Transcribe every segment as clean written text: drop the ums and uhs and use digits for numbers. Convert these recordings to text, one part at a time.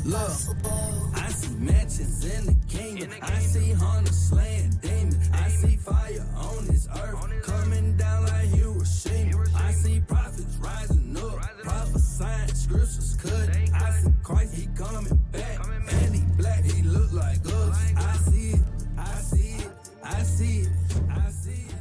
Look, I see mansions in the kingdom. I see hunters slaying demons. I see fire on this earth coming down like Hiroshima. I see prophets rising up, prophesying scriptures cut. I see Christ, he coming back, and he black, he look like us. I see it, I see it, I see it, I see it.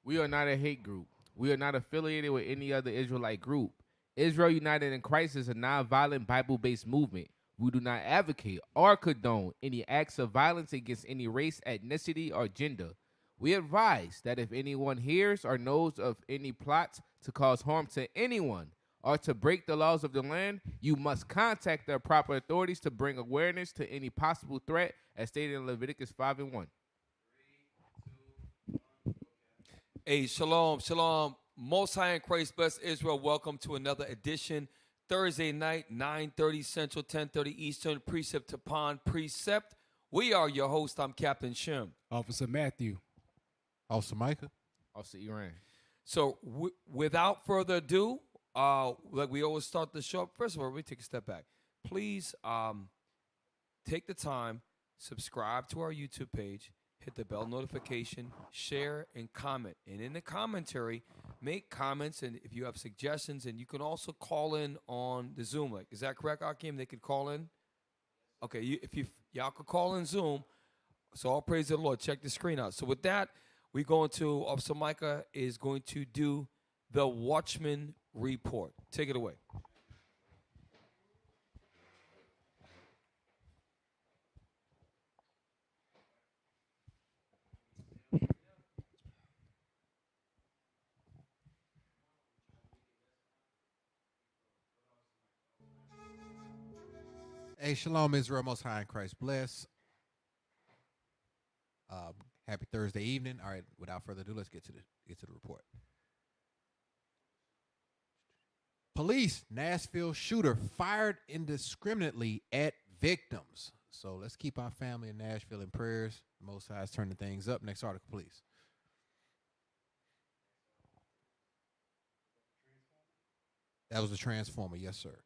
We are not a hate group. We are not affiliated with any other Israelite group. Israel United in Christ is a non-violent Bible-based movement. We do not advocate or condone any acts of violence against any race, ethnicity, or gender. We advise that if anyone hears or knows of any plots to cause harm to anyone or to break the laws of the land, you must contact the proper authorities to bring awareness to any possible threat, as stated in Leviticus 5:1. Hey, shalom, shalom. Most High in Christ, bless Israel. Welcome to another edition. Thursday night, 9:30 Central, 10:30 Eastern, Precept upon Precept. We are your host. I'm Captain Shem. Officer Matthew. Officer Micah. Officer Iran. So without further ado, like we always start the show, first of all, let me take a step back. Please take the time, subscribe to our YouTube page, hit the bell notification, share, and comment. And in the commentary, make comments, and if you have suggestions, and you can also call in on the Zoom link. Is that correct, Akeem? They could call in? Okay, y'all could call in Zoom. So all praise the Lord. Check the screen out. So with that, we're going to, Officer Micah is going to do the Watchman report. Take it away. Hey, shalom, Israel, Most High in Christ bless. Happy Thursday evening. All right, without further ado, let's get to the report. Police, Nashville shooter fired indiscriminately at victims. So let's keep our family in Nashville in prayers. The Most High is turning things up. Next article, please. That was the Transformer, yes, sir.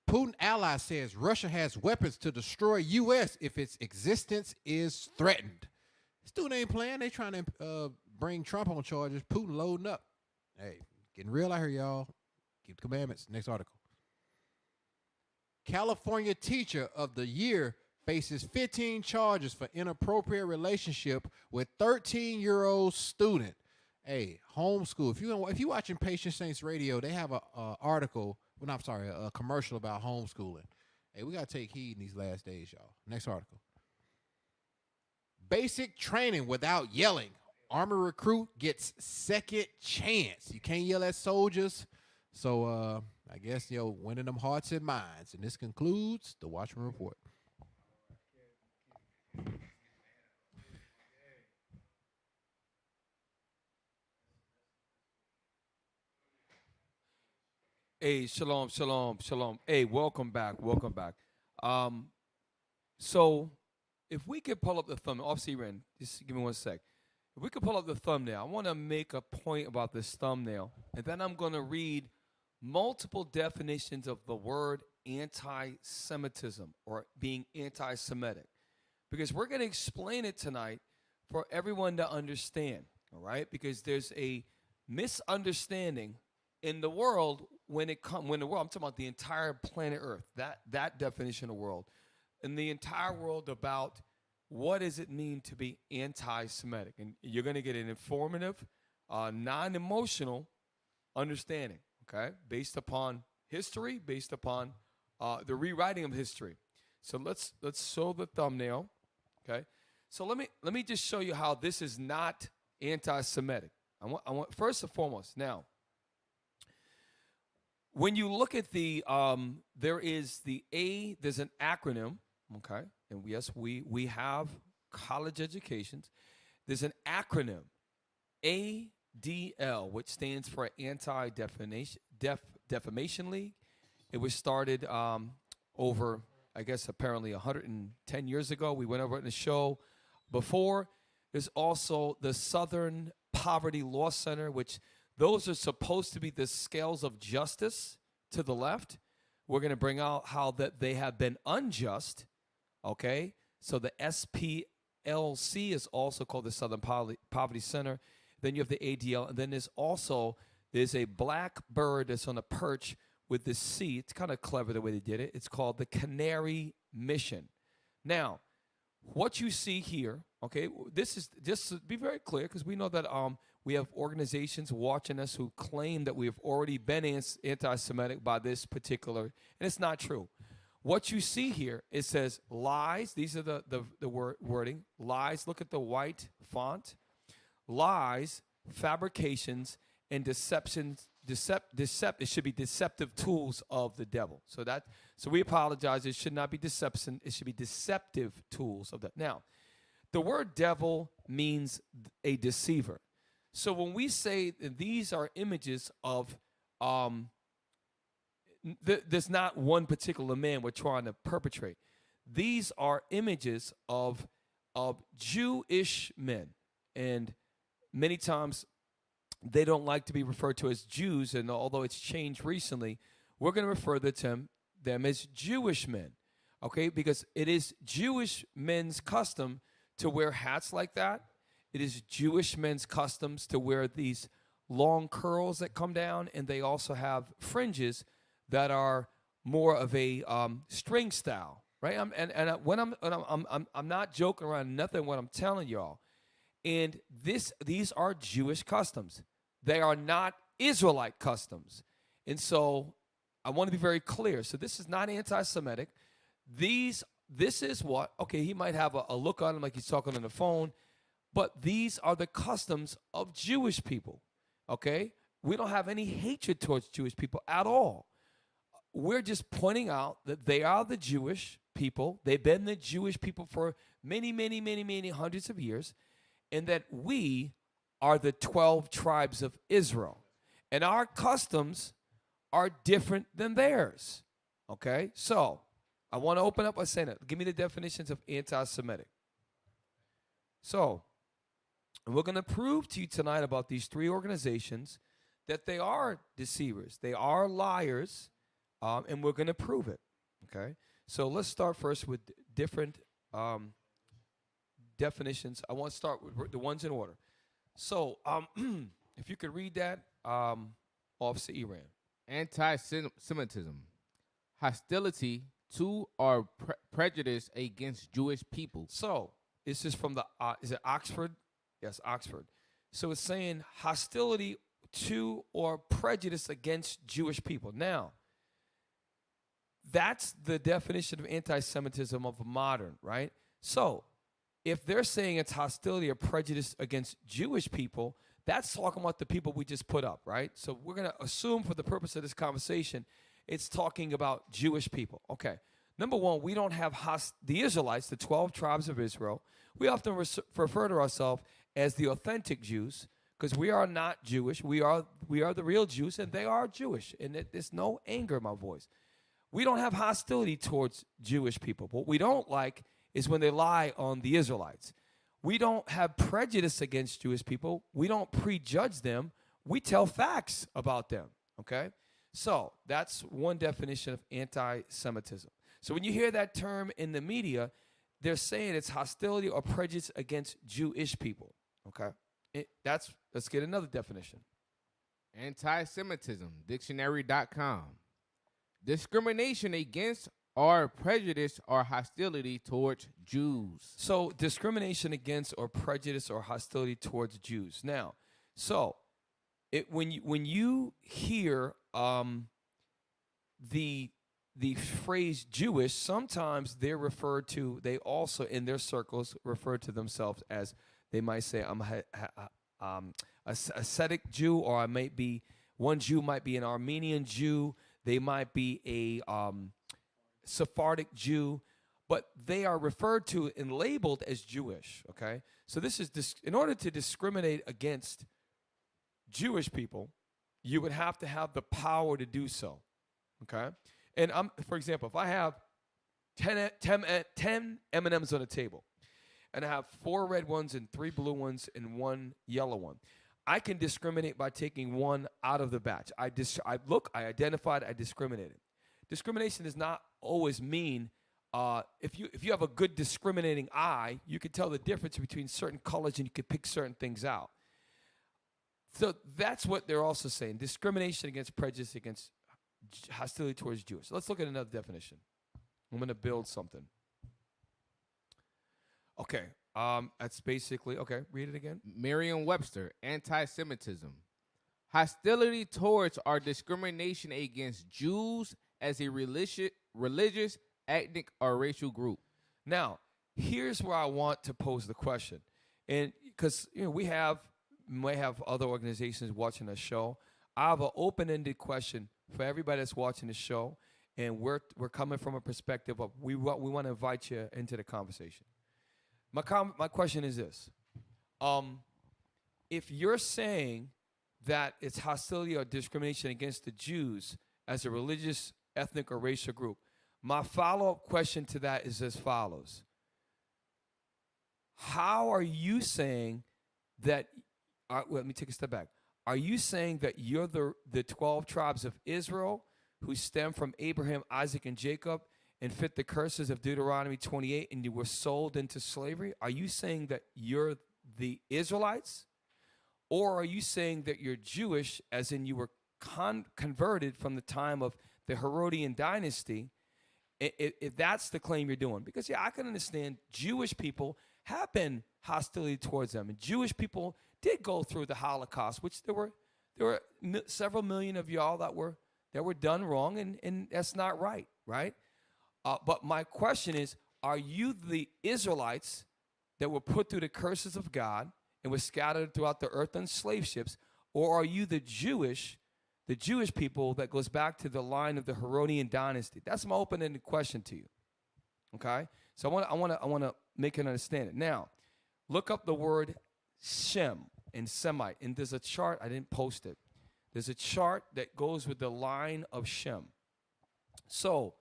Putin ally says Russia has weapons to destroy U.S. if its existence is threatened. This dude ain't playing. They trying to bring Trump on charges. Putin loading up. Hey, getting real out here, y'all. Keep the commandments. Next article. California Teacher of the Year faces 15 charges for inappropriate relationship with 13-year-old student. Hey, homeschool. If you watching Patient Saints Radio, they have a article. Well, no, I'm sorry, a commercial about homeschooling. Hey, we got to take heed in these last days, y'all. Next article. Basic training without yelling. Army recruit gets second chance. You can't yell at soldiers. So, I guess, winning them hearts and minds. And this concludes the Watchman Report. Hey, shalom, shalom, shalom. Hey, welcome back, welcome back. So if we could pull up the thumbnail, Officer Ren, just give me 1 sec. If we could pull up the thumbnail, I want to make a point about this thumbnail, and then I'm going to read multiple definitions of the word anti-Semitism or being anti-Semitic, because we're going to explain it tonight for everyone to understand, all right? Because there's a misunderstanding in the world when the world, I'm talking about the entire planet Earth, that definition of world, and the entire world about what does it mean to be anti-Semitic. And you're going to get an informative, non-emotional understanding, okay, based upon history, based upon the rewriting of history. So let's show the thumbnail, okay? So let me just show you how this is not anti-Semitic. I want first and foremost, now, when you look at the, there's an acronym, okay? And yes, we have college educations. There's an acronym, ADL, which stands for Anti-Defamation League. It was started over, I guess, apparently 110 years ago. We went over it in the show before. There's also the Southern Poverty Law Center, which those are supposed to be the scales of justice to the left. We're going to bring out how that they have been unjust, okay? So the SPLC is also called the Southern Poverty Center. Then you have the ADL, and then there's a black bird that's on a perch with this C. It's kind of clever the way they did it. It's called the Canary Mission. Now, what you see here, okay, this is just to be very clear, because we know that we have organizations watching us who claim that we have already been anti-Semitic by this particular, and it's not true. What you see here, it says lies. These are the wording. Lies, look at the white font. Lies, fabrications, and deceptions. It should be deceptive tools of the devil. So we apologize. It should not be deception. It should be deceptive tools of that. Now, the word devil means a deceiver. So when we say that these are images of, there's not one particular man we're trying to perpetrate. These are images of Jewish men, and many times they don't like to be referred to as Jews, and although it's changed recently, we're going to refer to them as Jewish men, okay? Because it is Jewish men's custom to wear hats like that. It is Jewish men's customs to wear these long curls that come down, and they also have fringes that are more of a string style, right? I'm not joking around nothing when I'm telling y'all. And these are Jewish customs. They are not Israelite customs. And so I want to be very clear. So this is not anti-Semitic. This is what, okay, he might have a look on him like he's talking on the phone, but these are the customs of Jewish people, okay? We don't have any hatred towards Jewish people at all. We're just pointing out that they are the Jewish people. They've been the Jewish people for many, many, many, many hundreds of years, and that we are the 12 tribes of Israel. And our customs are different than theirs, okay? So I want to open up by saying that. Give me the definitions of anti-Semitic. So we're going to prove to you tonight about these three organizations that they are deceivers. They are liars, and we're going to prove it, okay? So let's start first with different definitions. I want to start with the ones in order. So if you could read that, Officer Iran. Anti-Semitism, hostility to or prejudice against Jewish people. So this is from the, is it Oxford? Yes, Oxford. So it's saying hostility to or prejudice against Jewish people. Now, that's the definition of anti-Semitism of modern, right? So if they're saying it's hostility or prejudice against Jewish people, that's talking about the people we just put up, right? So we're going to assume for the purpose of this conversation, it's talking about Jewish people. Okay. Number one, we don't have the Israelites, the 12 tribes of Israel. We often refer to ourselves as the authentic Jews because we are not Jewish. We are the real Jews, and they are Jewish. And there's no anger in my voice. We don't have hostility towards Jewish people. What we don't like is when they lie on the Israelites. We don't have prejudice against Jewish people. We don't prejudge them. We tell facts about them, okay? So that's one definition of anti-Semitism. So when you hear that term in the media, they're saying it's hostility or prejudice against Jewish people, okay? Let's get another definition. Anti-Semitism, dictionary.com. Discrimination against or prejudice or hostility towards Jews. So discrimination against or prejudice or hostility towards Jews. Now, so when you hear the phrase Jewish, sometimes they also in their circles refer to themselves as, they might say, I'm a Hasidic Jew, or one Jew might be an Armenian Jew. They might be a Sephardic Jew, but they are referred to and labeled as Jewish, okay? So this is, in order to discriminate against Jewish people, you would have to have the power to do so, okay? And for example, if I have 10 M&Ms on a table, and I have 4 red ones and 3 blue ones and 1 yellow one, I can discriminate by taking one out of the batch. I identified, I discriminated. Discrimination does not always mean if you have a good discriminating eye, you can tell the difference between certain colors and you can pick certain things out. So that's what they're also saying. Discrimination against prejudice, against hostility towards Jews. Let's look at another definition. I'm going to build something. Okay. That's basically, okay, read it again. Merriam-Webster, anti-Semitism. Hostility towards or discrimination against Jews as a religious, ethnic, or racial group. Now, here's where I want to pose the question. And because we may have other organizations watching the show. I have an open-ended question for everybody that's watching the show, and we're coming from a perspective of we want to invite you into the conversation. My question is this. If you're saying that it's hostility or discrimination against the Jews as a religious, ethnic, or racial group, my follow-up question to that is as follows. How are you saying that, let me take a step back. Are you saying that you're the 12 tribes of Israel who stem from Abraham, Isaac, and Jacob and fit the curses of Deuteronomy 28 and you were sold into slavery? Are you saying that you're the Israelites? Or are you saying that you're Jewish, as in you were converted from the time of the Herodian dynasty? If that's the claim you're doing. Because, I can understand Jewish people have been hostility towards them. And Jewish people did go through the Holocaust, which there were several million of y'all that were done wrong, and that's not right, right? But my question is, are you the Israelites that were put through the curses of God and were scattered throughout the earth on slave ships, or are you the Jewish people that goes back to the line of the Herodian dynasty? That's my open-ended question to you. Okay? So I want to make it understand it. Now, look up the word Shem and Semite, and there's a chart. I didn't post it. There's a chart that goes with the line of Shem. So,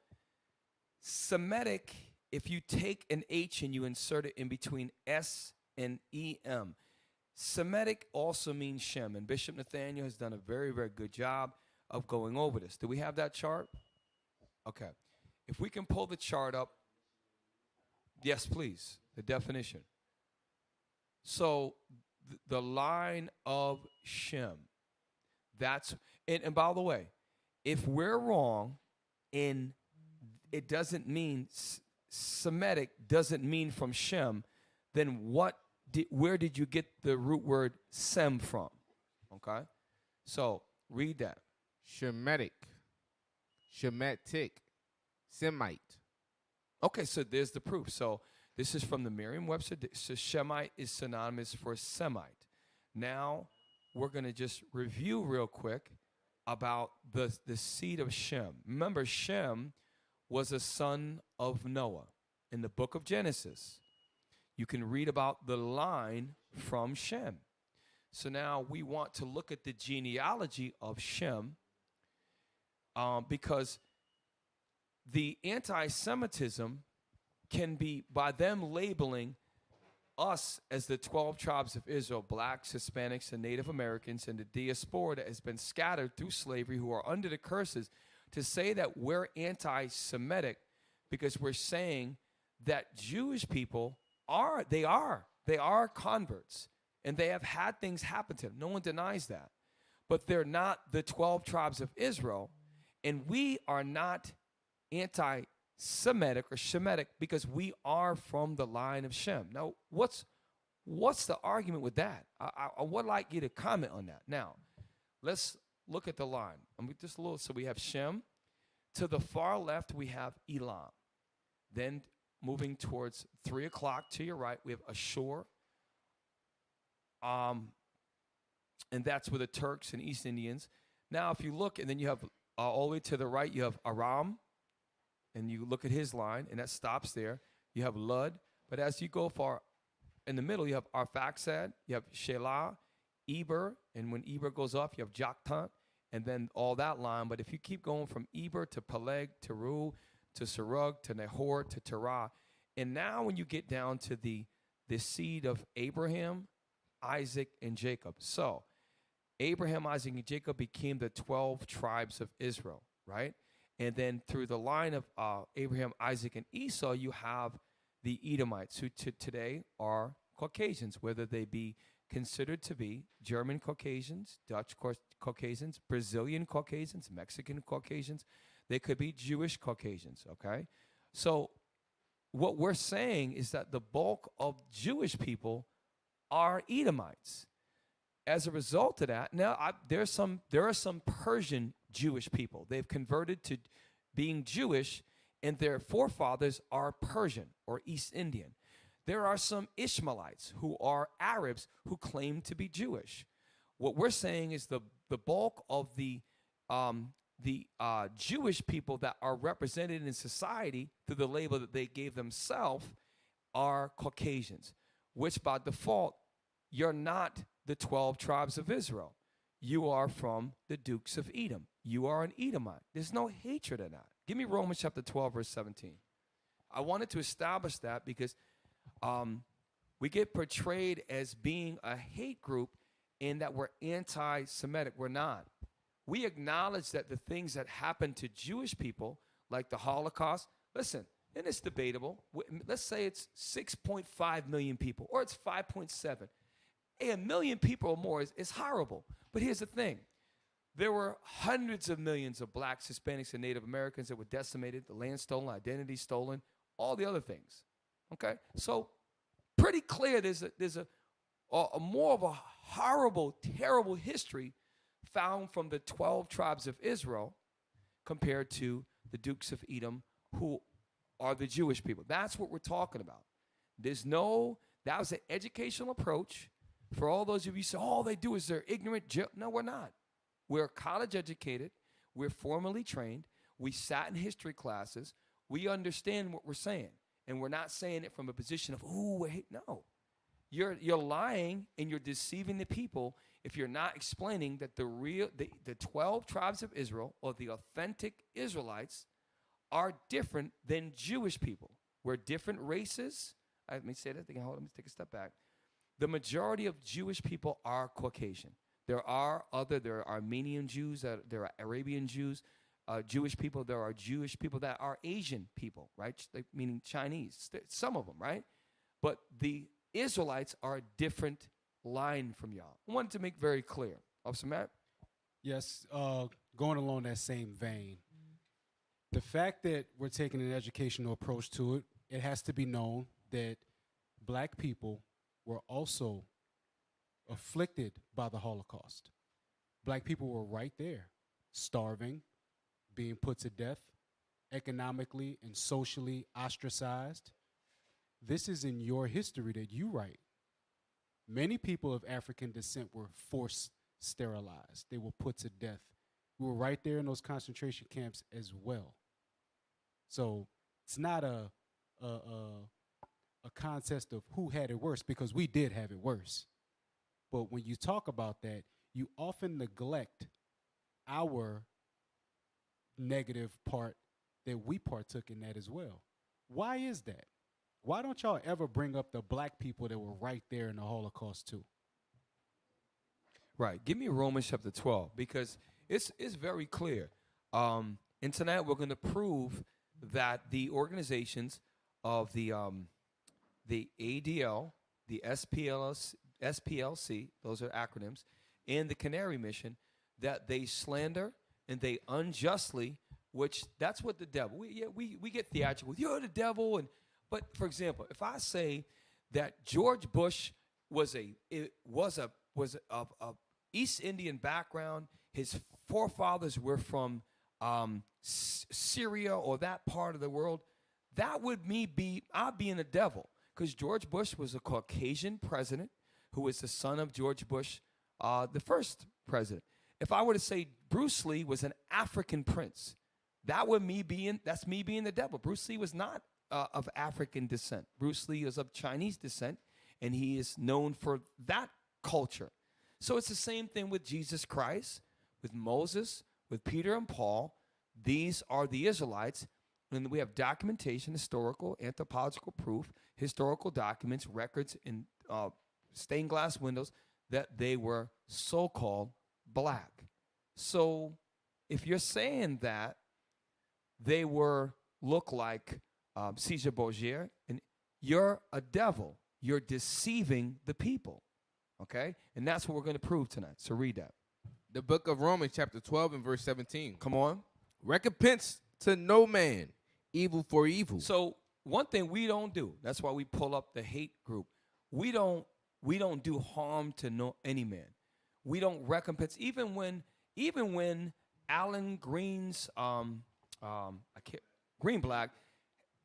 Semitic, if you take an H and you insert it in between S and EM, Semitic also means Shem, and Bishop Nathaniel has done a very, very good job of going over this. Do we have that chart? Okay. If we can pull the chart up. Yes, please. The definition. So, the line of Shem. That's, and by the way, if we're wrong in it doesn't mean Semitic doesn't mean from Shem, then where did you get the root word Sem from? Okay? So, read that. Shemitic, Semite. Okay, so there's the proof. So, this is from the Merriam-Webster. So, Shemite is synonymous for Semite. Now, we're going to just review real quick about the seed of Shem. Remember, Shem was a son of Noah. In the book of Genesis, you can read about the line from Shem. So now we want to look at the genealogy of Shem because the anti-Semitism can be by them labeling us as the 12 tribes of Israel, blacks, Hispanics, and Native Americans, and the diaspora that has been scattered through slavery who are under the curses, to say that we're anti-Semitic because we're saying that Jewish people are converts, and they have had things happen to them. No one denies that. But they're not the 12 tribes of Israel, and we are not anti-Semitic or Shemitic because we are from the line of Shem. Now, what's the argument with that? I would like you to comment on that. Now, let's look at the line. Just a little. So we have Shem. To the far left, we have Elam. Then moving towards 3 o'clock to your right, we have Ashur. And that's where the Turks and East Indians. Now, if you look, and then you have all the way to the right, you have Aram. And you look at his line, and that stops there. You have Lud. But as you go far in the middle, you have Arphaxad, you have Shelah, Eber, and when Eber goes off, you have Joktan, and then all that line. But if you keep going from Eber to Peleg, to Ru, to Serug, to Nahor, to Terah, and now when you get down to the seed of Abraham, Isaac, and Jacob. So Abraham, Isaac, and Jacob became the 12 tribes of Israel, right? And then through the line of Abraham, Isaac, and Esau, you have the Edomites, who today are Caucasians, whether they be considered to be German Caucasians, Dutch Caucasians, Brazilian Caucasians, Mexican Caucasians. They could be Jewish Caucasians, okay? So what we're saying is that the bulk of Jewish people are Edomites. As a result of that, now there are some Persian Jewish people. They've converted to being Jewish, and their forefathers are Persian or East Indian. There are some Ishmaelites who are Arabs who claim to be Jewish. What we're saying is the bulk of the Jewish people that are represented in society through the label that they gave themselves are Caucasians, which by default, you're not the 12 tribes of Israel. You are from the Dukes of Edom. You are an Edomite. There's no hatred in that. Give me Romans chapter 12, verse 17. I wanted to establish that because we get portrayed as being a hate group and that we're anti-Semitic. We're not. We acknowledge that the things that happened to Jewish people, like the Holocaust, listen, and it's debatable. Let's say it's 6.5 million people, or it's 5.7. Hey, 1 million people or more is horrible. But here's the thing. There were hundreds of millions of blacks, Hispanics, and Native Americans that were decimated, the land stolen, identity stolen, all the other things. Okay? So pretty clear there's a more of a horrible, terrible history found from the 12 tribes of Israel compared to the Dukes of Edom, who are the Jewish people. That's what we're talking about. That was an educational approach. For all those of you who say, all they do is they're ignorant. No, we're not. We're college educated. We're formally trained. We sat in history classes. We understand what we're saying. And we're not saying it from a position of, ooh, wait, no. You're lying and you're deceiving the people if you're not explaining that the 12 tribes of Israel, or the authentic Israelites, are different than Jewish people. We're different races. Let me say that again. Hold on, let me take a step back. The majority of Jewish people are Caucasian. There are Armenian Jews, there are Arabian Jews, Jewish people. There are Jewish people that are Asian people, right? Meaning Chinese, some of them, right? But the Israelites are a different line from y'all. I wanted to make very clear. Officer Matt? Yes, going along that same vein, the fact that we're taking an educational approach to it, it has to be known that black people were also afflicted by the Holocaust. Black people were right there, starving, being put to death, economically and socially ostracized. This is in your history that you write. Many people of African descent were forced sterilized. They were put to death. We were right there in those concentration camps as well. So it's not a contest of who had it worse, because we did have it worse. But when you talk about that, you often neglect our negative part that we partook in that as well. Why is that? Why don't y'all ever bring up the black people that were right there in the Holocaust too? Right. Give me Romans chapter 12, because it's very clear. And tonight we're going to prove that the organizations of the ADL, the SPLC, those are acronyms, and the Canary Mission, that they slander and they unjustly, which that's what the devil, we get theatrical. You're the devil. But for example, if I say that George Bush was of East Indian background, his forefathers were from Syria or that part of the world, that would I'd be in the devil, because George Bush was a Caucasian president who was the son of George Bush, the first president. If I were to say Bruce Lee was an African prince, that's me being the devil. Bruce Lee was not of African descent. Bruce Lee is of Chinese descent, and he is known for that culture. So it's the same thing with Jesus Christ, with Moses, with Peter and Paul. These are the Israelites, and we have documentation, historical, anthropological proof, historical documents, records in stained glass windows that they were so-called black. So if you're saying that they look like Caesar Borgia, and you're a devil. You're deceiving the people, okay? And that's what we're going to prove tonight. So read that. The book of Romans, chapter 12 and verse 17. Come on. Recompense to no man evil for evil. So one thing we don't do, that's why we pull up the hate group. We don't do harm to any man. We don't recompense. Even when Alan Greenblatt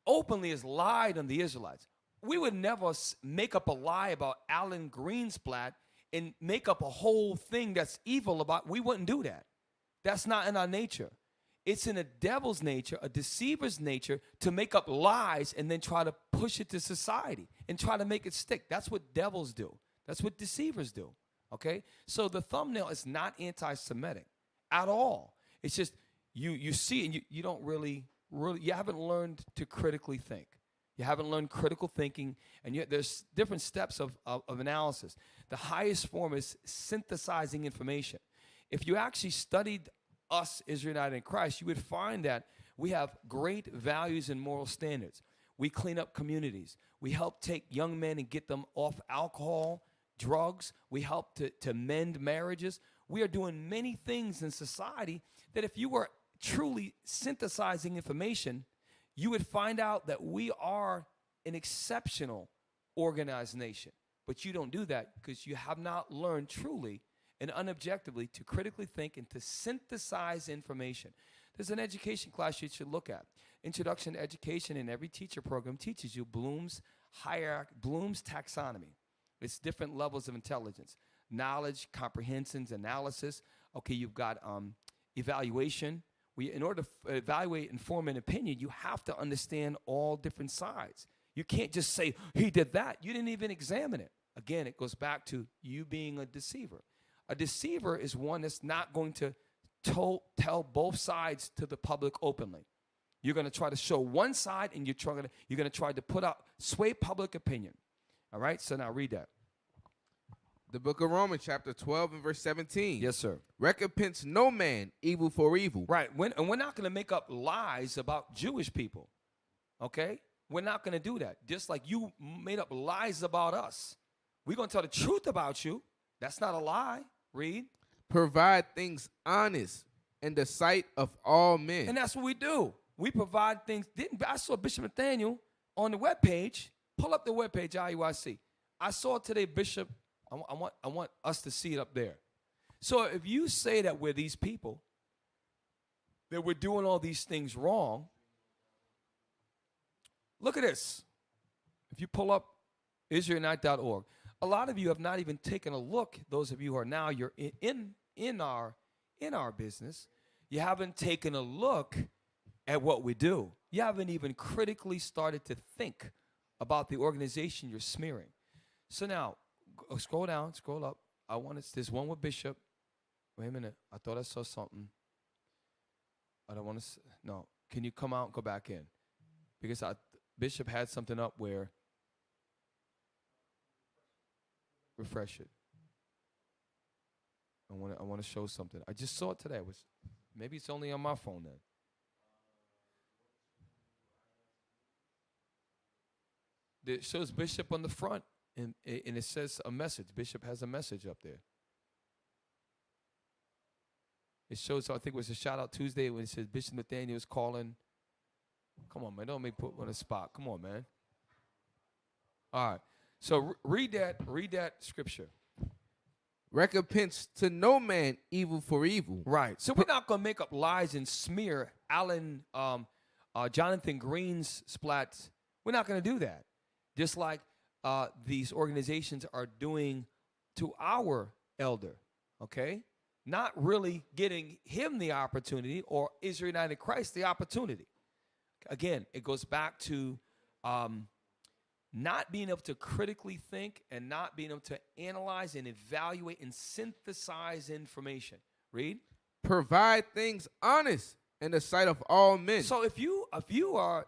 openly has lied on the Israelites. We would never make up a lie about Alan Greenblatt and make up a whole thing that's evil about. We wouldn't do that. That's not in our nature. It's in a devil's nature, a deceiver's nature, to make up lies and then try to push it to society and try to make it stick. That's what devils do. That's what deceivers do. Okay? So the thumbnail is not anti-Semitic at all. It's just you see and you don't really you haven't learned to critically think. You haven't learned critical thinking, and yet there's different steps of analysis. The highest form is synthesizing information. If you actually studied us, Israelites in Christ, you would find that we have great values and moral standards. We clean up communities. We help take young men and get them off alcohol, drugs. We help to mend marriages. We are doing many things in society that if you were truly synthesizing information, you would find out that we are an exceptional organized nation. But you don't do that because you have not learned truly and unobjectively to critically think and to synthesize information. There's an education class you should look at. Introduction to Education in every teacher program teaches you Bloom's taxonomy. It's different levels of intelligence. Knowledge, comprehensions, analysis. Okay, you've got evaluation. In order to evaluate and form an opinion, you have to understand all different sides. You can't just say, he did that. You didn't even examine it. Again, it goes back to you being a deceiver. A deceiver is one that's not going to tell both sides to the public openly. You're going to try to show one side, and you're going to try to sway public opinion. All right? So now read that. The book of Romans, chapter 12 and verse 17. Yes, sir. Recompense no man evil for evil. Right. And we're not going to make up lies about Jewish people. Okay? We're not going to do that. Just like you made up lies about us. We're going to tell the truth about you. That's not a lie. Read. Provide things honest in the sight of all men. And that's what we do. We provide things. I saw Bishop Nathaniel on the webpage. Pull up the webpage, IUIC. I saw today, Bishop. I want us to see it up there. So if you say that we're these people, that we're doing all these things wrong, look at this. If you pull up Israelite.org, a lot of you have not even taken a look. Those of you who are now you're in our business, you haven't taken a look at what we do. You haven't even critically started to think about the organization you're smearing. So now, scroll down, scroll up. There's one with Bishop. Wait a minute. I thought I saw something. I don't want to. No. Can you come out and go back in? Because Bishop had something up where. Refresh it. I want to show something. I just saw it today. Maybe it's only on my phone then. It shows Bishop on the front. And it says a message. Bishop has a message up there. It shows, I think it was a shout out Tuesday when it says Bishop Nathaniel is calling. Come on, man. Don't make put on a spot. Come on, man. All right. So read that scripture. Recompense to no man evil for evil. Right. So we're not going to make up lies and smear Jonathan Greenblatt. We're not going to do that. Just like these organizations are doing to our elder, okay? Not really getting him the opportunity or Israelite in Christ the opportunity. Again, it goes back to not being able to critically think and not being able to analyze and evaluate and synthesize information. Read. Provide things honest in the sight of all men. So if you are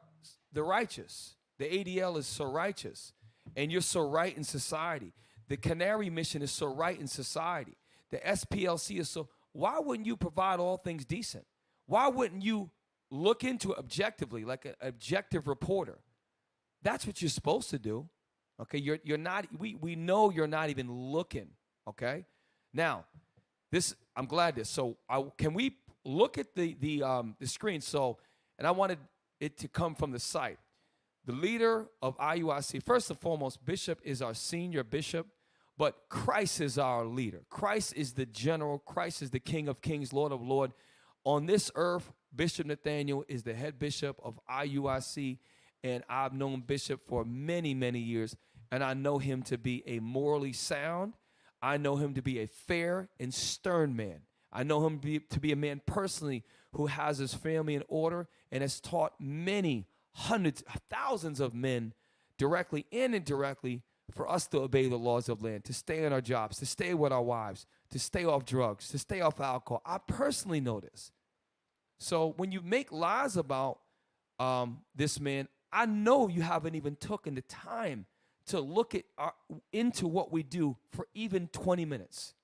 the righteous, the ADL is so righteous, and you're so right in society. The Canary Mission is so right in society. The SPLC is so. why wouldn't you provide all things decent? Why wouldn't you look into it objectively, like an objective reporter? That's what you're supposed to do. Okay, you're not. We know you're not even looking. Okay, now I'm glad this. So can we look at the screen? So, and I wanted it to come from the site. The leader of IUIC, first and foremost, Bishop is our senior bishop, but Christ is our leader. Christ is the general. Christ is the King of Kings, Lord of Lords. On this earth, Bishop Nathaniel is the head bishop of IUIC, and I've known Bishop for many, many years, and I know him to be a morally sound. I know him to be a fair and stern man. I know him to be a man personally who has his family in order and has taught many hundreds, thousands of men directly and indirectly for us to obey the laws of land, to stay on our jobs, to stay with our wives, to stay off drugs, to stay off alcohol. I personally know this. So when you make lies about this man, I know you haven't even taken the time to look into what we do for even 20 minutes.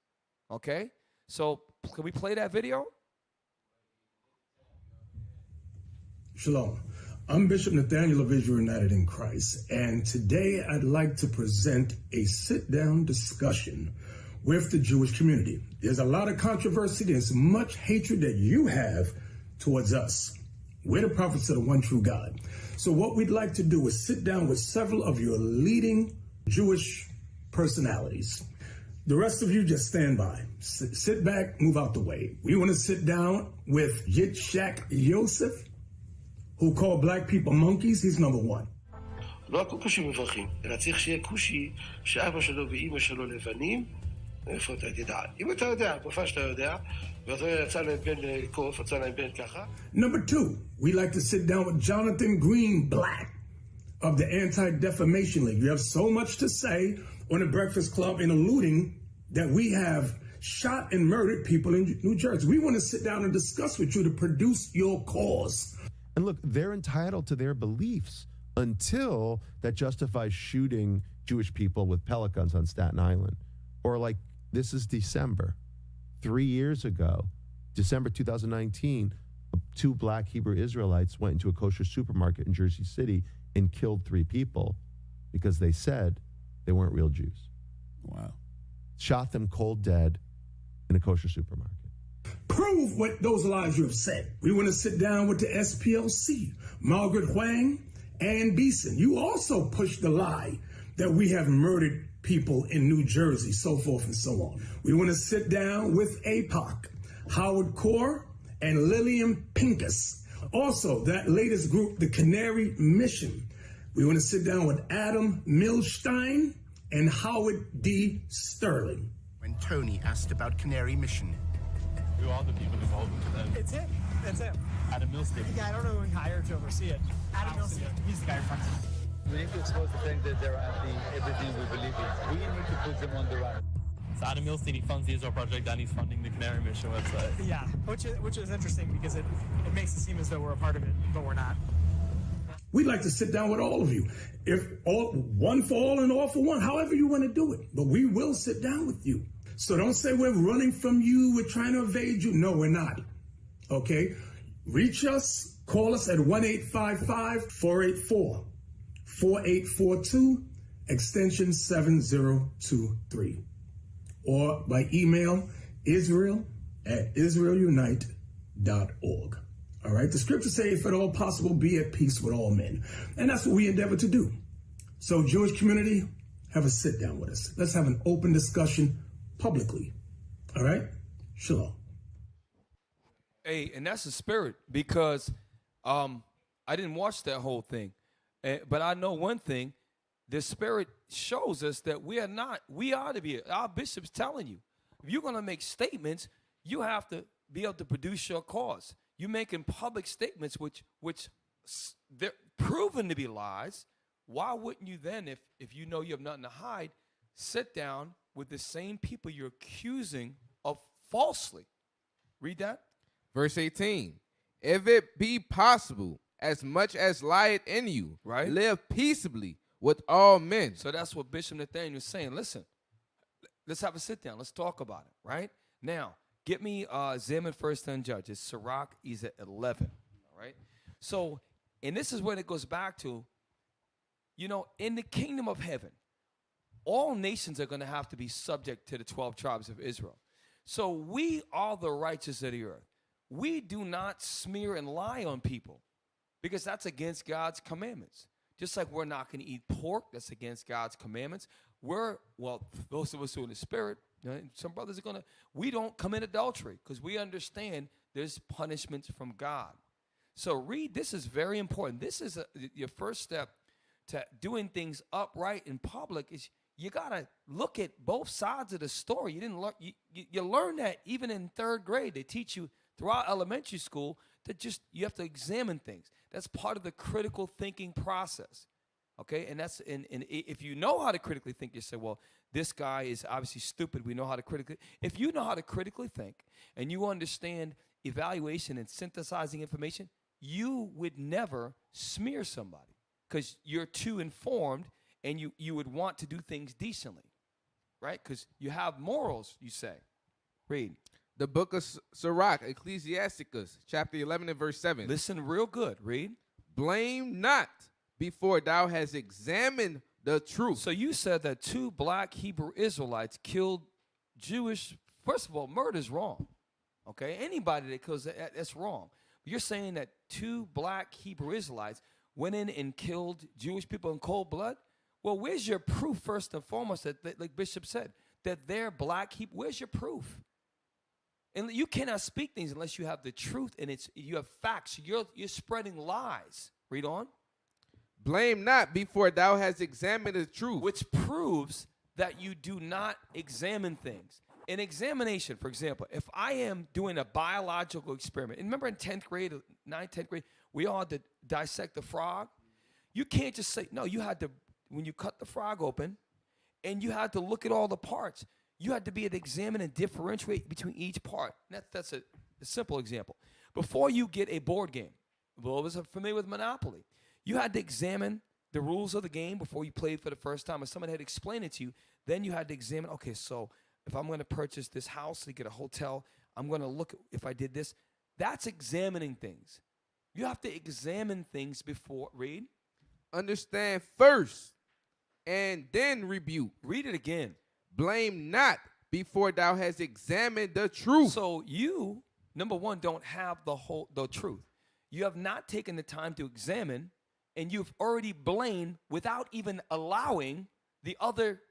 Okay? So can we play that video? Shalom. I'm Bishop Nathaniel of Israel United in Christ, and today I'd like to present a sit-down discussion with the Jewish community. There's a lot of controversy. There's much hatred that you have towards us. We're the prophets of the one true God. So what we'd like to do is sit down with several of your leading Jewish personalities. The rest of you just stand by. Sit back, move out the way. We want to sit down with Yitzhak Yosef, who called black people monkeys. He's number one. לא הכל כושים מברכים, אלא צריך שיהיה כושי שאבא שלו ואימא שלו לבנים. איפה אתה תדע? אם אתה יודע, בפעם שאתה יודע, ואתה יצא להם בן קוף, יצא להם בן ככה. Number two, we like to sit down with Jonathan Greenblatt of the Anti-Defamation League. You have so much to say on the Breakfast Club in alluding that we have shot and murdered people in New Jersey. We want to sit down and discuss with you to produce your cause. And look, they're entitled to their beliefs until that justifies shooting Jewish people with pellet guns on Staten Island. Or like, this is December. 3 years ago, December 2019, 2 black Hebrew Israelites went into a kosher supermarket in Jersey City and killed 3 people because they said they weren't real Jews. Wow. Shot them cold dead in a kosher supermarket. Prove what those lies you have said. We want to sit down with the SPLC, Margaret Huang, and Beeson. You also pushed the lie that we have murdered people in New Jersey, so forth and so on. We want to sit down with APOC, Howard Core, and Lillian Pincus. Also, that latest group, the Canary Mission. We want to sit down with Adam Milstein and Howard D. Sterling. When Tony asked about Canary Mission. Who are the people involved with them? It's him. It's him. Adam Milstein. Yeah, I don't know who he hired to oversee it. Adam Milstein. He's the guy who runs it. We need to expose the fact that they're anti everything we believe in. We need to put them on the run. So Adam Milstein, he funds the Israel Project and he's funding the Canary Mission website. Yeah, which is interesting because it makes it seem as though we're a part of it, but we're not. We'd like to sit down with all of you. If all, one for all and all for one, however you want to do it. But we will sit down with you. So don't say we're running from you, we're trying to evade you. No, we're not. Okay? Reach us, call us at 1-855-484-4842, extension 7023. Or by email, israel@israelunite.org. All right? The scriptures say, if at all possible, be at peace with all men. And that's what we endeavor to do. So, Jewish community, have a sit down with us. Let's have an open discussion publicly. All right? Shalom. Hey, and that's the spirit because I didn't watch that whole thing. But I know one thing. The spirit shows us that we are to be, our bishop's telling you, if you're going to make statements, you have to be able to produce your cause. You're making public statements which they're proven to be lies. Why wouldn't you then, if you know you have nothing to hide, sit down with the same people you're accusing of falsely? Read that. Verse 18. If it be possible, as much as lieth in you, right, live peaceably with all men. So that's what Bishop Nathaniel is saying. Listen, let's have a sit down. Let's talk about it, right? Now, Get me examine first and Judges. Sirach is at 11. All right. So, and this is when it goes back to, you know, in the kingdom of heaven, all nations are going to have to be subject to the 12 tribes of Israel. So we are the righteous of the earth. We do not smear and lie on people because that's against God's commandments. Just like we're not going to eat pork, that's against God's commandments. Well, those of us who are in the spirit, you know, some brothers are going to, we don't commit adultery because we understand there's punishments from God. So read, this is very important. This is your first step to doing things upright in public is you got to look at both sides of the story. You didn't learn, you learn that even in third grade. They teach you throughout elementary school that just you have to examine things. That's part of the critical thinking process. Okay, and that's and if you know how to critically think, you say, well, this guy is obviously stupid. We know how to critically. If you know how to critically think and you understand evaluation and synthesizing information, you would never smear somebody because you're too informed and you would want to do things decently, right? Because you have morals, you say. Read. The book of Sirach, Ecclesiasticus, chapter 11 and verse 7. Listen real good. Read. Blame not before thou hast examined the truth. So you said that 2 black Hebrew Israelites killed Jewish. First of all, murder is wrong. Okay, anybody that kills that's wrong. You're saying that 2 black Hebrew Israelites went in and killed Jewish people in cold blood? Well, where's your proof, first and foremost, that like Bishop said, that they're black Hebrew? Where's your proof? And you cannot speak things unless you have the truth and you have facts. You're spreading lies. Read on. Blame not before thou hast examined the truth. Which proves that you do not examine things. In examination, for example, if I am doing a biological experiment, and remember in 10th grade, 9th, 10th grade, we all had to dissect the frog. You can't just say, no, you had to, when you cut the frog open, and you had to look at all the parts, you had to be able to examine and differentiate between each part. That's a simple example. Before you get a board game, those are familiar with Monopoly, you had to examine the rules of the game before you played for the first time, and someone had to explain it to you. Then you had to examine, okay, so if I'm going to purchase this house to get a hotel, I'm going to look at if I did this. That's examining things. You have to examine things before. Read. Understand first and then rebuke. Read it again. Blame not before thou hast examined the truth. So you, number one, don't have the truth. You have not taken the time to examine, and you've already blamed without even allowing the other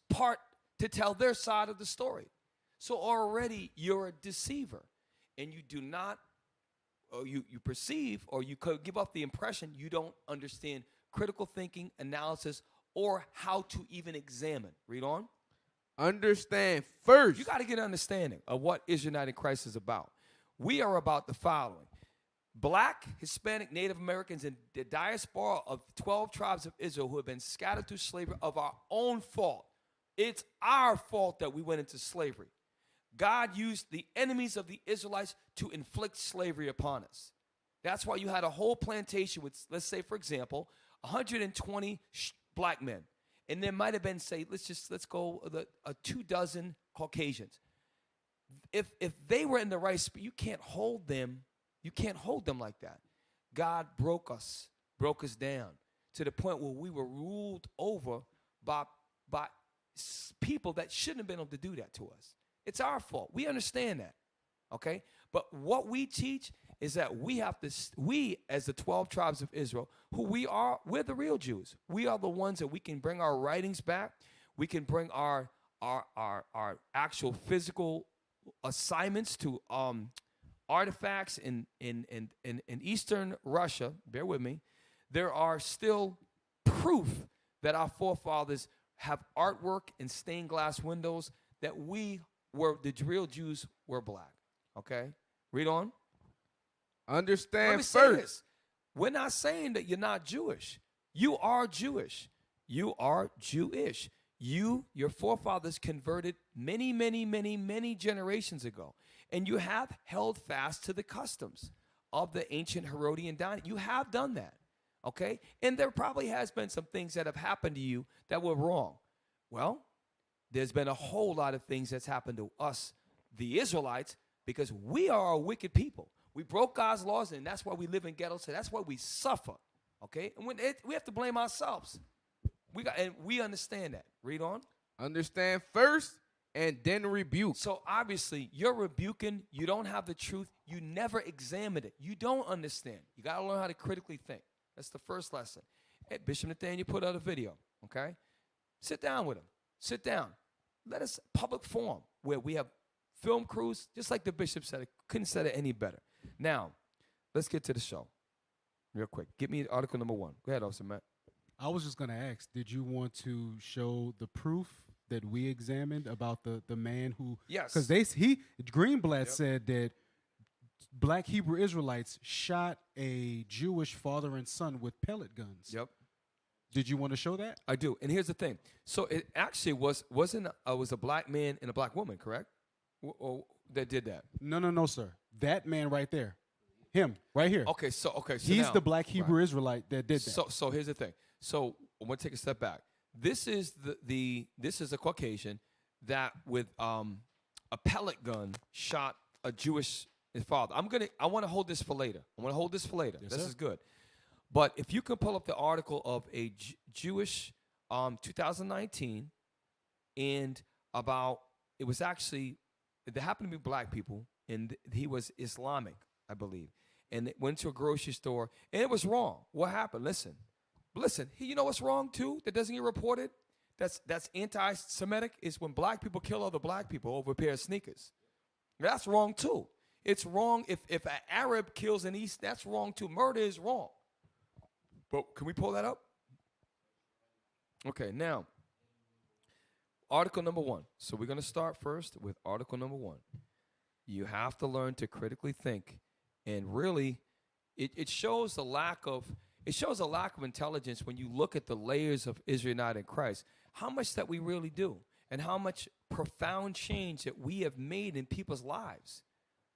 part to tell their side of the story. So already you're a deceiver, and you do not, or you perceive, or you could give off the impression you don't understand critical thinking, analysis, or how to even examine. Read on. Understand first. You got to get an understanding of what Israelite in Christ is about. We are about the following. Black, Hispanic, Native Americans, and the diaspora of 12 tribes of Israel who have been scattered through slavery of our own fault. It's our fault that we went into slavery. God used the enemies of the Israelites to inflict slavery upon us. That's why you had a whole plantation with, let's say, for example, 120 black men. And there might have been, say, let's go 24 Caucasians. If they were in the right spirit, you can't hold them. You can't hold them like that. God broke us down to the point where we were ruled over by people that shouldn't have been able to do that to us. It's our fault. We understand that, okay? But what we teach is that we as the 12 tribes of Israel, we're the real Jews. We are the ones that we can bring our writings back. We can bring our actual physical assignments to artifacts in Eastern Russia. Bear with me. There are still proof that our forefathers have artwork and stained glass windows that the real Jews were black. Okay? Read on. Understand Let me first. say this. We're not saying that you're not Jewish. You are Jewish. You are Jewish. Your forefathers converted many, many, many, many generations ago. And you have held fast to the customs of the ancient Herodian dynasty. You have done that, okay? And there probably has been some things that have happened to you that were wrong. Well, there's been a whole lot of things that's happened to us the Israelites, because we are a wicked people. We broke God's laws, and that's why we live in ghettos. So that's why we suffer. Okay, and we have to blame ourselves. We understand that. Read on. Understand first and then rebuke. So obviously, you're rebuking. You don't have the truth. You never examined it. You don't understand. You got to learn how to critically think. That's the first lesson. Hey, Bishop Nathaniel put out a video. Okay, sit down with him. Sit down. Let us public forum where we have film crews, just like the bishop said. It couldn't said it any better. Now, let's get to the show. Real quick. Give me article number 1. Go ahead, Officer Matt. I was just going to ask, did you want to show the proof that we examined about the man who... Yes. Because Greenblatt said that black Hebrew Israelites shot a Jewish father and son with pellet guns. Yep. Did you want to show that? I do. And here's the thing. So it actually was a black man and a black woman, correct? That did that? No, sir. That man right there. Him, right here. Okay, so he's now, the black Hebrew Israelite that did that. So here's the thing. So I'm gonna take a step back. This is this is a Caucasian that with a pellet gun shot a Jewish father. I want to hold this for later. Yes, this sir. is good. But if you can pull up the article of a Jewish 2019 and about it was actually there happened to be black people and he was Islamic, I believe. And they went to a grocery store, and it was wrong. What happened? Listen. You know what's wrong too? That doesn't get reported. That's anti-Semitic. Is when black people kill other black people over a pair of sneakers. That's wrong too. It's wrong if an Arab kills an East. That's wrong too. Murder is wrong. But can we pull that up? Okay, now article number 1. So we're going to start first with article number 1. You have to learn to critically think. And really, it shows a lack of intelligence when you look at the layers of Israel United in Christ. How much that we really do, and how much profound change that we have made in people's lives.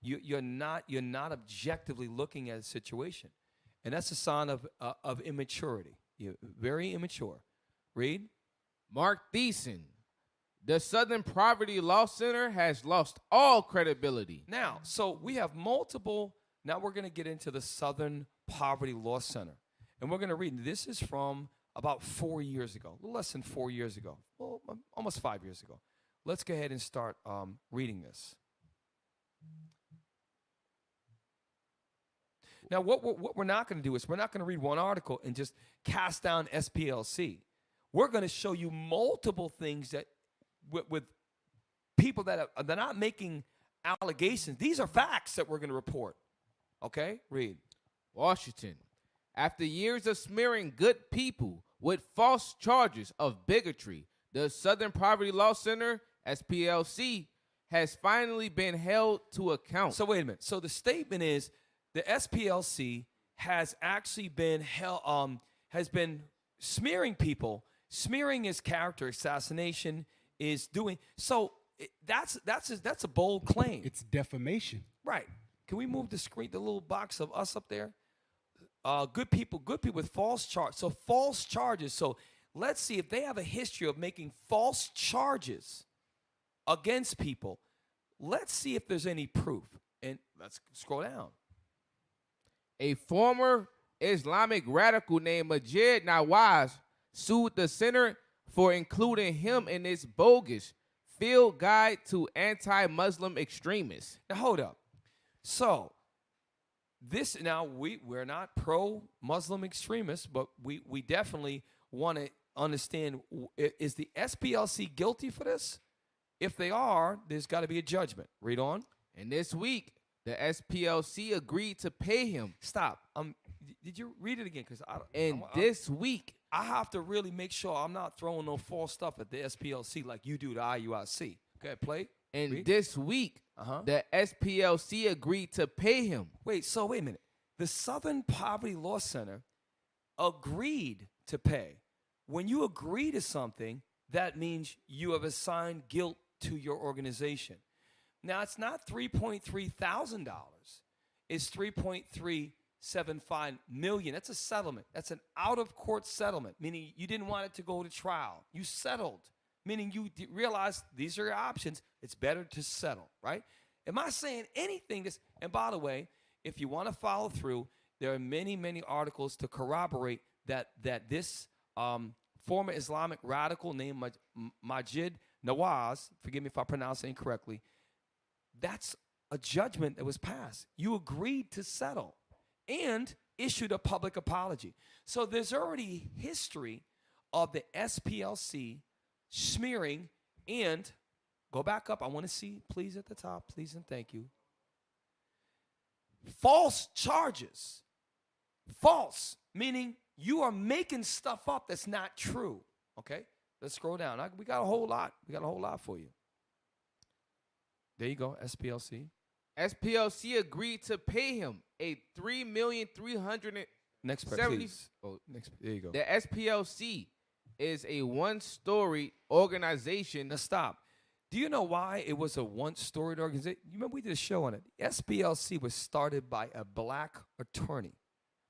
You're not objectively looking at a situation, and that's a sign of immaturity. You're very immature. Read. Mark Thiessen. The Southern Poverty Law Center has lost all credibility. Now, so we have multiple. Now we're going to get into the Southern Poverty Law Center. And we're going to read. This is from about 4 years ago, a little less than 4 years ago, well, almost 5 years ago. Let's go ahead and start reading this. Now, what we're not going to do is we're not going to read one article and just cast down SPLC. We're going to show you multiple things that with people that they're not making allegations. These are facts that we're going to report. Okay, read. Washington. After years of smearing good people with false charges of bigotry, the Southern Poverty Law Center, SPLC, has finally been held to account. So wait a minute. So the statement is the SPLC has actually been has been smearing people. Smearing is character assassination. Is doing so. That's a bold claim. It's defamation. Right. Can we move the screen, the little box of us up there? Good people with false charges. So false charges. So let's see if they have a history of making false charges against people. Let's see if there's any proof. And let's scroll down. A former Islamic radical named Majid Nawaz sued the center for including him in its bogus field guide to anti-Muslim extremists. Now hold up. So this now we're not pro-Muslim extremists, but we definitely want to understand, is the SPLC guilty for this? If they are, there's got to be a judgment. Read on. And this week, the SPLC agreed to pay him. Stop. Did you read it again? Because this week, I have to really make sure I'm not throwing no false stuff at the SPLC like you do to IUIC. Okay, play. And read. This week, the SPLC agreed to pay him. Wait a minute. The Southern Poverty Law Center agreed to pay. When you agree to something, that means you have assigned guilt to your organization. Now, it's not $3,300. It's $3.375 million. That's a settlement. That's an out-of-court settlement, meaning you didn't want it to go to trial. You settled, meaning you realize these are your options. It's better to settle, right? Am I saying anything that's, and by the way, if you want to follow through, there are many, many articles to corroborate that this former Islamic radical named Majid Nawaz, forgive me if I pronounce it incorrectly, that's a judgment that was passed. You agreed to settle and issued a public apology. So there's already history of the SPLC smearing and, go back up, I want to see, please, at the top, please and thank you. False charges. False, meaning you are making stuff up that's not true. Okay? Let's scroll down. We got a whole lot. We got a whole lot for you. There you go, SPLC. SPLC agreed to pay him a $3,370,000. Next part, please. Oh, next. There you go. The SPLC is a one-story organization. Now stop. Do you know why it was a one-storied organization? You remember we did a show on it. SPLC was started by a black attorney.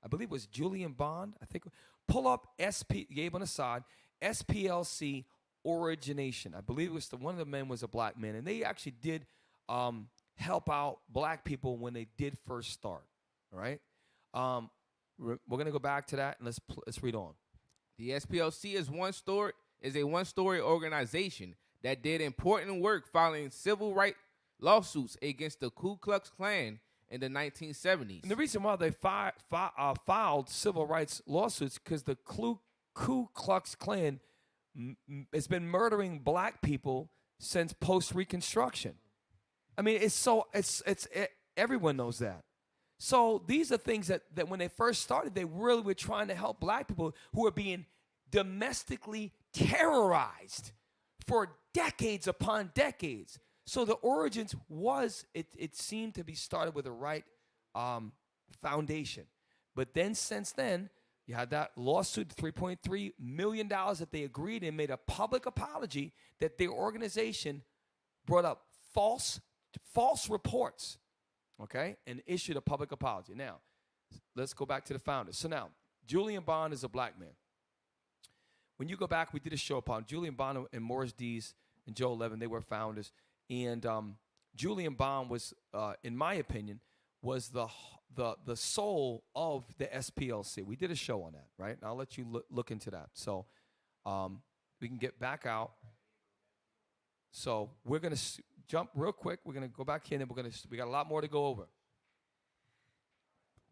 I believe it was Julian Bond. I think. Pull up Gabe on the side. SPLC origination. I believe it was one of the men was a black man, and they actually did help out black people when they did first start. All right. We're gonna go back to that and let's read on. The SPLC is a one-story organization that did important work following civil rights lawsuits against the Ku Klux Klan in the 1970s. And the reason why they filed civil rights lawsuits because the Ku Klux Klan has been murdering black people since post-Reconstruction. I mean, everyone knows that. So these are things that when they first started, they really were trying to help black people who are being domestically terrorized for decades upon decades. So the origins it seemed to be started with the right foundation. But then since then, you had that lawsuit, $3.3 million that they agreed and made a public apology that their organization brought up false reports, okay, and issued a public apology. Now, let's go back to the founders. So now, Julian Bond is a black man. When you go back, we did a show upon Julian Bond and Morris Dees and Joe Levin. They were founders. And Julian Bond was, in my opinion, was the soul of the SPLC. We did a show on that, right? And I'll let you look into that. So we can get back out. So we're going to jump real quick. We're going to go back here, and then we got a lot more to go over.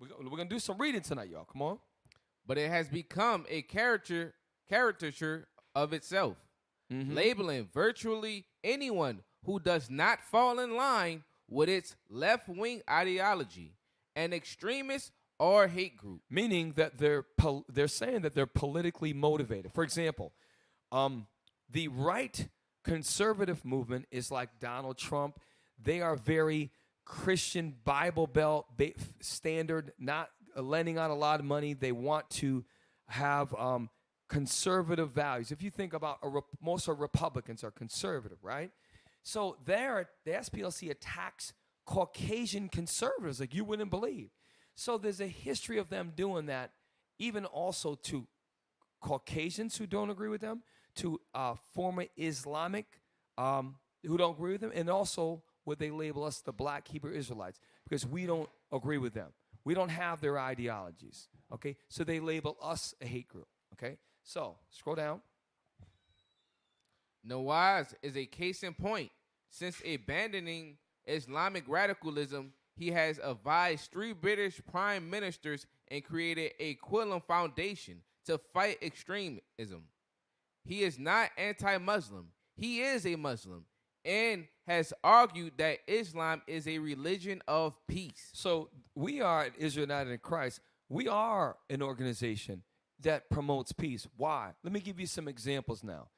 We're going to do some reading tonight, y'all. Come on. But it has become a caricature of itself, labeling virtually anyone who does not fall in line with its left-wing ideology an extremist or hate group. Meaning that they're saying that they're politically motivated. For example, the right conservative movement is like Donald Trump. They are very Christian Bible Belt standard, not lending out a lot of money. They want to have conservative values. If you think about most of Republicans are conservative, right? So the SPLC attacks Caucasian conservatives like you wouldn't believe. So there's a history of them doing that, even also to Caucasians who don't agree with them, to former Islamic who don't agree with them, and also what they label us the black Hebrew Israelites, because we don't agree with them. We don't have their ideologies, okay? So they label us a hate group, okay? So scroll down. Nawaz is a case in point. Since abandoning Islamic radicalism, he has advised 3 British prime ministers and created a Quillam Foundation to fight extremism. He is not anti-Muslim. He is a Muslim and has argued that Islam is a religion of peace. So we are at Israel United in Christ. We are an organization that promotes peace. Why? Let me give you some examples now.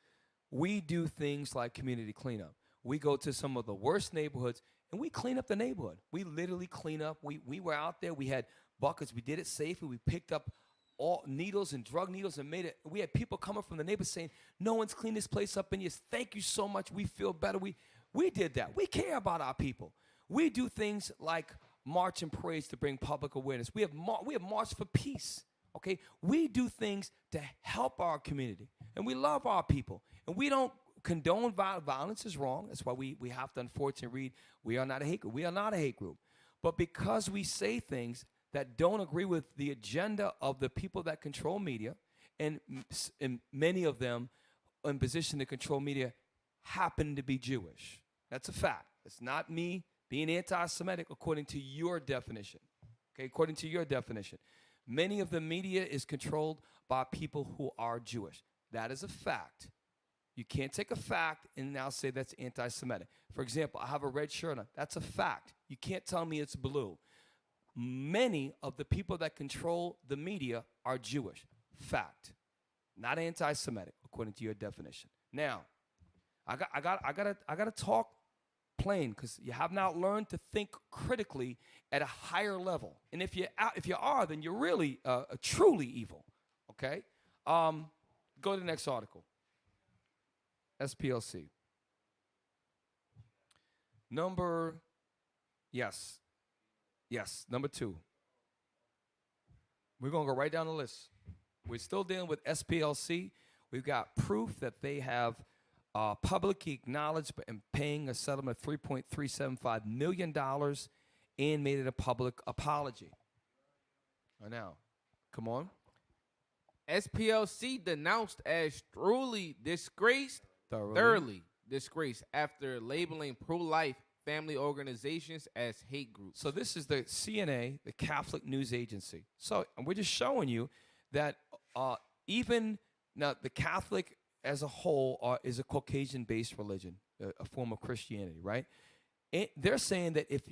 We do things like community cleanup. We go to some of the worst neighborhoods, and we clean up the neighborhood. We literally clean up. We were out there. We had buckets. We did it safely. We picked up all needles and drug needles and made it. We had people coming from the neighbors saying, no one's cleaned this place up in years. Thank you so much. We feel better. We did that. We care about our people. We do things like march and parades to bring public awareness. We have March for Peace. Okay, we do things to help our community, and we love our people, and we don't condone violence is wrong. That's why we have to unfortunately read, we are not a hate group. We are not a hate group. But because we say things that don't agree with the agenda of the people that control media, and many of them in position to control media happen to be Jewish. That's a fact. It's not me being anti-Semitic according to your definition. Okay, according to your definition. Many of the media is controlled by people who are Jewish. That is a fact. You can't take a fact and now say that's anti-Semitic. For example, I have a red shirt on. That's a fact. You can't tell me it's blue. Many of the people that control the media are Jewish. Fact. Not anti-Semitic, according to your definition. Now, I gotta talk plain, because you have not learned to think critically at a higher level. And if you are, then you're really truly evil. Okay? Go to the next article. SPLC. Number 2. We're going to go right down the list. We're still dealing with SPLC. We've got proof that they have publicly acknowledged and paying a settlement of $3.375 million and made it a public apology. Now, come on. SPLC denounced as thoroughly disgraced after labeling pro-life family organizations as hate groups. So this is the CNA, the Catholic News Agency. So and we're just showing you that even now the Catholic as a whole is a Caucasian-based religion, a form of Christianity, right? And they're saying that if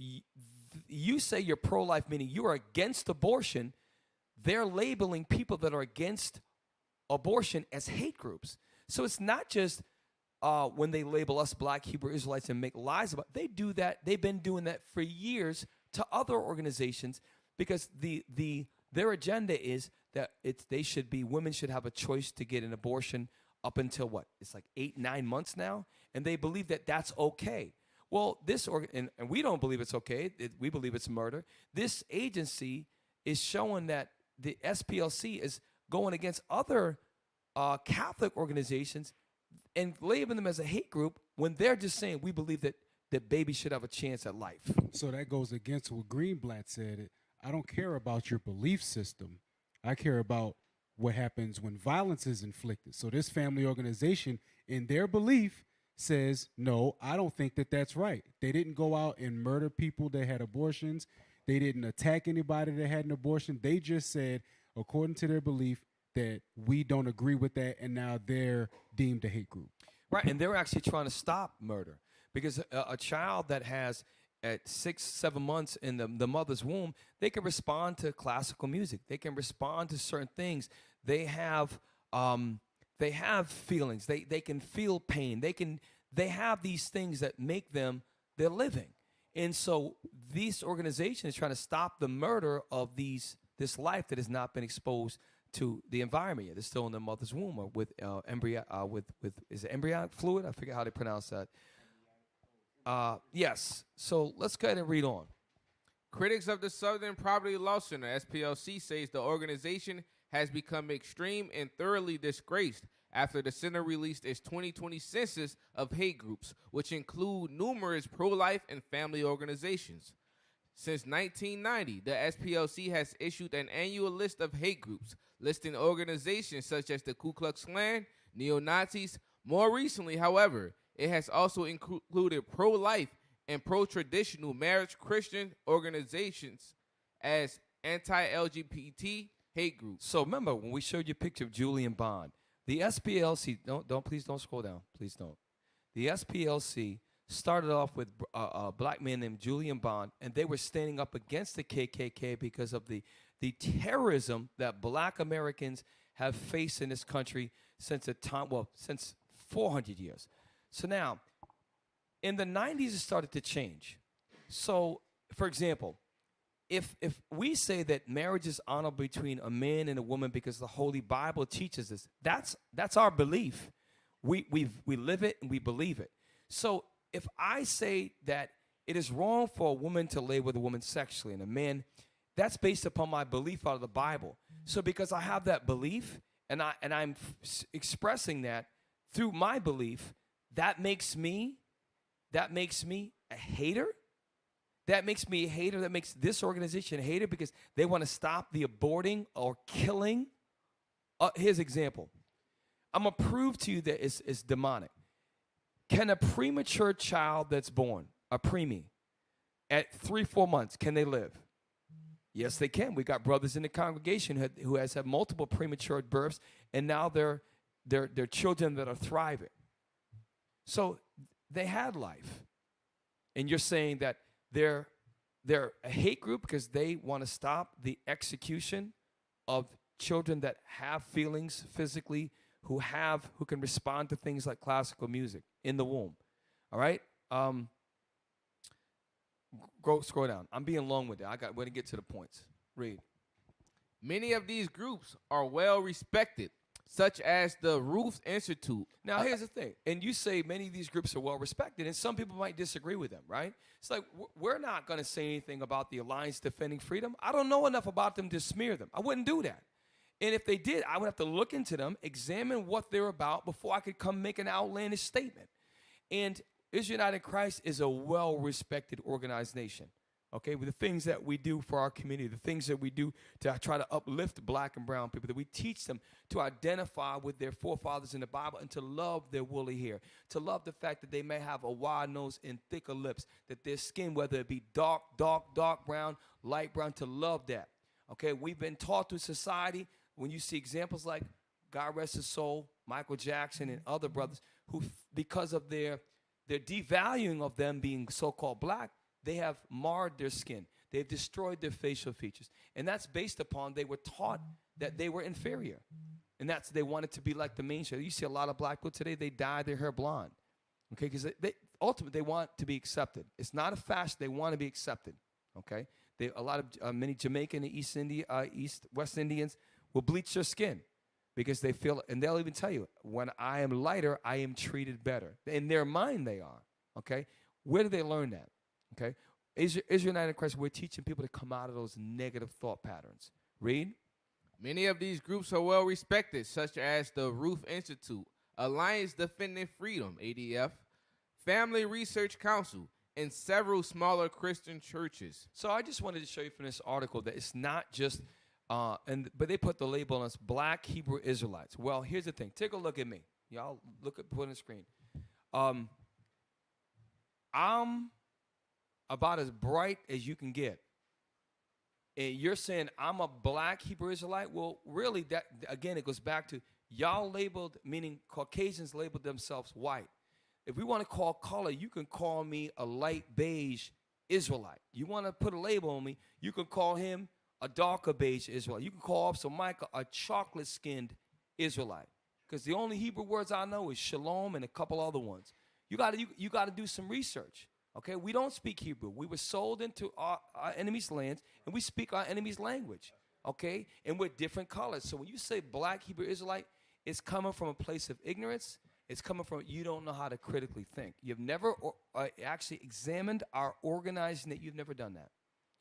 you say you're pro-life, meaning you are against abortion, they're labeling people that are against abortion as hate groups. So it's not just when they label us Black Hebrew Israelites and make lies about it. They do that. They've been doing that for years to other organizations, because their agenda is that women should have a choice to get an abortion up until what? It's like 8-9 months now, and they believe that that's okay. Well, and we don't believe it's okay. We believe it's murder. This agency is showing that the SPLC is going against other Catholic organizations and labeling them as a hate group when they're just saying we believe that babies should have a chance at life. So that goes against what Greenblatt said. I don't care about your belief system. I care about what happens when violence is inflicted. So this family organization, in their belief, says, no, I don't think that that's right. They didn't go out and murder people that had abortions. They didn't attack anybody that had an abortion. They just said, according to their belief, that we don't agree with that, and now they're deemed a hate group. Right, and they're actually trying to stop murder, because a child that has at 6-7 months in the mother's womb, they can respond to classical music. They can respond to certain things. They have feelings. They can feel pain. They have these things that make them their living. And so these organizations are trying to stop the murder of this life that has not been exposed to the environment yet. They're still in the mother's womb or with is it embryonic fluid? I forget how they pronounce that. Yes. So let's go ahead and read on. Critics of the Southern Poverty Law Center, SPLC, says the organization has become extreme and thoroughly disgraced after the center released its 2020 census of hate groups, which include numerous pro-life and family organizations. Since 1990, the SPLC has issued an annual list of hate groups, listing organizations such as the Ku Klux Klan, neo-Nazis. More recently, however, it has also included pro-life and pro-traditional marriage Christian organizations as anti-LGBT hate groups. So remember when we showed you a picture of Julian Bond, the SPLC, please don't scroll down. Please don't. The SPLC started off with a black man named Julian Bond, and they were standing up against the KKK because of the terrorism that black Americans have faced in this country since 400 years. So now, in the 90s, it started to change. So, for example, if we say that marriage is honorable between a man and a woman because the Holy Bible teaches us, that's our belief. We live it and we believe it. So if I say that it is wrong for a woman to lay with a woman sexually and a man, that's based upon my belief out of the Bible. So because I have that belief and I'm expressing that through my belief, that makes me a hater. That makes me a hater. That makes this organization a hater because they want to stop the aborting or killing. Here's an example. I'm going to prove to you that it's demonic. Can a premature child that's born, a preemie, at 3-4 months, can they live? Yes, they can. We got brothers in the congregation who has had multiple premature births, and now they're children that are thriving. So they had life. And you're saying that they're a hate group because they want to stop the execution of children that have feelings physically, who can respond to things like classical music in the womb. All right? Scroll down. I'm being long-winded. We're going to get to the points. Read. Many of these groups are well respected, such as the Ruth Institute. Now, here's the thing. And you say many of these groups are well respected, and some people might disagree with them, right? It's like, we're not going to say anything about the Alliance Defending Freedom. I don't know enough about them to smear them. I wouldn't do that. And if they did, I would have to look into them, examine what they're about before I could come make an outlandish statement. And Israel United in Christ is a well-respected organized nation. Okay, with the things that we do for our community, the things that we do to try to uplift black and brown people, that we teach them to identify with their forefathers in the Bible and to love their woolly hair, to love the fact that they may have a wide nose and thicker lips, that their skin, whether it be dark brown, light brown, to love that. Okay, we've been taught through society, when you see examples like, God rest his soul, Michael Jackson and other brothers, who, because of their devaluing of them being so-called black, they have marred their skin. They've destroyed their facial features. And that's based upon they were taught that they were inferior. And they wanted to be like the mainstream. You see a lot of black people today, they dye their hair blonde. Okay, because ultimately they want to be accepted. It's not a fashion, they want to be accepted. Okay? Many Jamaican and West Indians will bleach their skin because they feel, and they'll even tell you, when I am lighter, I am treated better. In their mind, they are. Okay? Where do they learn that? Okay? Israel United in Christ, we're teaching people to come out of those negative thought patterns. Read. Many of these groups are well respected, such as the Ruth Institute, Alliance Defending Freedom, ADF, Family Research Council, and several smaller Christian churches. So I just wanted to show you from this article that it's not just, but they put the label on us, Black Hebrew Israelites. Well, here's the thing. Take a look at me. Y'all put on the screen. I'm about as bright as you can get. And you're saying I'm a black Hebrew Israelite? Well, really, that again, it goes back to y'all labeled, meaning Caucasians labeled themselves white. If we want to call color, you can call me a light beige Israelite. You want to put a label on me, you can call him a darker beige Israelite. You can call Officer Micah a chocolate-skinned Israelite. Because the only Hebrew words I know is shalom and a couple other ones. You got to do some research. Okay, we don't speak Hebrew. We were sold into our enemies' lands, and we speak our enemies' language. Okay, and we're different colors. So when you say black Hebrew Israelite, it's coming from a place of ignorance. It's coming from you don't know how to critically think. You've never actually examined our organizing. That you've never done that.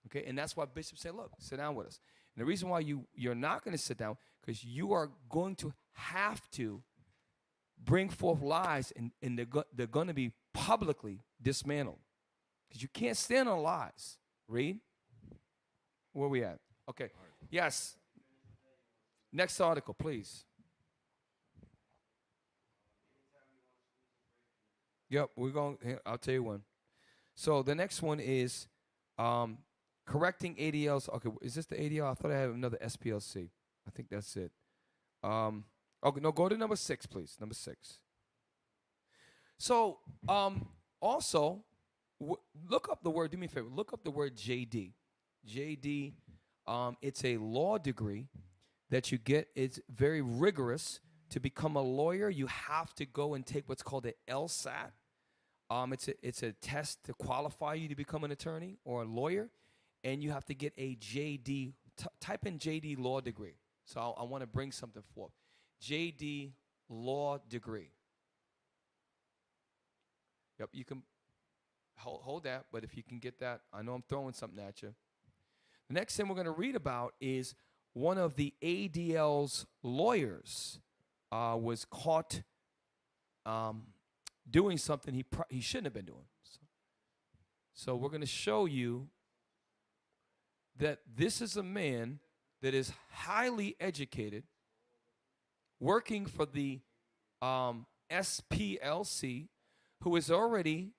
Okay, and that's why Bishop said, "Look, sit down with us." And the reason why you're not going to sit down because you are going to have to bring forth lies, and they're going to be publicly dismantled. Because you can't stand on lies. Read. Where we at? Okay. Yes. Next article, please. Yep, we're going. I'll tell you one. So the next one is correcting ADLs. Okay, is this the ADL? I thought I had another SPLC. I think that's it. Okay, no, go to number 6, please. Number 6. So also, look up the word. Do me a favor. Look up the word JD. JD. It's a law degree that you get. It's very rigorous. To become a lawyer, you have to go and take what's called an LSAT. It's a test to qualify you to become an attorney or a lawyer, and you have to get a JD. Type in JD law degree. So I want to bring something forth. JD law degree. Yep, you can hold that, but if you can get that, I know I'm throwing something at you. The next thing we're going to read about is one of the ADL's lawyers was caught doing something he shouldn't have been doing. So we're going to show you that this is a man that is highly educated, working for the SPLC, who is already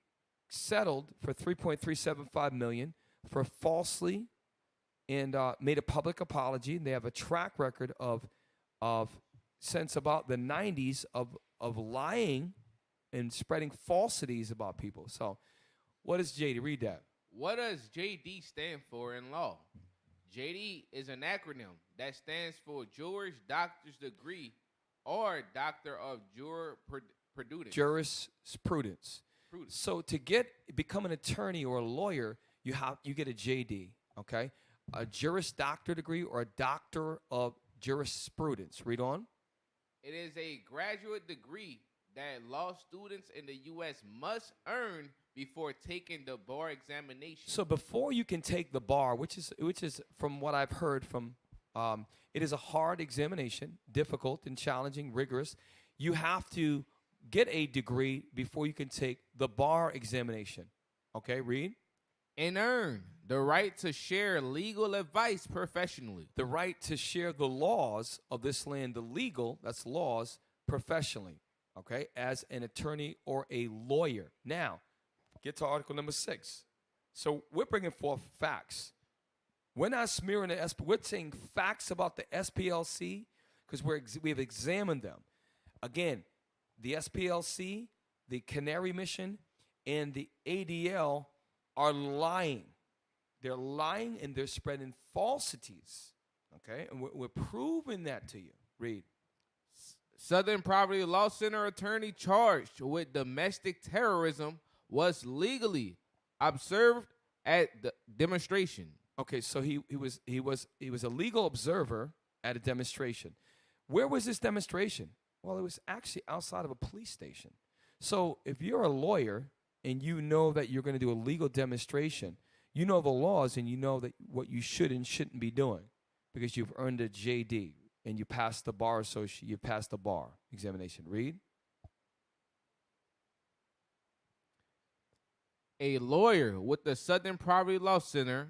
settled for $3.375 million for falsely and made a public apology. And they have a track record of since about the 90s of lying and spreading falsities about people. So what is JD? Read that. What does JD stand for in law? JD is an acronym that stands for Jewish Doctor's Degree or Doctor of Jurisprudence. Jurisprudence. So to become an attorney or a lawyer, you get a JD, okay? A Juris Doctor degree or a Doctor of Jurisprudence. Read on. It is a graduate degree that law students in the U.S. must earn before taking the bar examination. So before you can take the bar, which is from what I've heard from, it is a hard examination, difficult and challenging, rigorous. You have to get a degree before you can take the bar examination. Okay, read. And earn the right to share legal advice professionally. The right to share the laws of this land, the legal, that's laws, professionally, okay, as an attorney or a lawyer. Now, get to article number 6. So we're bringing forth facts. We're not smearing the we're saying facts about the SPLC because we have examined them. Again, the SPLC, the Canary Mission, and the ADL are lying. They're lying and they're spreading falsities. Okay? And we're proving that to you. Read. Southern Poverty Law Center attorney charged with domestic terrorism was legally observed at the demonstration. Okay, so he was a legal observer at a demonstration. Where was this demonstration? Well, it was actually outside of a police station. So if you're a lawyer and you know that you're going to do a legal demonstration, you know the laws and you know that what you should and shouldn't be doing because you've earned a JD and you passed the bar you passed the bar examination. Read. A lawyer with the Southern Poverty Law Center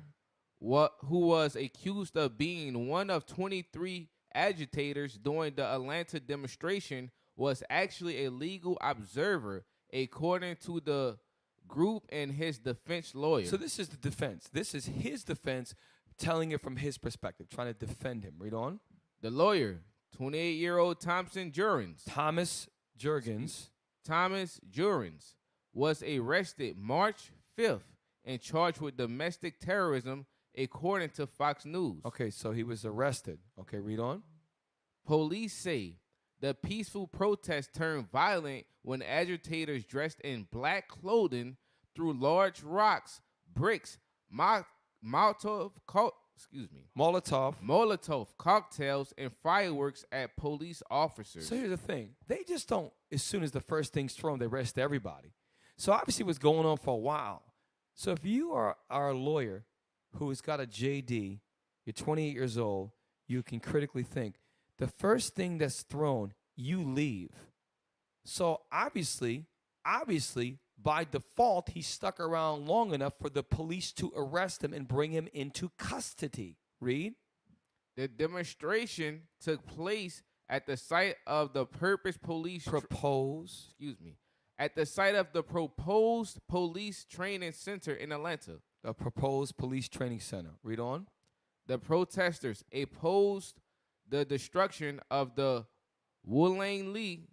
who was accused of being one of 23 agitators during the Atlanta demonstration was actually a legal observer, according to the group and his defense lawyer. So this is the defense. This is his defense telling it from his perspective, trying to defend him. Read on. The lawyer, 28-year-old Thomas Jurgens, was arrested March 5th and charged with domestic terrorism, according to Fox News. Okay, so he was arrested. Okay, read on. Police say the peaceful protest turned violent when agitators dressed in black clothing threw large rocks, bricks, Molotov cocktails, and fireworks at police officers. So here's the thing. They just don't, as soon as the first thing's thrown, they arrest everybody. So obviously it was going on for a while. So if you are a lawyer who has got a JD, you're 28 years old, you can critically think, the first thing that's thrown, you leave. So obviously, by default, he stuck around long enough for the police to arrest him and bring him into custody. Read. The demonstration took place at the site of the at the site of the proposed police training center in Atlanta. A proposed police training center. Read on. The protesters opposed the destruction of the Woolani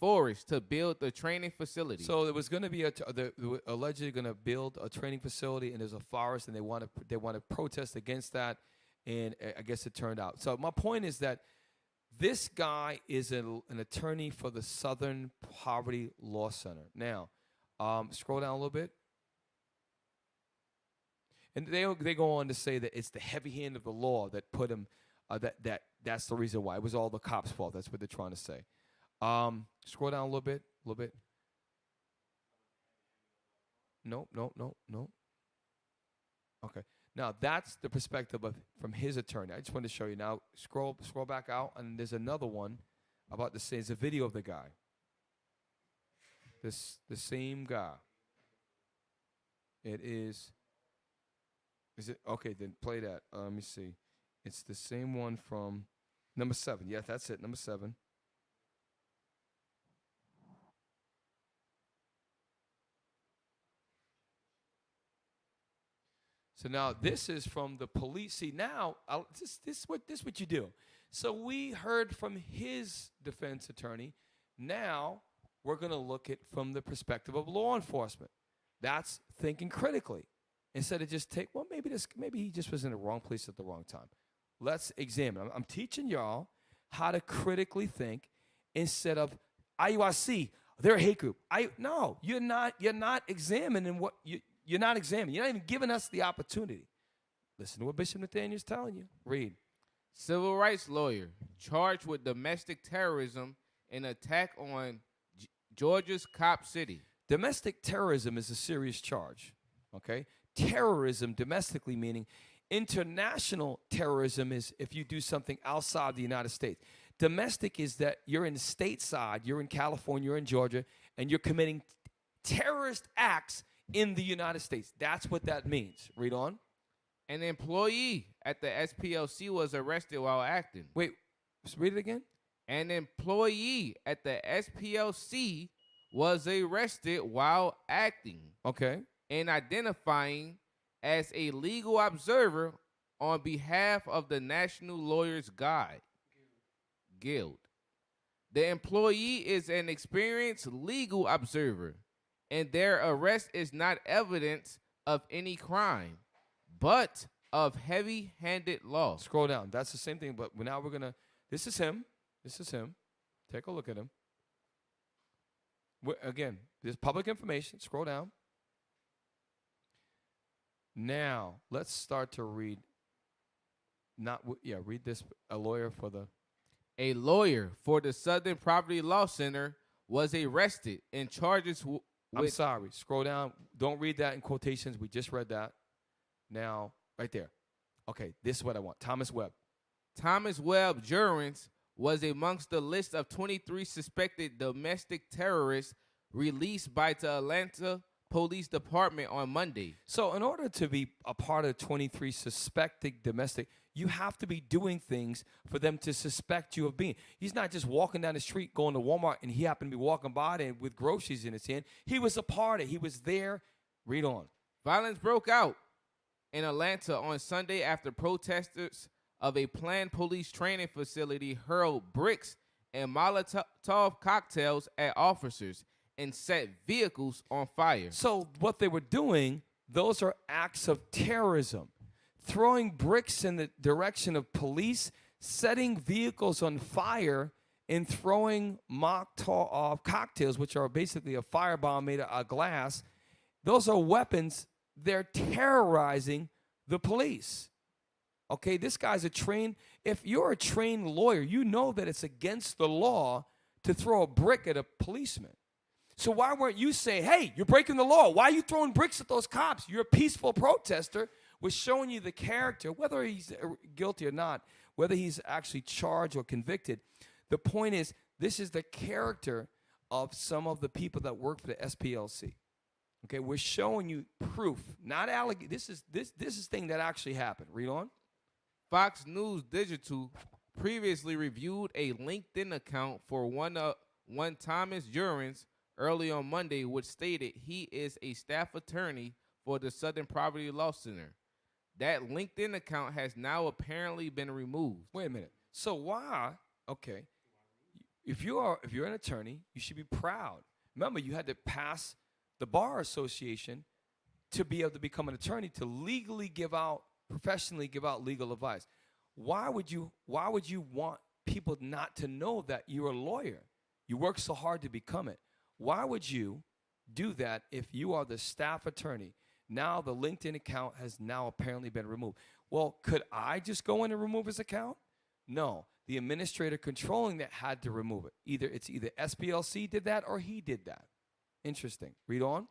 forest to build the training facility. So there was going to be they were allegedly going to build a training facility, and there's a forest, and they want to protest against that, and I guess it turned out. So my point is that this guy is an attorney for the Southern Poverty Law Center. Now, scroll down a little bit. And they go on to say that it's the heavy hand of the law that put him, that's the reason why. It was all the cops' fault. That's what they're trying to say. Scroll down a little bit. No. Okay. Now, that's the perspective from his attorney. I just wanted to show you. Now, scroll back out, and there's another one about the same. It's a video of the guy. the same guy. It is it okay? Then play that. Let me see. It's the same one from number 7. Yeah, that's it. Number 7. So now this is from the police. See, now this what you do. So we heard from his defense attorney. Now we're going to look at from the perspective of law enforcement. That's thinking critically instead of just maybe he just was in the wrong place at the wrong time. Let's examine. I'm teaching y'all how to critically think instead of IUIC. They're a hate group. No, you're not examining what you're not examining. You're not even giving us the opportunity. Listen to what Bishop Nathaniel's telling you. Read. Civil rights lawyer charged with domestic terrorism and attack on Georgia's Cop City. Domestic terrorism is a serious charge, okay? Terrorism, domestically meaning international terrorism is if you do something outside the United States. Domestic is that you're in stateside, you're in California, you're in Georgia, and you're committing terrorist acts in the United States. That's what that means. Read on. An employee at the SPLC was arrested while acting. Wait, read it again. An employee at the SPLC was arrested while acting. Okay. And identifying as a legal observer on behalf of the National Lawyers Guild. The employee is an experienced legal observer, and their arrest is not evidence of any crime, but of heavy-handed law. Scroll down. That's the same thing, but now we're going to, this is him. This is him. Take a look at him. Again, this is public information. Scroll down. Now, let's start to read. Read this. A lawyer for the Southern Poverty Law Center was arrested and charges with. I'm sorry. Scroll down. Don't read that in quotations. We just read that. Now, right there. Okay, this is what I want. Thomas Webb. Thomas Webb Jurens was amongst the list of 23 suspected domestic terrorists released by the Atlanta Police Department on Monday. So in order to be a part of 23 suspected domestic, you have to be doing things for them to suspect you of being. He's not just walking down the street going to Walmart and he happened to be walking by there with groceries in his hand. He was a part of it. He was there. Read on. Violence broke out in Atlanta on Sunday after protesters of a planned police training facility hurled bricks and Molotov cocktails at officers and set vehicles on fire. So what they were doing, those are acts of terrorism. Throwing bricks in the direction of police, setting vehicles on fire, and throwing Molotov cocktails, which are basically a firebomb made of glass. Those are weapons. They're terrorizing the police. Okay, this guy's if you're a trained lawyer, you know that it's against the law to throw a brick at a policeman. So why weren't you saying, hey, you're breaking the law. Why are you throwing bricks at those cops? You're a peaceful protester. We're showing you the character, whether he's guilty or not, whether he's actually charged or convicted. The point is, this is the character of some of the people that work for the SPLC. Okay, we're showing you proof, not allegation. This is thing that actually happened. Read on. Fox News Digital previously reviewed a LinkedIn account for one Thomas Jurens early on Monday, which stated he is a staff attorney for the Southern Poverty Law Center. That LinkedIn account has now apparently been removed. Wait a minute. So why? Okay, if you're an attorney, you should be proud. Remember, you had to pass the Bar Association to be able to become an attorney to professionally give out legal advice. Why would you want people not to know that you're a lawyer? You work so hard to become it. Why would you do that if you are the staff attorney? Now the LinkedIn account has now apparently been removed. Well, could I just go in and remove his account? No. The administrator controlling that had to remove it. It's either SPLC did that or he did that. Interesting. Read on.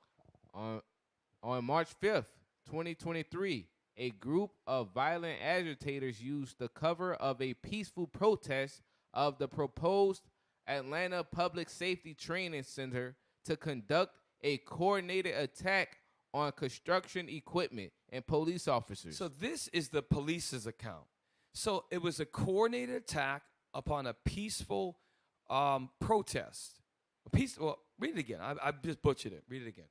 On March 5th, 2023, a group of violent agitators used the cover of a peaceful protest of the proposed Atlanta Public Safety Training Center to conduct a coordinated attack on construction equipment and police officers. So this is the police's account. So it was a coordinated attack upon a peaceful protest. Well, read it again. I just butchered it. Read it again.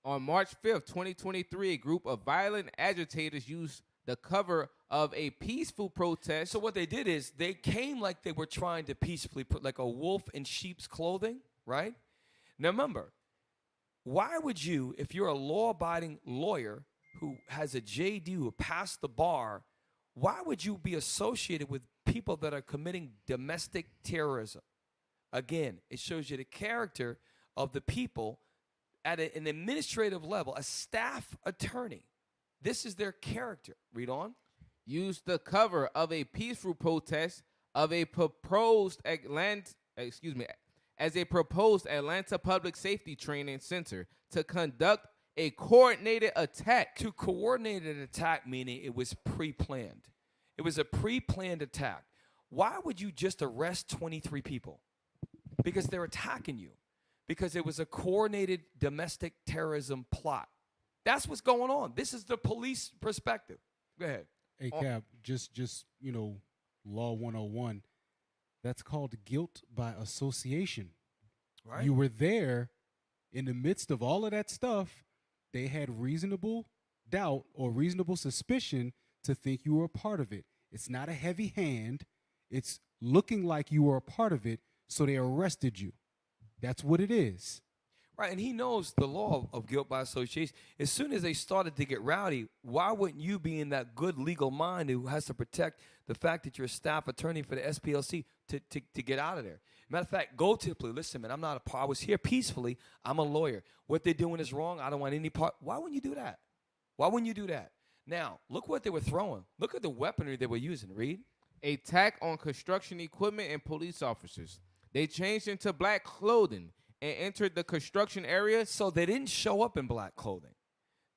On March 5th, 2023, a group of violent agitators used the cover of a peaceful protest. So what they did is they came like they were trying to peacefully put like a wolf in sheep's clothing, right? Now remember, why would you, if you're a law-abiding lawyer who has a JD, who passed the bar, why would you be associated with people that are committing domestic terrorism? Again, it shows you the character of the people at an administrative level, a staff attorney. This is their character. Read on. Used the cover of a peaceful protest of a proposed as a proposed Atlanta Public Safety Training Center to conduct a coordinated attack. To coordinate an attack, meaning it was pre-planned. It was a pre-planned attack. Why would you just arrest 23 people? Because they're attacking you. Because it was a coordinated domestic terrorism plot. That's what's going on. This is the police perspective. Go ahead. Hey, Cap, just Law 101. That's called guilt by association. Right. You were there in the midst of all of that stuff. They had reasonable doubt or reasonable suspicion to think you were a part of it. It's not a heavy hand. It's looking like you were a part of it, so they arrested you. That's what it is. Right, and he knows the law of guilt by association. As soon as they started to get rowdy, why wouldn't you be in that good legal mind who has to protect the fact that you're a staff attorney for the SPLC to get out of there? Matter of fact, go to the police. Listen, man, I'm not a part. I was here peacefully. I'm a lawyer. What they're doing is wrong. I don't want any part. Why wouldn't you do that? Why wouldn't you do that? Now, look what they were throwing. Look at the weaponry they were using. Read. Attack on construction equipment and police officers. They changed into black clothing and entered the construction area. So they didn't show up in black clothing.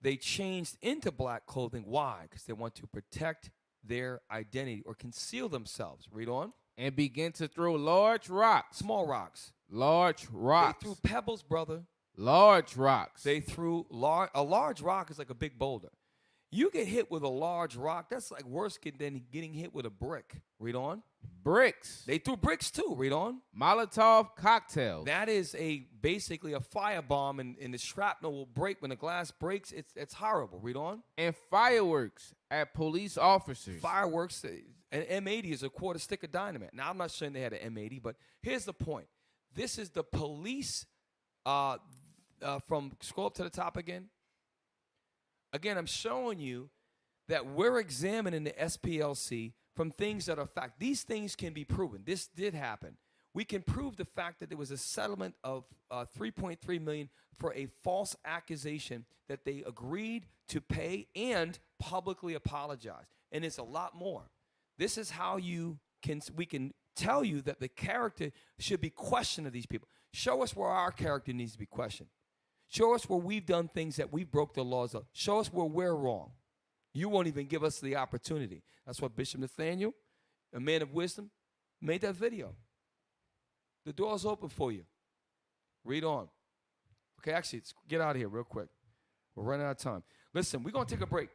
They changed into black clothing. Why? Because they want to protect their identity or conceal themselves. Read on. And begin to throw large rocks. Small rocks. Large rocks. They threw pebbles, brother. Large rocks. They threw a large rock is like a big boulder. You get hit with a large rock, that's like worse than getting hit with a brick. Read on. Bricks. They threw bricks too. Read on. Molotov cocktails. That is basically a firebomb, and the shrapnel will break when the glass breaks. It's horrible. Read on. And fireworks at police officers. Fireworks. An M80 is a quarter stick of dynamite. Now, I'm not saying they had an M80, but here's the point. This is the police scroll up to the top again. Again, I'm showing you that we're examining the SPLC from things that are fact. These things can be proven. This did happen. We can prove the fact that there was a settlement of $3.3 million for a false accusation that they agreed to pay and publicly apologize. And it's a lot more. This is how we can tell you that the character should be questioned of these people. Show us where our character needs to be questioned. Show us where we've done things that we broke the laws of. Show us where we're wrong. You won't even give us the opportunity. That's why Bishop Nathaniel, a man of wisdom, made that video. The door's open for you. Read on. Okay, actually, get out of here real quick. We're running out of time. Listen, we're going to take a break.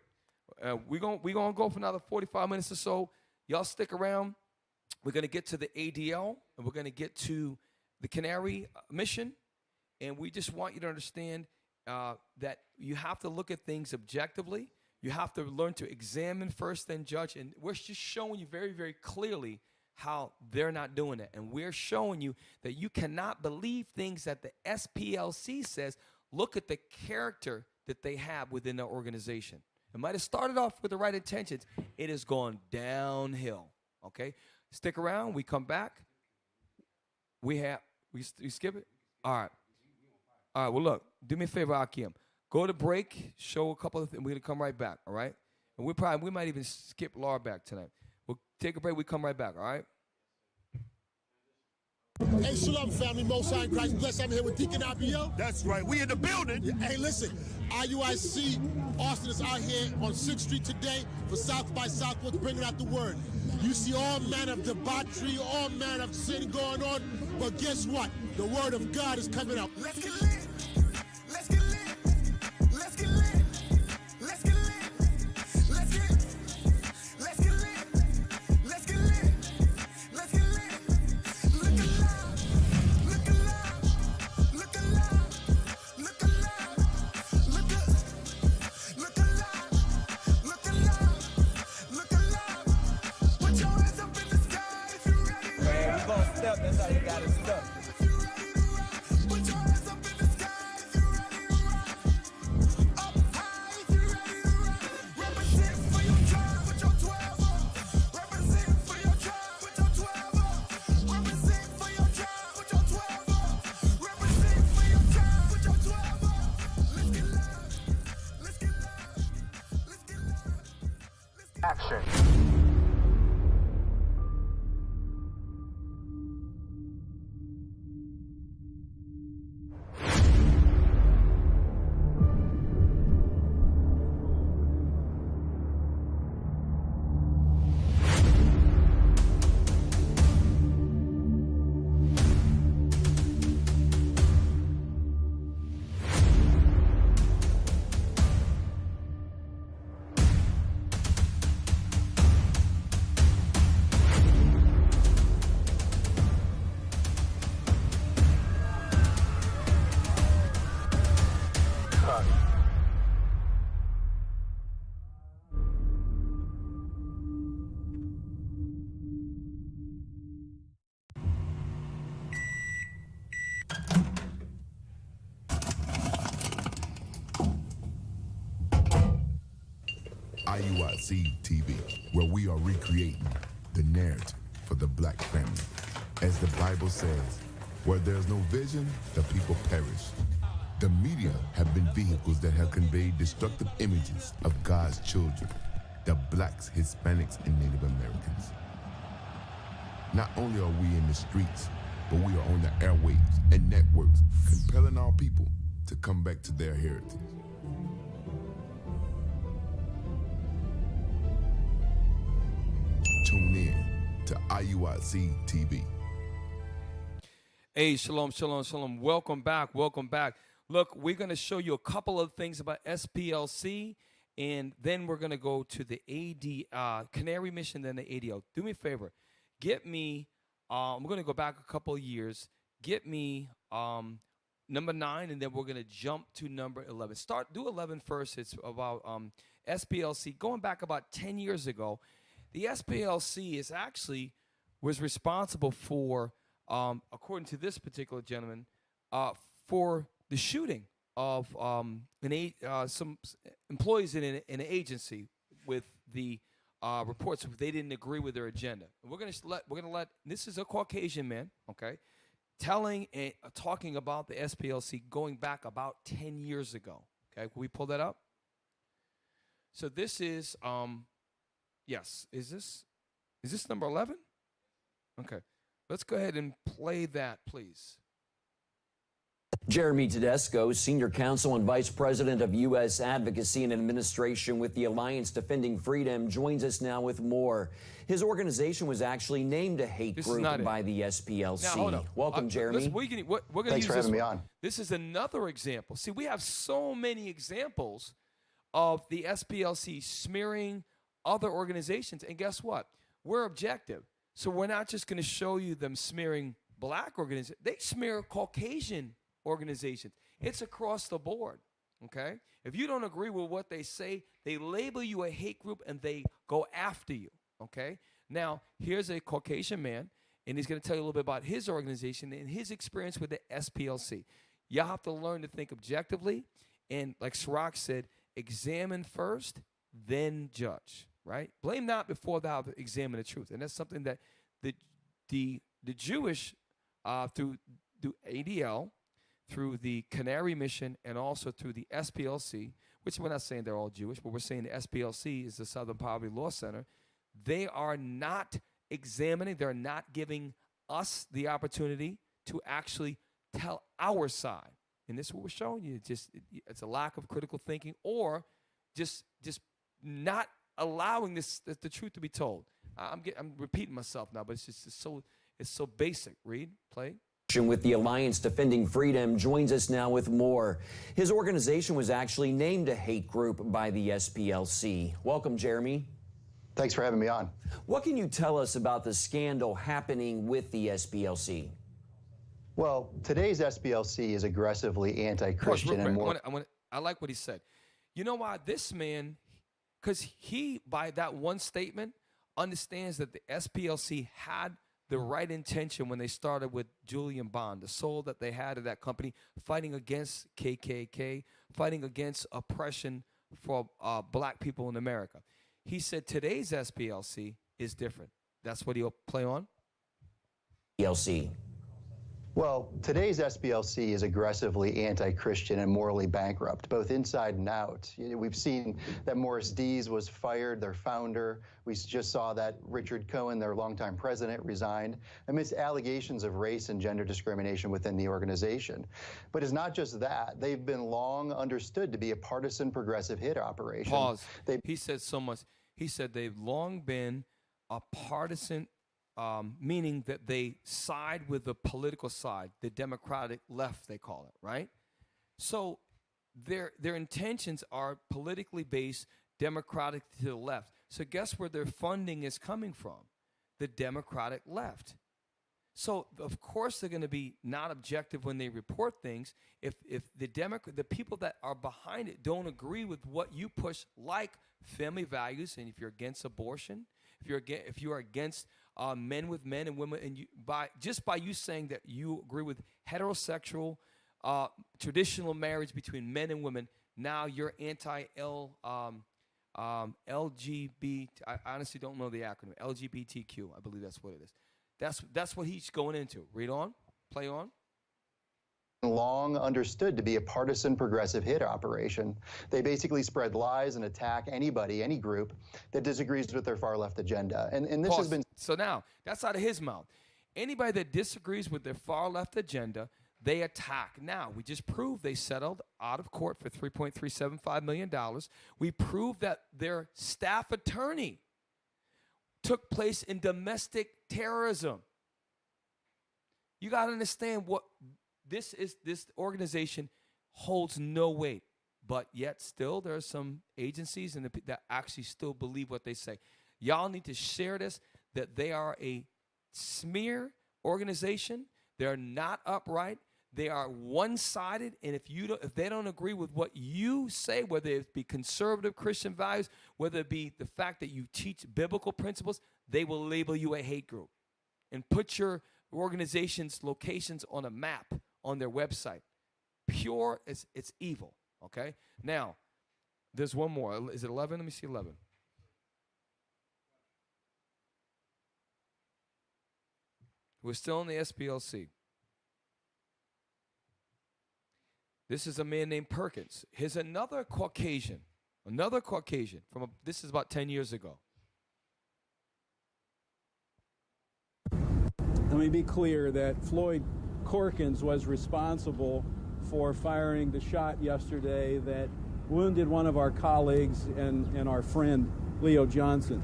We're going to go for another 45 minutes or so. Y'all stick around. We're going to get to the ADL, and we're going to get to the Canary Mission. And we just want you to understand that you have to look at things objectively. You have to learn to examine first, then judge. And we're just showing you very, very clearly how they're not doing it. And we're showing you that you cannot believe things that the SPLC says. Look at the character that they have within their organization. It might have started off with the right intentions. It has gone downhill. Okay? Stick around. We come back. We skip it? All right. All right, well, look, do me a favor, Akim. Go to break, show a couple of things. We're going to come right back, all right? And we might even skip Laura back tonight. We'll take a break. We come right back, all right? Hey, shalom, family. Most High in Christ bless. I'm here with Deacon Abiel. That's right. We in the building. Hey, listen. IUIC Austin is out here on 6th Street today for South by Southwest, bringing out the word. You see all manner of debauchery, all manner of sin going on. But guess what? The word of God is coming out. Let's get lit. Let's get lit. Let's get lit. Let's get lit. Let's get lit. Let's get lit. Let's get lit. Let's get lit. Look alive. Look alive. Look alive. Look alive. Look alive. Look alive. Look alive. Look alive. Put your hands up in the sky if you're ready. Man, we gon' step, that's how you gotta step. Put your hands up in the sky if you're ready to rock. Up high if you're ready to rock. Represent for your tribe with your 12 up. Represent for your tribe with your 12 up. Represent for your tribe with your 12 up. Represent for your tribe with your 12 up. Let's get loud. Let's get loud. Let's get loud. Action. IUIC TV, where we are recreating the narrative for the black family. As the Bible says, where there's no vision, the people perish. The media have been vehicles that have conveyed destructive images of God's children, the blacks, Hispanics, and Native Americans. Not only are we in the streets, but we are on the airwaves and networks, compelling our people to come back to their heritage. Tune in to IUIC TV. Hey, shalom, shalom, shalom. Welcome back, welcome back. Look, we're going to show you a couple of things about SPLC, and then we're going to go to the Canary Mission, then the ADL. Do me a favor. Get me, I'm going to go back a couple of years. Get me number 9, and then we're going to jump to number 11. Do 11 first. It's about SPLC. Going back about 10 years ago, the SPLC was responsible for, according to this particular gentleman, for the shooting of some employees in an agency with the reports. They didn't agree with their agenda. And we're gonna let this is a Caucasian man, okay, telling and talking about the SPLC going back about 10 years ago. Okay, can we pull that up? So this is yes, is this number 11? Okay, let's go ahead and play that, please. Jeremy Tedesco, Senior Counsel and Vice President of U.S. Advocacy and Administration with the Alliance Defending Freedom, joins us now with more. His organization was actually named a hate group by the SPLC. Now, hold on. Welcome, Jeremy. We're going to use this one. This is another example. See, we have so many examples of the SPLC smearing other organizations, and guess what? We're objective. So we're not just going to show you them smearing black organizations. They smear Caucasian organizations. It's across the board, okay? If you don't agree with what they say, they label you a hate group and they go after you, okay? Now, here's a Caucasian man, and he's going to tell you a little bit about his organization and his experience with the SPLC. You have to learn to think objectively, and like Sirach said, examine first, then judge, right? Blame not before thou examine the truth. And that's something that the Jewish, through ADL, through the Canary Mission, and also through the SPLC, which we're not saying they're all Jewish, but we're saying the SPLC is the Southern Poverty Law Center. They are not examining, they're not giving us the opportunity to actually tell our side. And this is what we're showing you. It's a lack of critical thinking, or just not allowing the truth to be told. I'm repeating myself now, but it's so basic. Read, play. With the Alliance Defending Freedom joins us now with more. His organization was actually named a hate group by the SPLC. Welcome, Jeremy. Thanks for having me on. What can you tell us about the scandal happening with the SPLC? Well, today's SPLC is aggressively anti-Christian and more. I like what he said. You know why? This man, because he, by that one statement, understands that the SPLC had the right intention when they started with Julian Bond, the soul that they had of that company, fighting against KKK, fighting against oppression for black people in America. He said today's SPLC is different. That's what he'll play on. SPLC. Well, today's SPLC is aggressively anti-Christian and morally bankrupt, both inside and out. We've seen that Morris Dees was fired, their founder. We just saw that Richard Cohen, their longtime president, resigned amidst allegations of race and gender discrimination within the organization. But it's not just that. They've been long understood to be a partisan progressive hit operation. Pause. He said so much. He said they've long been a partisan meaning that they side with the political side, the Democratic left, they call it, right? So their intentions are politically based, Democratic to the left. So guess where their funding is coming from? The Democratic left. So of course they're going to be not objective when they report things. If the people that are behind it don't agree with what you push, like family values, and if you're against abortion, if you are against men with men and women, and just by you saying that you agree with heterosexual traditional marriage between men and women, now you're anti-LGBT. I honestly don't know the acronym. LGBTQ, I believe that's what it is. That's what he's going into. Read on, play on. Long understood to be a partisan progressive hit operation. They basically spread lies and attack anybody, any group that disagrees with their far left agenda. And this has been... So now, that's out of his mouth. Anybody that disagrees with their far left agenda, they attack. Now, we just proved they settled out of court for $3.375 million. We proved that their staff attorney took place in domestic terrorism. You got to understand what... This organization holds no weight, but yet still there are some agencies that actually still believe what they say. Y'all need to share this, that they are a smear organization. They're not upright. They are one-sided, and if they don't agree with what you say, whether it be conservative Christian values, whether it be the fact that you teach biblical principles, they will label you a hate group and put your organization's locations on a map on their website. Pure, it's evil, okay? Now, there's one more. Is it 11? Let me see 11. We're still in the SPLC. This is a man named Perkins. Here's another Caucasian this is about 10 years ago. Let me be clear that Floyd Corkins was responsible for firing the shot yesterday that wounded one of our colleagues and our friend, Leo Johnson.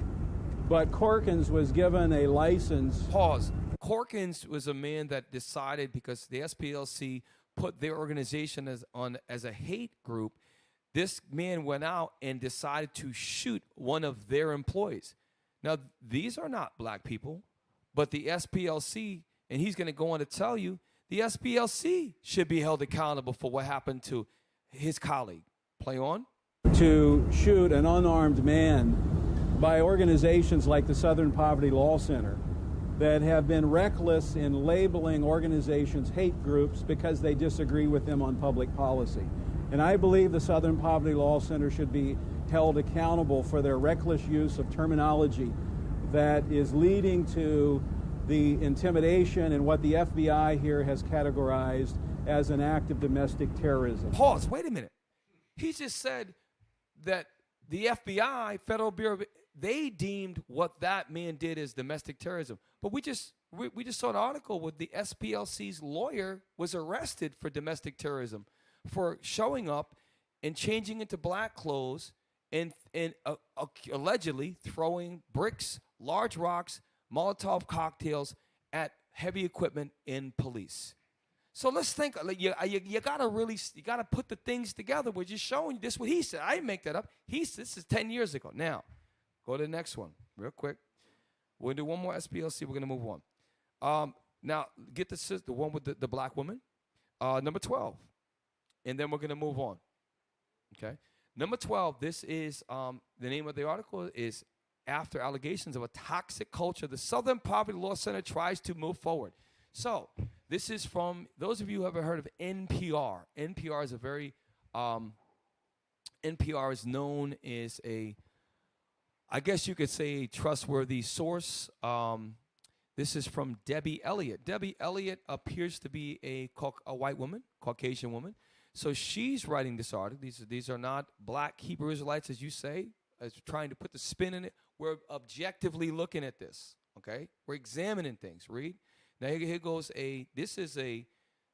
But Corkins was given a license. Pause. Corkins was a man that decided, because the SPLC put their organization as a hate group, this man went out and decided to shoot one of their employees. Now, these are not black people, but the SPLC, and he's going to go on to tell you, the SPLC should be held accountable for what happened to his colleague. Play on. To shoot an unarmed man by organizations like the Southern Poverty Law Center that have been reckless in labeling organizations hate groups because they disagree with them on public policy. And I believe the Southern Poverty Law Center should be held accountable for their reckless use of terminology that is leading to the intimidation and what the FBI here has categorized as an act of domestic terrorism. Pause. Wait a minute. He just said that the FBI, Federal Bureau, they deemed what that man did as domestic terrorism. But we just saw an article where the SPLC's lawyer was arrested for domestic terrorism, for showing up and changing into black clothes and allegedly throwing bricks, large rocks, Molotov cocktails at heavy equipment in police. So let's think. You gotta put the things together. We're just showing you this. What he said. I didn't make that up. This is 10 years ago. Now, go to the next one real quick. We're gonna do one more SPLC. We're gonna move on. Now get the one with the black woman, number 12, and then we're gonna move on. Okay, number 12. This is the name of the article is after allegations of a toxic culture, the Southern Poverty Law Center tries to move forward. So this is from those of you who haven't heard of NPR. NPR is a very NPR is known as I guess you could say, a trustworthy source. This is from Debbie Elliott. Debbie Elliott appears to be a white woman, Caucasian woman. So she's writing this article. These are not black Hebrew Israelites, as you say, as trying to put the spin in it. We're objectively looking at this. Okay, we're examining things. Read. Now here goes this is an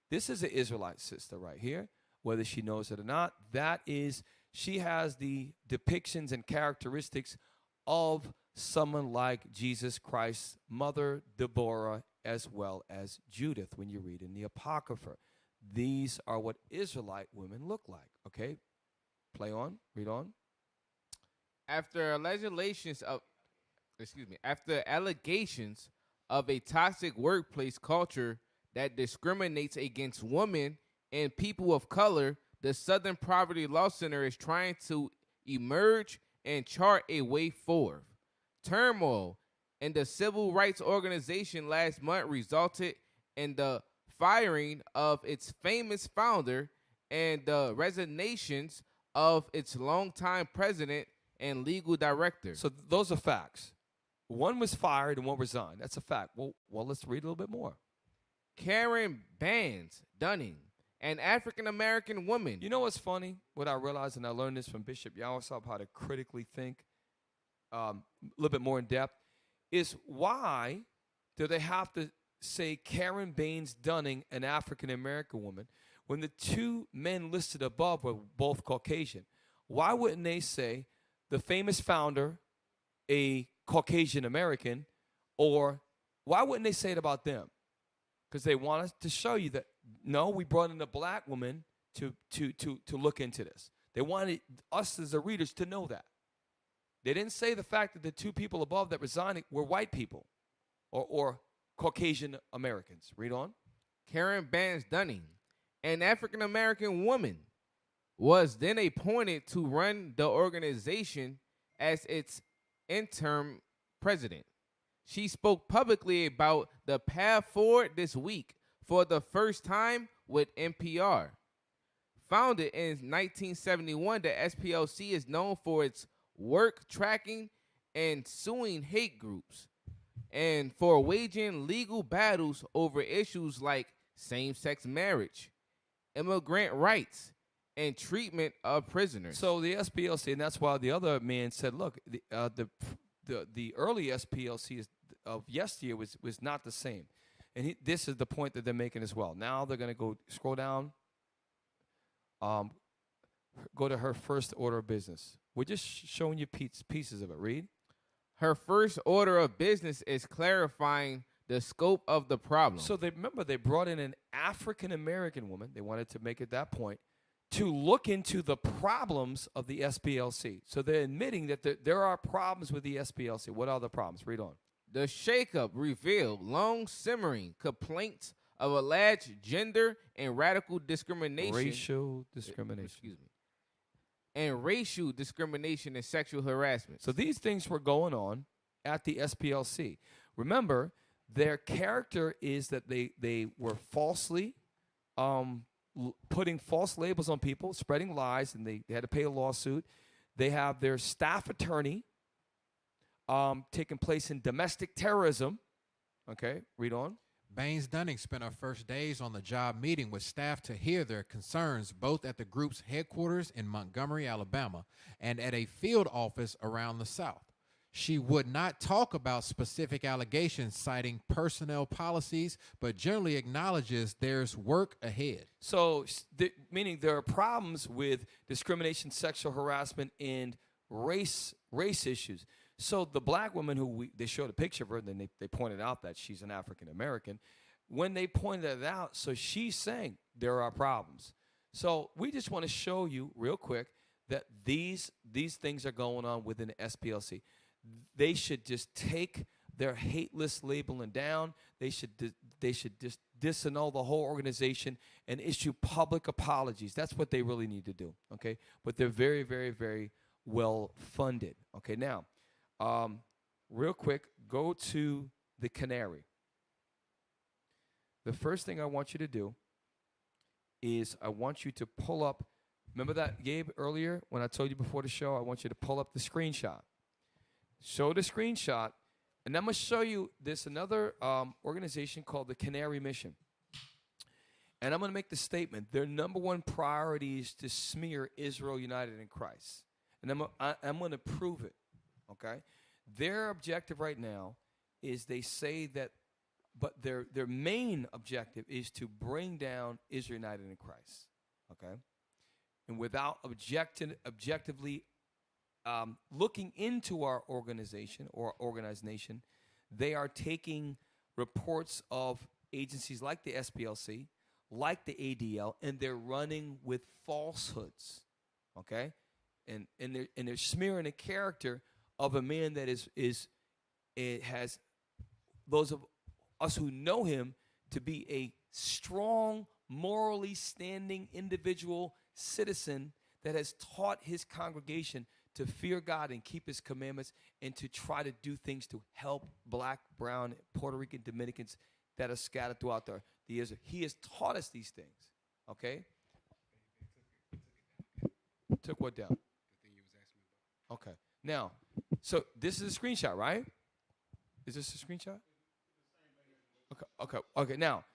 Israelite sister right here, whether she knows it or not. She has the depictions and characteristics of someone like Jesus Christ's mother, Deborah, as well as Judith, when you read in the Apocrypha. These are what Israelite women look like. Okay, play on, read on. After allegations of a toxic workplace culture that discriminates against women and people of color, the Southern Poverty Law Center is trying to emerge and chart a way forward. Turmoil in the civil rights organization last month resulted in the firing of its famous founder and the resignations of its longtime president and legal director. So those are facts. One was fired and one resigned. That's a fact. Well, let's read a little bit more. Karen Bands Dunning, an African-American woman. You know what's funny? What I realized, and I learned this from Bishop Yawasab, how to critically think a little bit more in depth, is why do they have to say Karen Baines Dunning, an African-American woman, when the two men listed above were both Caucasian? Why wouldn't they say the famous founder, a Caucasian American, or why wouldn't they say it about them? Because they want us to show you that, no, we brought in a black woman to look into this. They wanted us as the readers to know that. They didn't say the fact that the two people above that resigned were white people or Caucasian Americans. Read on. Karen Bands Dunning, an African-American woman, was then appointed to run the organization as its interim president. She spoke publicly about the path forward this week for the first time with NPR. Founded in 1971, the SPLC is known for its work tracking and suing hate groups and for waging legal battles over issues like same-sex marriage, immigrant rights, and treatment of prisoners. So the SPLC, and that's why the other man said, look, the early SPLC of yesteryear was not the same. And this is the point that they're making as well. Now they're going to go scroll down, go to her first order of business. We're just showing you pieces of it. Read. Her first order of business is clarifying the scope of the problem. So they brought in an African-American woman. They wanted to make it that point to look into the problems of the SPLC. So they're admitting that there are problems with the SPLC. What are the problems? Read on. The shakeup revealed long-simmering complaints of alleged gender and radical discrimination. Racial discrimination. And racial discrimination and sexual harassment. So these things were going on at the SPLC. Remember, their character is that they were falsely putting false labels on people, spreading lies, and they had to pay a lawsuit. They have their staff attorney taking place in domestic terrorism. Okay, read on. Baines Dunning spent her first days on the job meeting with staff to hear their concerns, both at the group's headquarters in Montgomery, Alabama, and at a field office around the South. She would not talk about specific allegations citing personnel policies, but generally acknowledges there's work ahead. So, meaning there are problems with discrimination, sexual harassment, and race issues. So the black woman who they showed a picture of her, and then they pointed out that she's an African American. When they pointed it out, so she's saying there are problems. So we just want to show you real quick that these things are going on within the SPLC. They should just take their hate list labeling down. They should just disannul the whole organization and issue public apologies. That's what they really need to do, okay? But they're very, very, very well funded. Okay, now, real quick, go to the Canary. The first thing I want you to do is I want you to pull up, remember that, Gabe, earlier when I told you before the show, I want you to pull up the screenshot. Show the screenshot, and I'm going to show you this another organization called the Canary Mission. And I'm going to make the statement, their number one priority is to smear Israel United in Christ. And I'm going to prove it, okay? Their objective right now is they say that, but their main objective is to bring down Israel United in Christ, okay? And without objectively looking into our organization or organized nation, they are taking reports of agencies like the SPLC, like the ADL, and they're running with falsehoods, okay? And they're smearing the character of a man that has those of us who know him to be a strong, morally standing individual citizen that has taught his congregation to fear God and keep his commandments and to try to do things to help black, brown, Puerto Rican, Dominicans that are scattered throughout the Israel. He has taught us these things, okay? Took what down? The thing you was asking me about. Okay. Now, so this is a screenshot, right? Is this a screenshot? Okay. Now,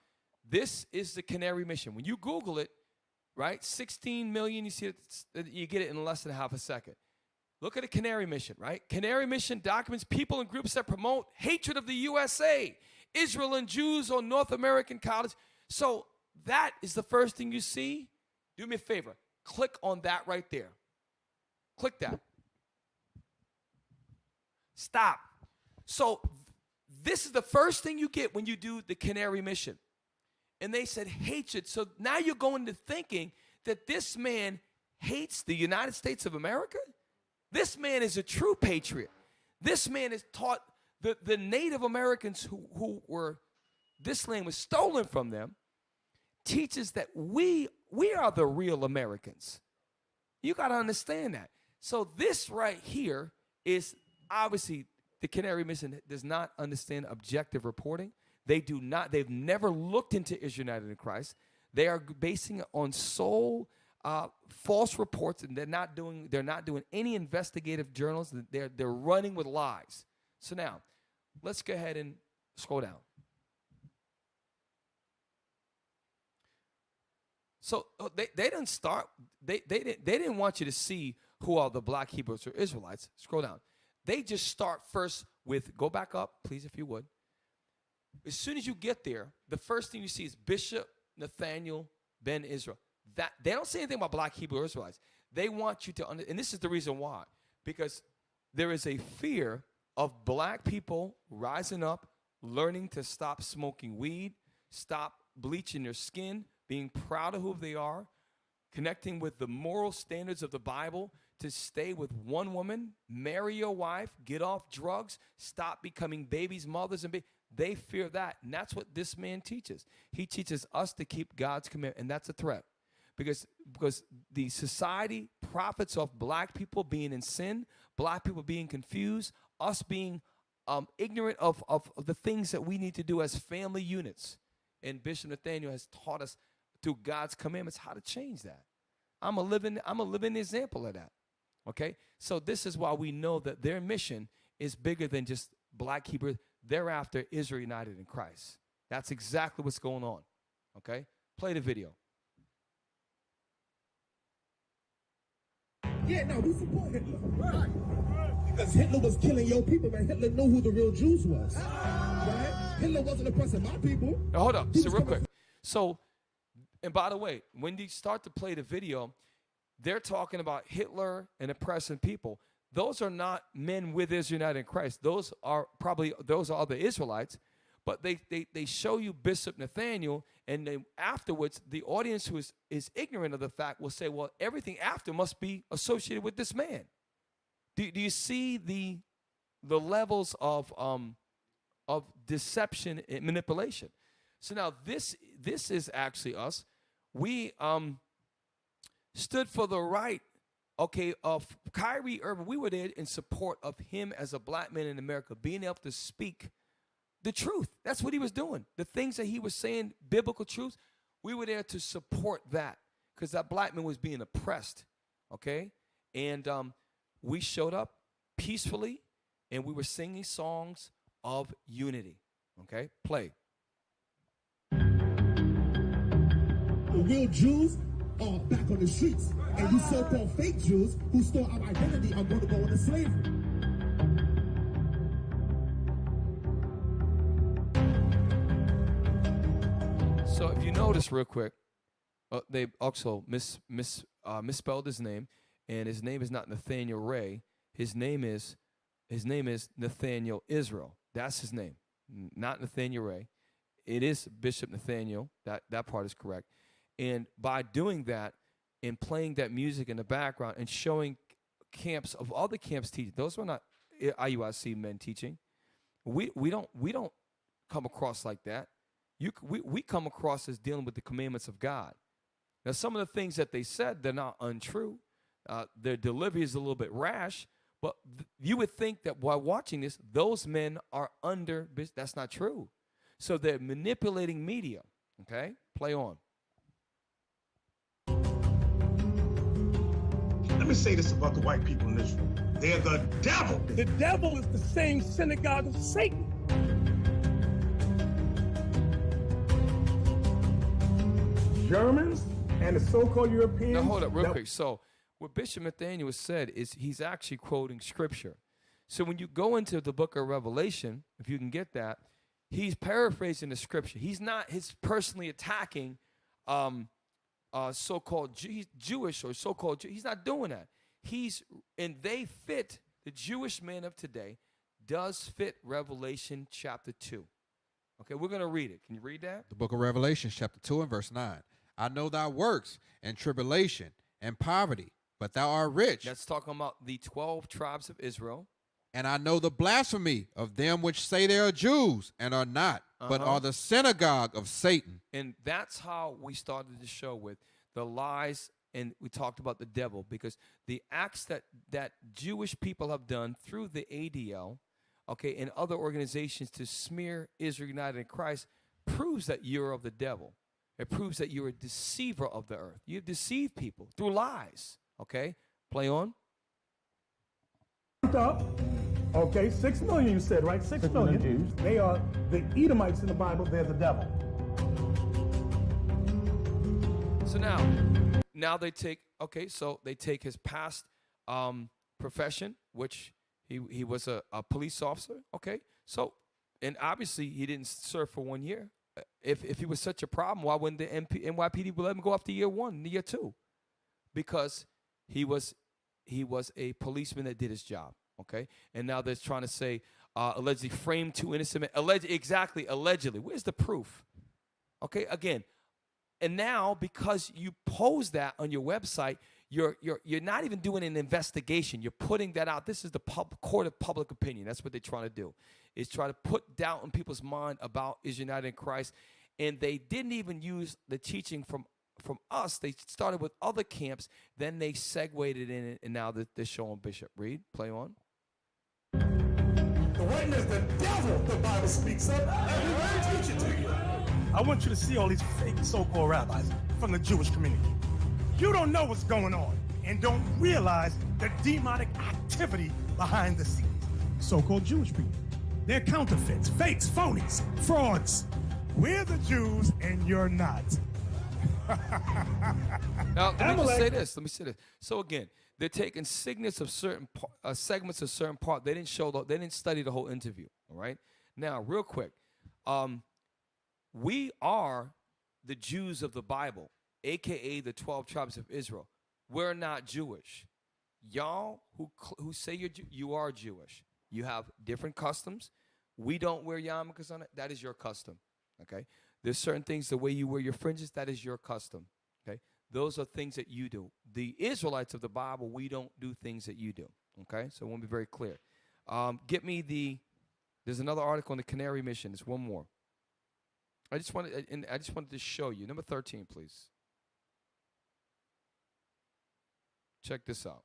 this is the Canary Mission. When you Google it, right, 16 million, you see it, you get it in less than half a second. Look at the Canary Mission, right? Canary Mission documents people and groups that promote hatred of the USA, Israel and Jews on North American college. So that is the first thing you see. Do me a favor. Click on that right there. Click that. Stop. So this is the first thing you get when you do the Canary Mission. And they said hatred. So now you're going to thinking that this man hates the United States of America? This man is a true patriot. This man has taught the Native Americans who were, this land was stolen from them, teaches that we are the real Americans. You got to understand that. So this right here is obviously the Canary Mission does not understand objective reporting. They've never looked into Israel United in Christ. They are basing it on sole false reports, and they're not doing any investigative journalism. They're running with lies. So now, let's go ahead and scroll down. So they didn't start. They didn't want you to see who are the black Hebrews or Israelites. Scroll down. They just start first with, go back up, please, if you would. As soon as you get there, the first thing you see is Bishop Nathaniel ben Israel. That they don't say anything about black Hebrew or Israelites. They want you to understand, and this is the reason why, because there is a fear of black people rising up, learning to stop smoking weed, stop bleaching their skin, being proud of who they are, connecting with the moral standards of the Bible, to stay with one woman, marry your wife, get off drugs, stop becoming babies, mothers, and they fear that. And that's what this man teaches. He teaches us to keep God's commandment, and that's a threat. Because the society profits off black people being in sin, black people being confused, us being ignorant of the things that we need to do as family units. And Bishop Nathaniel has taught us through God's commandments how to change that. I'm a living example of that. Okay? So this is why we know that their mission is bigger than just black Hebrew. They're after Israel United in Christ. That's exactly what's going on. Okay? Play the video. Yeah, no, we support Hitler. Right. Because Hitler was killing your people, man. Hitler knew who the real Jews was. Right? Hitler wasn't oppressing my people. Now, hold up. So real quick. So, and by the way, when you start to play the video, they're talking about Hitler and oppressing people. those are not men with Israel united in Christ. Those are the Israelites, but they show you Bishop Nathaniel, and then afterwards the audience who is ignorant of the fact will say, well, everything after must be associated with this man. Do you see the levels of deception and manipulation? So now this is actually us. We stood for the right, of Kyrie Irving. We were there in support of him as a black man in America, being able to speak the truth. That's what he was doing. The things that he was saying, biblical truths, we were there to support that because that black man was being oppressed, okay? And we showed up peacefully, and we were singing songs of unity, okay? Play. The real Jews are back on the streets, and you so-called fake Jews who stole our identity are going to go into slavery. So if you notice real quick, they also misspelled his name, and his name is not Nathaniel Ray. His name is Nathaniel Israel. That's his name, not Nathaniel Ray. It is Bishop Nathaniel. That part is correct. And by doing that and playing that music in the background and showing camps of other camps teaching, those were not IUIC men teaching. We don't come across like that. We come across as dealing with the commandments of God. Now, some of the things that they said, they're not untrue. Their delivery is a little bit rash, but you would think that while watching this, those men are under. That's not true. So they're manipulating media. Okay, play on. Let me say this about the white people in Israel. They're the devil. The devil is the same synagogue of Satan. Germans and the so-called Europeans. Now hold up real quick. So what Bishop Nathaniel said is he's actually quoting scripture. So when you go into the book of Revelation, if you can get that, he's paraphrasing the scripture. He's personally attacking so-called Jewish or so-called Jew. He's not doing that. They fit, the Jewish man of today does fit Revelation chapter 2. Okay, we're going to read it. Can you read that? The book of Revelation chapter 2 and verse 9. I know thy works and tribulation and poverty, but thou art rich. That's talking about the 12 tribes of Israel. And I know the blasphemy of them which say they are Jews and are not, but are the synagogue of Satan. And that's how we started the show with the lies, and we talked about the devil, because the acts that Jewish people have done through the ADL, okay, and other organizations to smear Israel United in Christ proves that you're of the devil. It proves that you're a deceiver of the earth. You've deceived people through lies, okay? Play on. Up. Okay, 6 million you said, right? 6 million Jews. They are the Edomites in the Bible. They're the devil. So now they take, so they take his past profession, which he was a police officer, okay? So, and obviously he didn't serve for 1 year. If he was such a problem, why wouldn't the NYPD let him go after year 1, year 2? Because he was a policeman that did his job. Okay, and now they're trying to say allegedly framed 2 innocent men. Allegedly. Where's the proof? Okay, again, and now because you pose that on your website, you're not even doing an investigation. You're putting that out. This is the court of public opinion. That's what they're trying to do, is try to put doubt in people's mind about Israel United in Christ. And they didn't even use the teaching from us. They started with other camps, then they segued it in it, and now they're showing Bishop. Read, play on. The one is the devil the Bible speaks of. Let me teach it to you. I want you to see all these fake so-called rabbis from the Jewish community. You don't know what's going on and don't realize the demonic activity behind the scenes. So-called Jewish people. They're counterfeits, fakes, phonies, frauds. We're the Jews and you're not. Now, let me say this. So again, they're taking segments of certain part. They didn't they didn't study the whole interview. All right. Now, real quick, we are the Jews of the Bible, aka the 12 tribes of Israel. We're not Jewish. y'all who say you are Jewish, you have different customs. We don't wear yarmulkes on it. That is your custom. Okay. There's certain things, the way you wear your fringes, that is your custom. Okay. Those are things that you do. The Israelites of the Bible, we don't do things that you do. Okay. So I want to be very clear. Get me there's another article on the Canary Mission. There's one more. I just wanted to show you. Number 13, please. Check this out.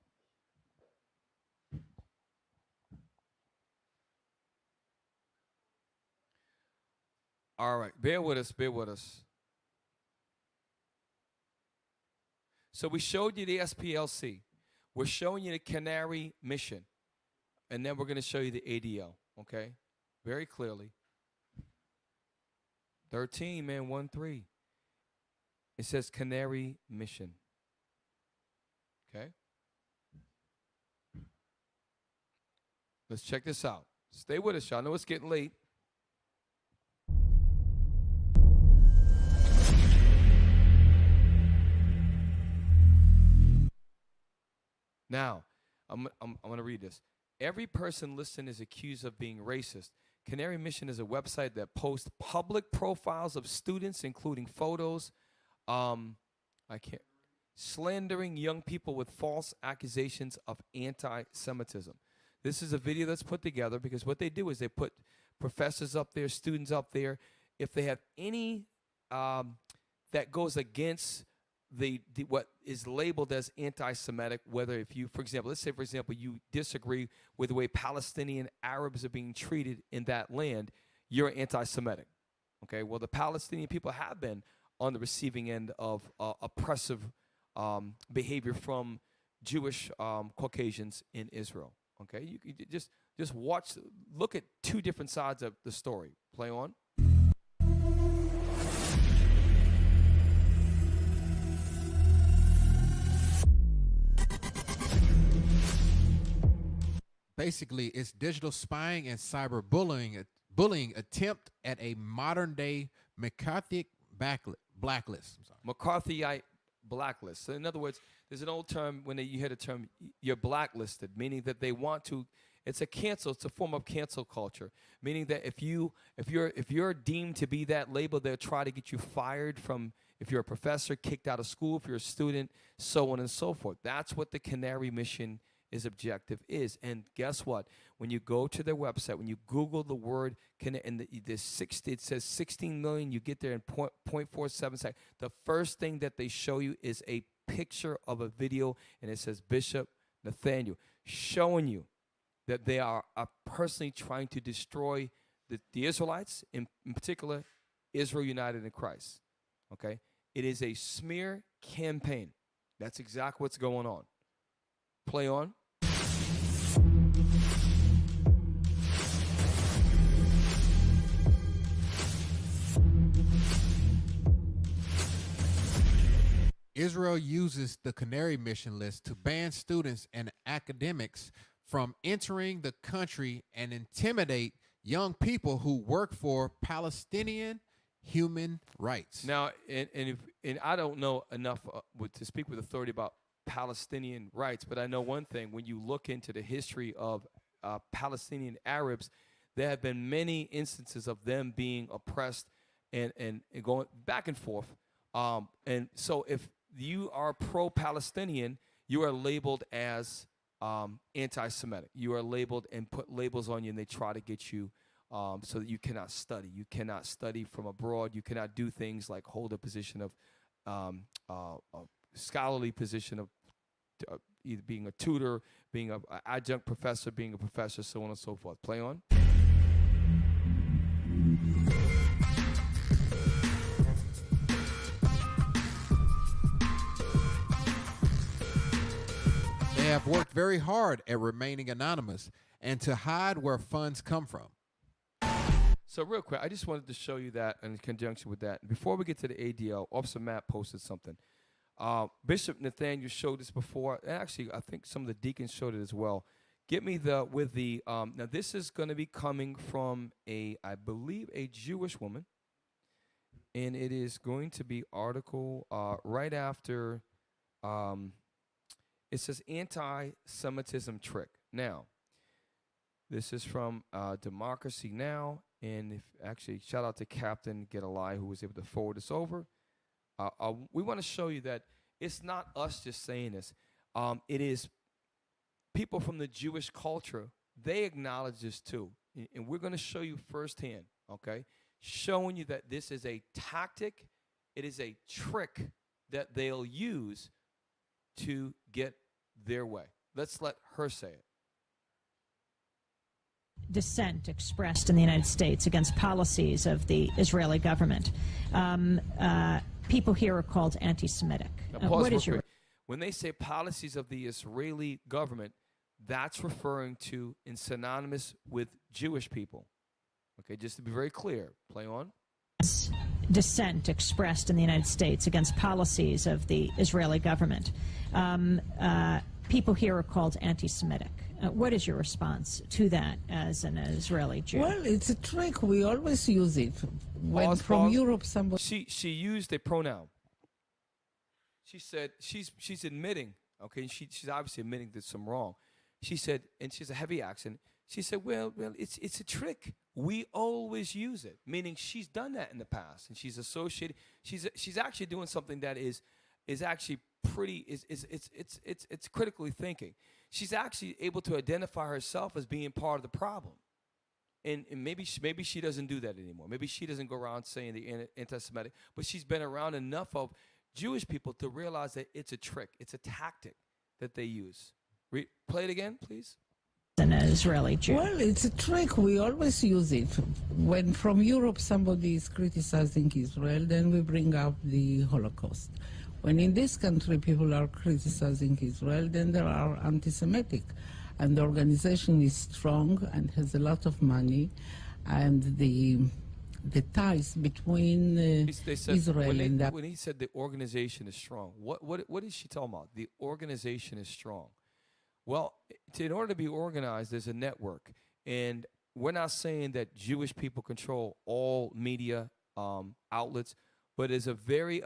All right, bear with us, bear with us. So we showed you the SPLC. We're showing you the Canary Mission. And then we're going to show you the ADL, okay? Very clearly. 13, man, 1-3. It says Canary Mission. Okay? Let's check this out. Stay with us, y'all. I know it's getting late. Now, I'm going to read this. Every person listening is accused of being racist. Canary Mission is a website that posts public profiles of students, including photos, slandering young people with false accusations of anti-Semitism. This is a video that's put together because what they do is they put professors up there, students up there. If they have any that goes against what is labeled as anti-Semitic, whether if you, for example, let's say, for example, you disagree with the way Palestinian Arabs are being treated in that land, you're anti-Semitic. Okay, well, the Palestinian people have been on the receiving end of oppressive behavior from Jewish Caucasians in Israel. Okay, you just watch, look at two different sides of the story. Play on. Basically, it's digital spying and cyberbullying attempt at a modern-day McCarthy blacklist. McCarthyite blacklist. So in other words, there's an old term when you hear the term, you're blacklisted, meaning that they want to. It's a form of cancel culture, meaning that if you're deemed to be that label, they'll try to get you fired from. If you're a professor, kicked out of school. If you're a student, so on and so forth. That's what the Canary Mission objective is. And guess what? When you go to their website, when you Google the word it says 16 million, you get there in 0.47 seconds. The first thing that they show you is a picture of a video, and it says Bishop Nathaniel, showing you that they are personally trying to destroy the Israelites, in particular, Israel United in Christ. Okay? It is a smear campaign. That's exactly what's going on. Play on. Israel uses the Canary Mission list to ban students and academics from entering the country and intimidate young people who work for Palestinian human rights. Now, and I don't know enough to speak with authority about Palestinian rights, but I know one thing. When you look into the history of Palestinian Arabs, there have been many instances of them being oppressed and going back and forth. And so if you are pro-Palestinian, you are labeled as anti-Semitic. You are labeled and put labels on you, and they try to get you so that you cannot study. You cannot study from abroad. You cannot do things like hold a position of a scholarly position of either being a tutor, being an adjunct professor, being a professor, so on and so forth. Play on. They have worked very hard at remaining anonymous and to hide where funds come from. So real quick, I just wanted to show you that in conjunction with that. Before we get to the ADL, Officer Matt posted something. Bishop Nathaniel showed this before. Actually, I think some of the deacons showed it as well. Get me now this is going to be coming from I believe a Jewish woman. And it is going to be article right after It says anti-Semitism trick. Now, this is from Democracy Now! And if actually, shout out to Captain Get a Lie who was able to forward this over. We want to show you that it's not us just saying this. It is people from the Jewish culture. They acknowledge this too. And we're going to show you firsthand, okay? Showing you that this is a tactic. It is a trick that they'll use to get their way. Let's let her say it. Dissent expressed in the United States against policies of the Israeli government. People here are called anti-Semitic. What is your... When they say policies of the Israeli government, that's referring to and synonymous with Jewish people. Okay, just to be very clear. Play on. Dissent expressed in the United States against policies of the Israeli government. People here are called anti-Semitic. What is your response to that as an Israeli Jew? Well, it's a trick. We always use it. When from Europe, somebody... She used a pronoun. She said, she's admitting, okay, she's obviously admitting there's some wrong. She said, and she has a heavy accent, she said, well, it's a trick. We always use it, meaning she's done that in the past, and she's associated. She's actually doing something that is actually pretty. It's critically thinking. She's actually able to identify herself as being part of the problem, and maybe she doesn't do that anymore. Maybe she doesn't go around saying the anti-Semitic, but she's been around enough of Jewish people to realize that it's a trick. It's a tactic that they use. Play it again, please. An Israeli Jew. Well, it's a trick. We always use it. When from Europe somebody is criticizing Israel, then we bring up the Holocaust. When in this country people are criticizing Israel, then there are anti-Semitic. And the organization is strong and has a lot of money. And the ties between Israel and that. When he said the organization is strong, what is she talking about? The organization is strong. Well, in order to be organized, there's a network. And we're not saying that Jewish people control all media outlets, but there's a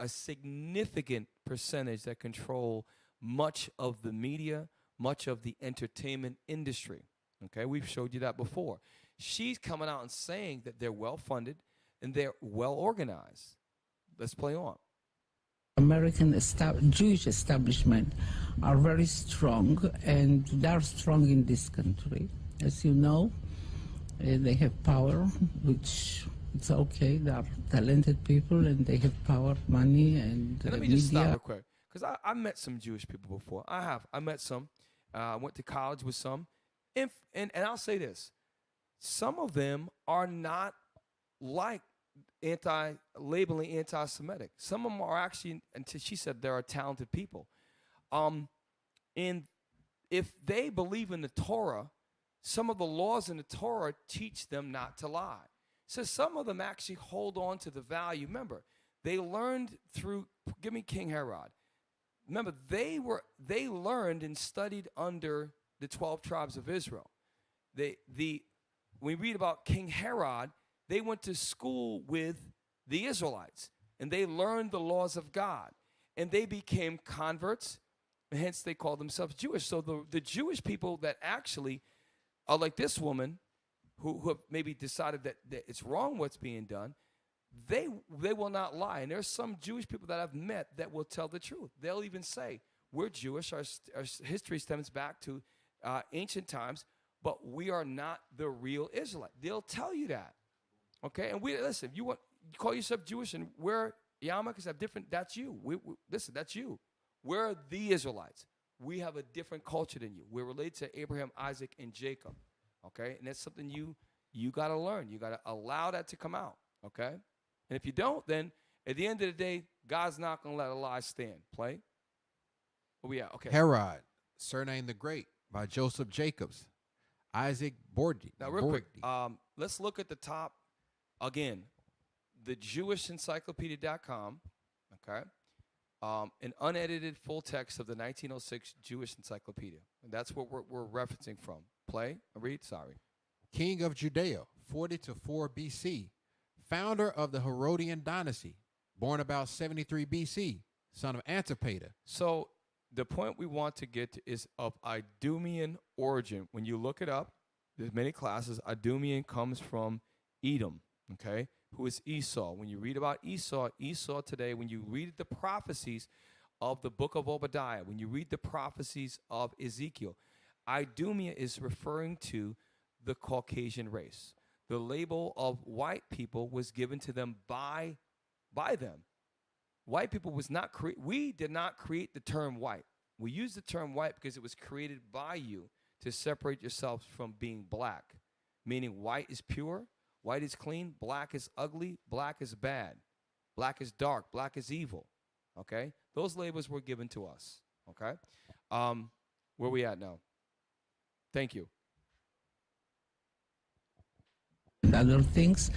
significant percentage that control much of the media, much of the entertainment industry. Okay, we've showed you that before. She's coming out and saying that they're well-funded and they're well-organized. Let's play on. American Jewish establishment are very strong, and they're strong in this country. As you know, they have power, which it's okay. They are talented people, and they have power, money, and let me just stop real quick, because I met some Jewish people before. I met some. I went to college with some. And I'll say this. Some of them are not like labeling anti-Semitic. Some of them are actually, until she said there are talented people. And if they believe in the Torah, some of the laws in the Torah teach them not to lie. So some of them actually hold on to the value. Remember, they learned through, give me King Herod. Remember, they learned and studied under the 12 tribes of Israel. When we read about King Herod, they went to school with the Israelites, and they learned the laws of God, and they became converts, and hence they call themselves Jewish. So the Jewish people that actually are like this woman, who have maybe decided that it's wrong what's being done, they will not lie. And there's some Jewish people that I've met that will tell the truth. They'll even say, we're Jewish, our history stems back to ancient times, but we are not the real Israelite. They'll tell you that. Okay, and listen. You call yourself Jewish, and we're yarmulkes have different. That's you. Listen, that's you. We're the Israelites. We have a different culture than you. We're related to Abraham, Isaac, and Jacob. Okay, and that's something you got to learn. You got to allow that to come out. Okay, and if you don't, then at the end of the day, God's not going to let a lie stand. Play. Oh yeah. Okay. Herod, surnamed the Great by Joseph Jacobs, Isaac Bordi. Now, real quick, let's look at the top. Again, the JewishEncyclopedia.com, okay, an unedited full text of the 1906 Jewish Encyclopedia. And that's what we're referencing from. Play, read, sorry. King of Judea, 40 to 4 BC, founder of the Herodian dynasty, born about 73 BC, son of Antipater. So the point we want to get to is of Idumean origin. When you look it up, there's many classes. Idumean comes from Edom, okay, who is Esau. When you read about Esau today, when you read the prophecies of the book of Obadiah, when you read the prophecies of Ezekiel, Idumea is referring to the Caucasian race. The label of white people was given to them by them. White people was not we did not create the term white. We use the term white because it was created by you to separate yourselves from being black, meaning white is pure, white is clean, black is ugly, black is bad, black is dark, black is evil. Okay? Those labels were given to us. Okay? Where we at now? Thank you. Other things,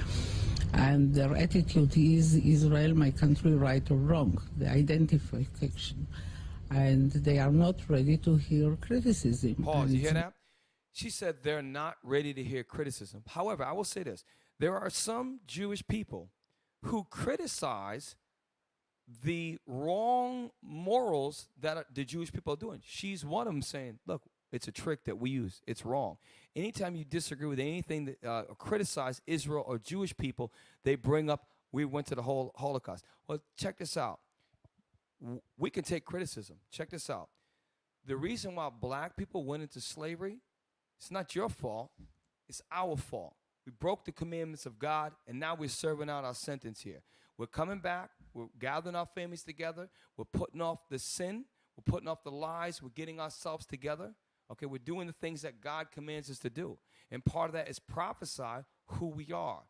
and their attitude is Israel, my country, right or wrong, the identification, and they are not ready to hear criticism. Pause, you hear that? She said they're not ready to hear criticism. However, I will say this. There are some Jewish people who criticize the wrong morals that the Jewish people are doing. She's one of them saying, look, it's a trick that we use. It's wrong. Anytime you disagree with anything that criticize Israel or Jewish people, they bring up, we went to the whole Holocaust. Well, check this out. We can take criticism. Check this out. The reason why black people went into slavery, it's not your fault. It's our fault. We broke the commandments of God, and now we're serving out our sentence here. We're coming back. We're gathering our families together. We're putting off the sin. We're putting off the lies. We're getting ourselves together. Okay, we're doing the things that God commands us to do. And part of that is prophesy who we are.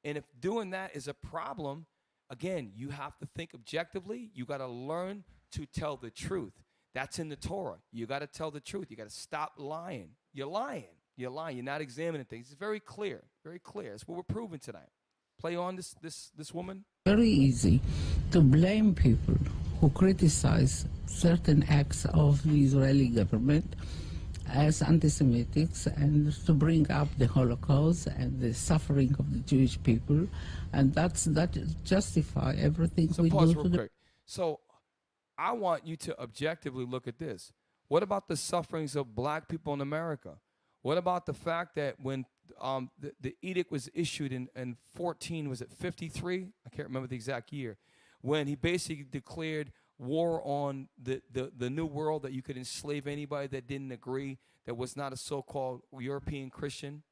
And if doing that is a problem, again, you have to think objectively. You got to learn to tell the truth. That's in the Torah. You got to tell the truth. You got to stop lying. You're lying. You're lying. You're not examining things. It's very clear. Very clear. That's what we're proving tonight. Play on this woman. Very easy to blame people who criticize certain acts of the Israeli government as anti-Semitics and to bring up the Holocaust and the suffering of the Jewish people, and that justify everything so we pause do real quick. So I want you to objectively look at this. What about the sufferings of black people in America? What about the fact that when the edict was issued in 14, was it 53? I can't remember the exact year, when he basically declared war on the new world, that you could enslave anybody that didn't agree, that was not a so-called European Christian,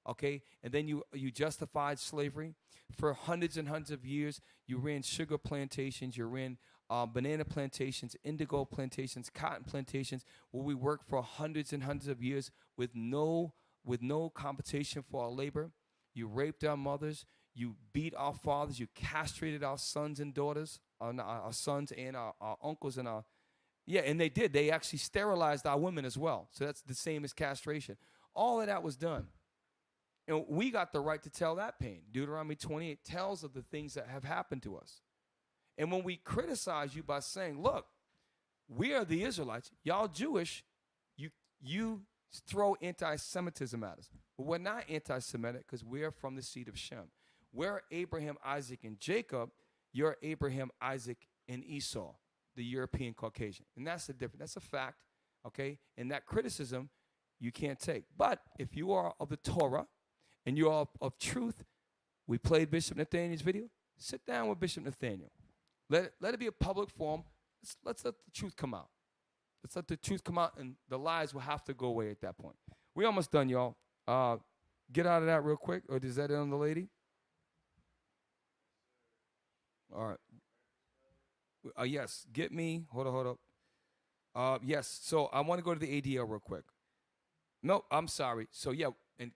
okay? And then you justified slavery. For hundreds and hundreds of years, you ran sugar plantations, you ran banana plantations, indigo plantations, cotton plantations, where we worked for hundreds and hundreds of years with no compensation for our labor. You raped our mothers, you beat our fathers, you castrated our sons and daughters, our sons and our uncles and and they did. They actually sterilized our women as well. So that's the same as castration. All of that was done. And we got the right to tell that pain. Deuteronomy 28 tells of the things that have happened to us. And when we criticize you by saying, look, we are the Israelites, y'all Jewish, you throw anti-Semitism at us. But we're not anti-Semitic because we're from the seed of Shem. We're Abraham, Isaac, and Jacob. You're Abraham, Isaac, and Esau, the European Caucasian. And that's the difference. That's a fact, okay? And that criticism you can't take. But if you are of the Torah and you are of truth, we played Bishop Nathaniel's video. Sit down with Bishop Nathaniel. Let it be a public forum. Let's let the truth come out. Let's let the truth come out, and the lies will have to go away at that point. We're almost done, y'all. Get out of that real quick, or is that it on the lady? All right. Yes, get me. Hold up. Yes, so I want to go to the ADL real quick. No, I'm sorry. So, yeah, and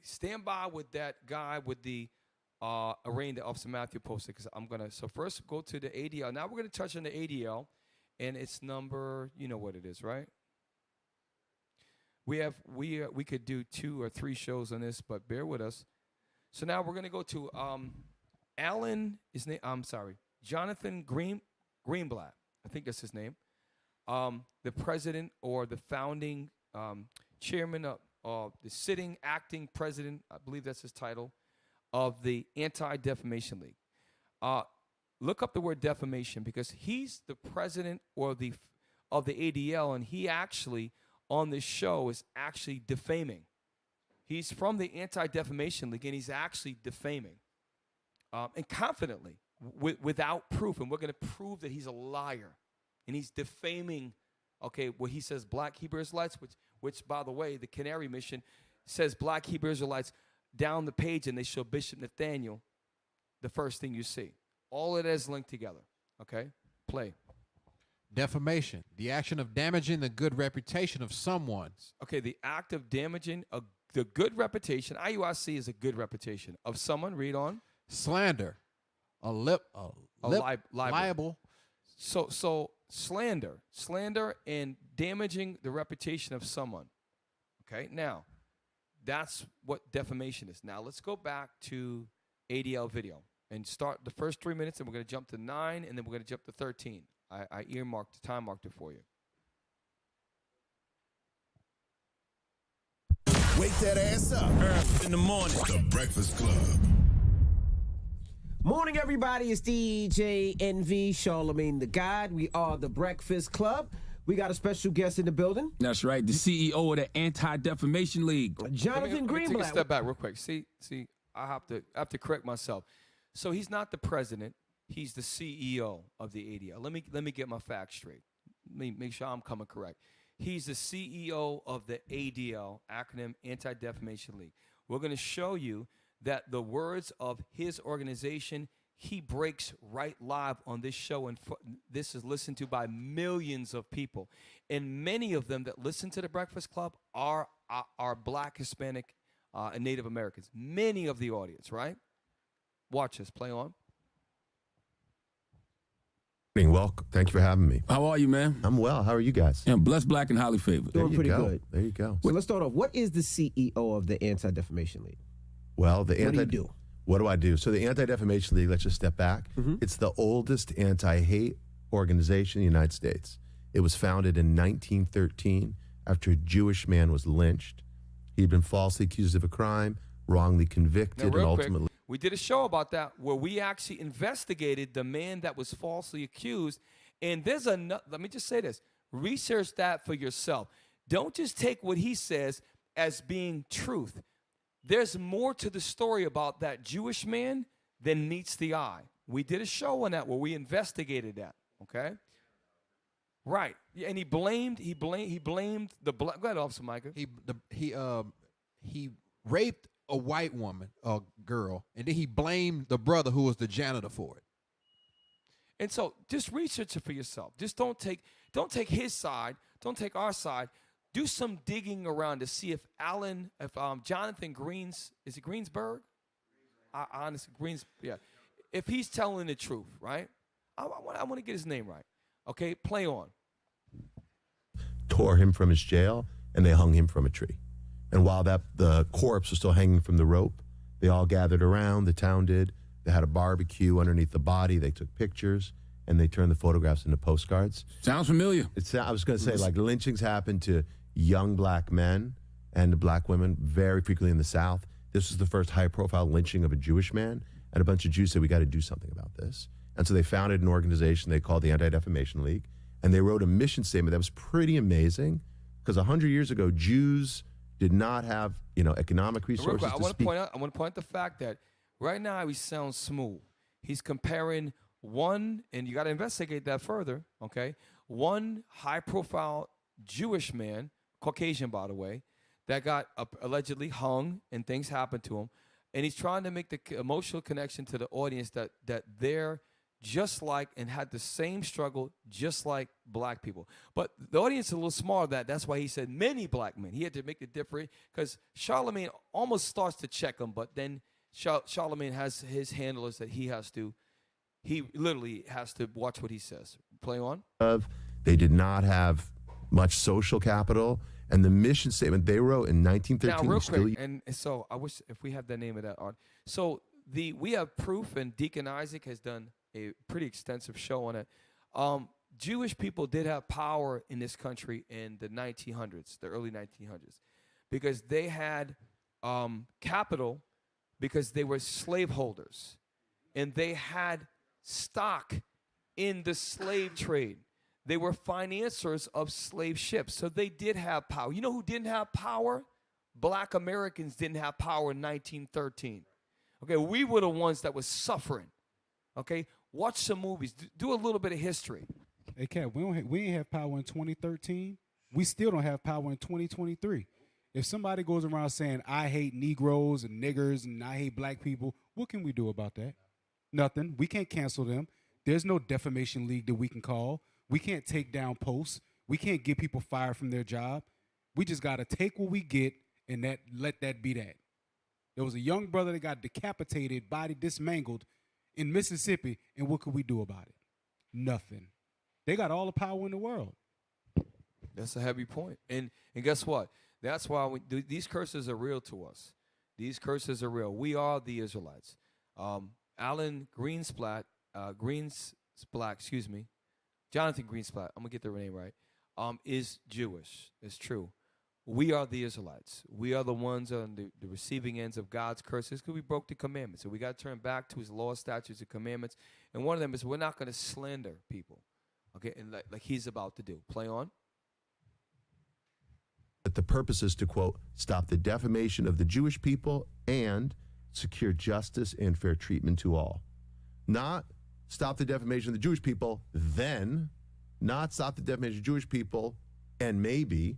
stand by with that guy with the arraign that Officer Matthew posted, because I'm going to, so first go to the ADL. Now we're going to touch on the ADL, and it's number, you know what it is, right? We could do 2 or 3 shows on this, but bear with us. So now we're going to go to Jonathan Greenblatt. I think that's his name. The president or the founding chairman of the sitting acting president, I believe that's his title, of the Anti-Defamation League. Look up the word defamation, because he's the president or the of the ADL, and he actually, on this show, is actually defaming. He's from the Anti-Defamation League, and he's actually defaming. And confidently, without proof. And we're going to prove that he's a liar. And he's defaming, okay, where he says black Hebrew Israelites, which, by the way, the Canary Mission says black Hebrew Israelites down the page, and they show Bishop Nathaniel, the first thing you see. All of it is linked together, okay? Play. Defamation, the action of damaging the good reputation of someone. Okay, the act of damaging the good reputation, IUIC is a good reputation of someone. Read on. Slander, libel. So slander and damaging the reputation of someone. Okay, now that's what defamation is. Now let's go back to ADL video and start the first 3 minutes, and we're going to jump to 9, and then we're going to jump to 13. I time marked it for you. Wake that ass up early in the morning. The Breakfast Club. Morning, everybody. It's DJ NV, Charlemagne the God. We are the Breakfast Club. We got a special guest in the building. That's right, the CEO of the Anti-Defamation League, Jonathan Greenblatt. Take a step back real quick. See, I have to correct myself. So he's not the president. He's the CEO of the ADL. Let me get my facts straight. Let me make sure I'm coming correct. He's the CEO of the ADL, acronym Anti-Defamation League. We're going to show you that the words of his organization, he breaks right live on this show, and this is listened to by millions of people. And many of them that listen to the Breakfast Club are black, Hispanic, and Native Americans. Many of the audience, right? Watch this. Play on. Welcome. Thank you for having me. How are you, man? I'm well. How are you guys? Yeah, blessed, black, and highly favored. Doing pretty good. There you go. So let's start off. What is the CEO of the Anti-Defamation League? Well, what do you do? What do I do? So the Anti-Defamation League, let's just step back. It's the oldest anti-hate organization in the United States. It was founded in 1913 after a Jewish man was lynched. He'd been falsely accused of a crime, wrongly convicted, and ultimately... Quick, we did a show about that where we actually investigated the man that was falsely accused. And there's let me just say this. Research that for yourself. Don't just take what he says as being truth. There's more to the story about that Jewish man than meets the eye. We did a show on that where we investigated that, okay? Right. And he blamed the black. Go ahead, Officer Micah. He raped a white woman, a girl, and then he blamed the brother who was the janitor for it. And so just research it for yourself. Just don't take his side, don't take our side. Do some digging around to see if Jonathan Greensburg? If he's telling the truth, right? I want to get his name right. Okay, play on. Tore him from his jail, and they hung him from a tree. And while the corpse was still hanging from the rope, they all gathered around, the town did. They had a barbecue underneath the body. They took pictures, and they turned the photographs into postcards. Sounds familiar. I was going to say, like, lynchings happen to young black men and black women very frequently in the South. This was the first high-profile lynching of a Jewish man, and a bunch of Jews said, we got to do something about this. And so they founded an organization they called the Anti-Defamation League, and they wrote a mission statement that was pretty amazing, because 100 years ago, Jews did not have, economic resources I want to point out the fact that right now he sounds smooth. He's comparing one, and you got to investigate that further, okay? One high-profile Jewish man, Caucasian, by the way, that got allegedly hung and things happened to him, and he's trying to make the emotional connection to the audience that they're just like and had the same struggle just like black people. But the audience is a little smaller than that. That's why he said many black men. He had to make the difference because Charlemagne almost starts to check him, but then Charlemagne has his handlers that he literally has to watch what he says. Play on. They did not have much social capital, and the mission statement they wrote in 1913. Now, real quick, and so I wish if we have the name of that on. So we have proof, and Deacon Isaac has done a pretty extensive show on it. Jewish people did have power in this country in the 1900s, the early 1900s, because they had capital, because they were slaveholders, and they had stock in the slave trade. They were financiers of slave ships, so they did have power. You know who didn't have power? Black Americans didn't have power in 1913. Okay, we were the ones that was suffering. Okay, watch some movies. Do a little bit of history. Hey, Cat, we ain't have power in 2013. We still don't have power in 2023. If somebody goes around saying, I hate Negroes and niggers and I hate black people, what can we do about that? Nothing. We can't cancel them. There's no defamation league that we can call. We can't take down posts. We can't get people fired from their job. We just got to take what we get and let that be that. There was a young brother that got decapitated, body dismangled in Mississippi, and what could we do about it? Nothing. They got all the power in the world. That's a heavy point. And guess what? That's why these curses are real to us. These curses are real. We are the Israelites. Alan Greenblatt, Jonathan Greenblatt, I'm going to get the name right, is Jewish. It's true. We are the Israelites. We are the ones on the receiving ends of God's curses because we broke the commandments. So we got to turn back to his laws, statutes, and commandments. And one of them is we're not going to slander people. Okay, and like he's about to do. Play on. But the purpose is to, quote, stop the defamation of the Jewish people and secure justice and fair treatment to all. Not stop the defamation of the Jewish people, then not stop the defamation of Jewish people and maybe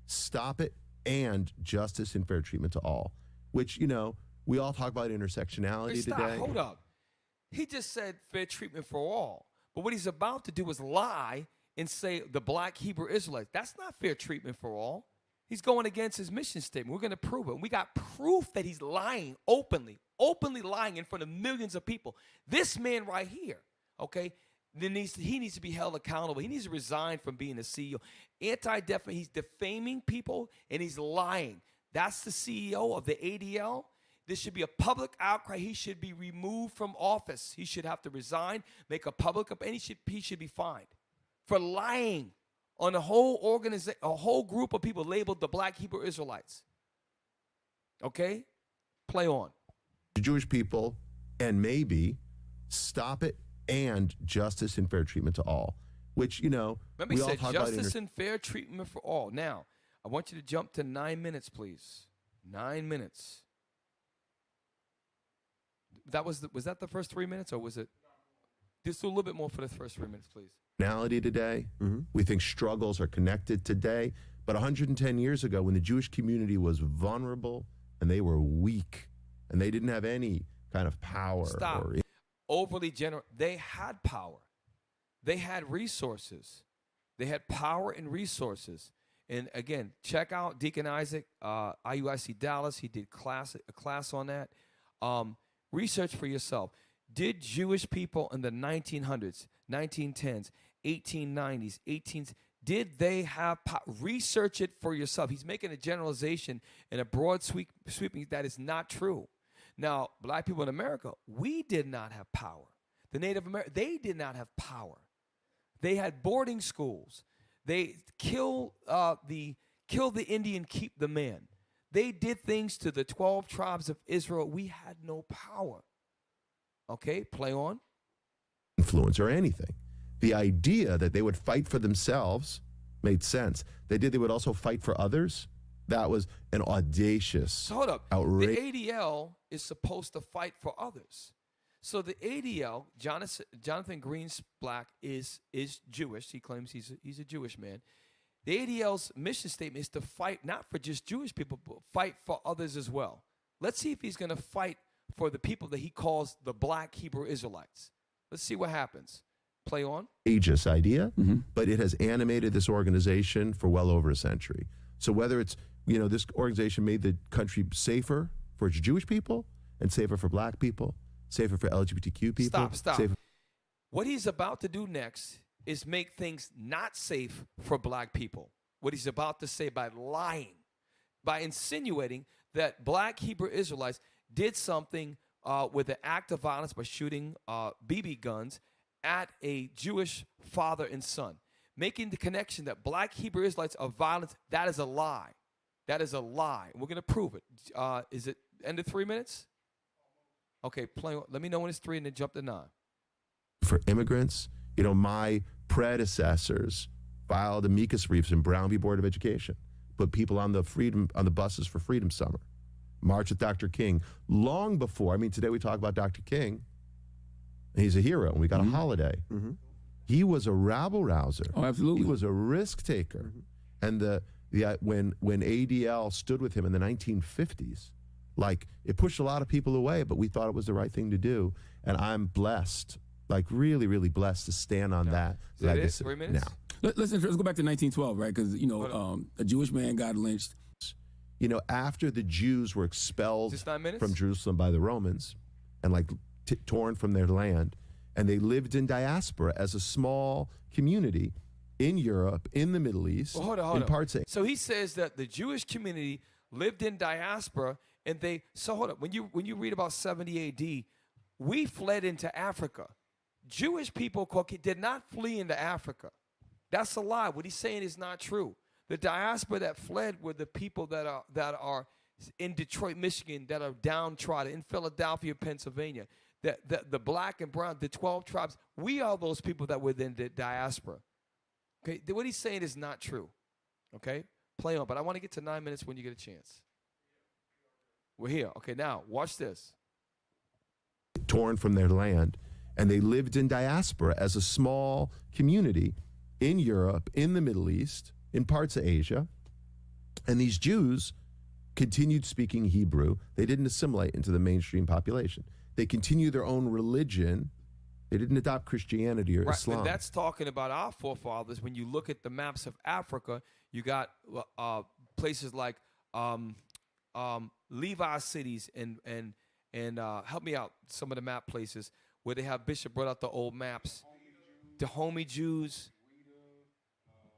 stop it and justice and fair treatment to all. Which, you know, we all talk about intersectionality today. Hold up. He just said fair treatment for all. But what he's about to do is lie and say the black Hebrew Israelites. That's not fair treatment for all. He's going against his mission statement. We're going to prove it. And we got proof that he's lying openly lying in front of millions of people. This man right here, okay, he needs to be held accountable. He needs to resign from being a CEO. He's defaming people and he's lying. That's the CEO of the ADL. This should be a public outcry. He should be removed from office. He should have to resign, make a public, and he should be fined for lying on a whole group of people labeled the black Hebrew Israelites. Okay? Play on. The Jewish people and maybe stop it and justice and fair treatment to all. Which, you know, remember he said justice and fair treatment for all. Now, I want you to jump to 9 minutes, please. 9 minutes. Was that the first 3 minutes, or was it? Just do a little bit more for the first 3 minutes, please. Today, we think struggles are connected today, but 110 years ago, when the Jewish community was vulnerable and they were weak and they didn't have any kind of power. Stop. Overly general. They had power. They had resources. They had power and resources. And again, check out Deacon Isaac, IUIC Dallas. He did a class on that. Research for yourself. Did Jewish people in the 1900s, 1910s, 1890s, did they have power? Research it for yourself. He's making a generalization and a broad sweeping that is not true. Now, black people in America, we did not have power. The Native Americans, they did not have power. They had boarding schools. They kill the Indian, keep the man. They did things to the 12 tribes of Israel. We had no power. Okay, play on. Influence or anything. The idea that they would fight for themselves made sense. They would also fight for others. That was an audacious, so hold up. outrage. The ADL is supposed to fight for others. So the ADL, Jonathan Greenblatt is Jewish. He claims he's a Jewish man. The ADL's mission statement is to fight not for just Jewish people, but fight for others as well. Let's see if he's going to fight for the people that he calls the black Hebrew Israelites. Let's see what happens. Play on. Aegis idea, but it has animated this organization for well over a century. So whether it's, you know, this organization made the country safer for its Jewish people and safer for black people, safer for LGBTQ people. Stop. What he's about to do next is make things not safe for black people. What he's about to say by lying, by insinuating that black Hebrew Israelites did something with an act of violence by shooting BB guns at a Jewish father and son. Making the connection that black Hebrew Israelites are violent, that is a lie. That is a lie. We're going to prove it. Is it end of 3 minutes? Okay, let me know when it's 3 and then jump to 9. For immigrants, you know, my predecessors filed amicus briefs in Brown v. Board of Education, put people on the buses for Freedom Summer, March with Dr. King, long before. I mean, today we talk about Dr. King. He's a hero, and we got a holiday. He was a rabble-rouser. Oh, absolutely. He was a risk-taker. And when ADL stood with him in the 1950s, like, it pushed a lot of people away, but we thought it was the right thing to do. And I'm blessed, like really, really blessed to stand on that legacy. 3 minutes? Now, let's go back to 1912, right? Because, you know, a Jewish man got lynched. You know, after the Jews were expelled Is this 9 minutes? from Jerusalem by the Romans and like torn from their land, and they lived in diaspora as a small community in Europe, in the Middle East, Well, hold on. in parts of So he says that the Jewish community lived in diaspora, and hold up. When you read about 70 AD, we fled into Africa. Jewish people did not flee into Africa. That's a lie. What he's saying is not true. The diaspora that fled were the people that are in Detroit, Michigan, that are downtrodden, in Philadelphia, Pennsylvania. The black and brown, the 12 tribes, we are those people that were in the diaspora. Okay, what he's saying is not true. Okay, play on. But I want to get to 9 minutes when you get a chance. We're here. Okay, now watch this. torn from their land, and they lived in diaspora as a small community in Europe, in the Middle East, in parts of Asia. And these Jews continued speaking Hebrew. They didn't assimilate into the mainstream population. They continued their own religion. They didn't adopt Christianity or Islam. And that's talking about our forefathers. When you look at the maps of Africa, you got places like Levi cities and help me out, some of the map places where they have Bishop brought out the old maps. The Homie Jews.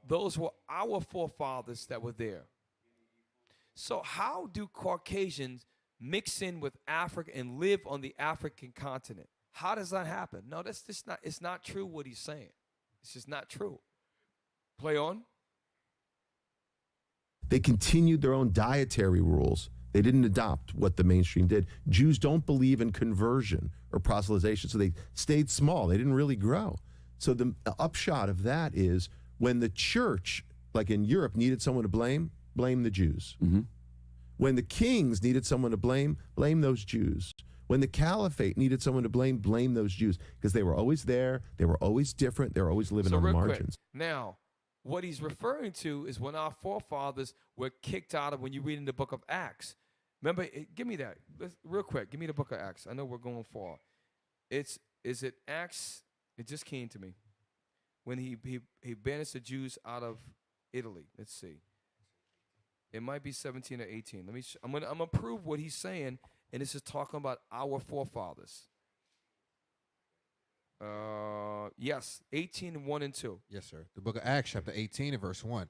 Those were our forefathers that were there. So how do Caucasians mix in with Africa and live on the African continent? How does that happen? No, that's just not, it's not true what he's saying. It's just not true. Play on. They continued their own dietary rules. They didn't adopt what the mainstream did. Jews don't believe in conversion or proselytization, so they stayed small. They didn't really grow. So the upshot of that is when the church, like in Europe, needed someone to blame the Jews. Mm-hmm. When the kings needed someone to blame those Jews. When the caliphate needed someone to blame those Jews, because they were always there, they were always different, they were always living on the margins. Quick. Now, what he's referring to is when our forefathers were kicked out of, when you read in the book of Acts. Remember, give me that, real quick, give me the book of Acts. I know we're going far. Is it Acts? It just came to me. When he banished the Jews out of Italy. Let's see. It might be 17 or 18. I'm gonna prove what he's saying, and this is talking about our forefathers. Yes, 18, 1 and 2. Yes, sir. The book of Acts, chapter 18 and verse 1.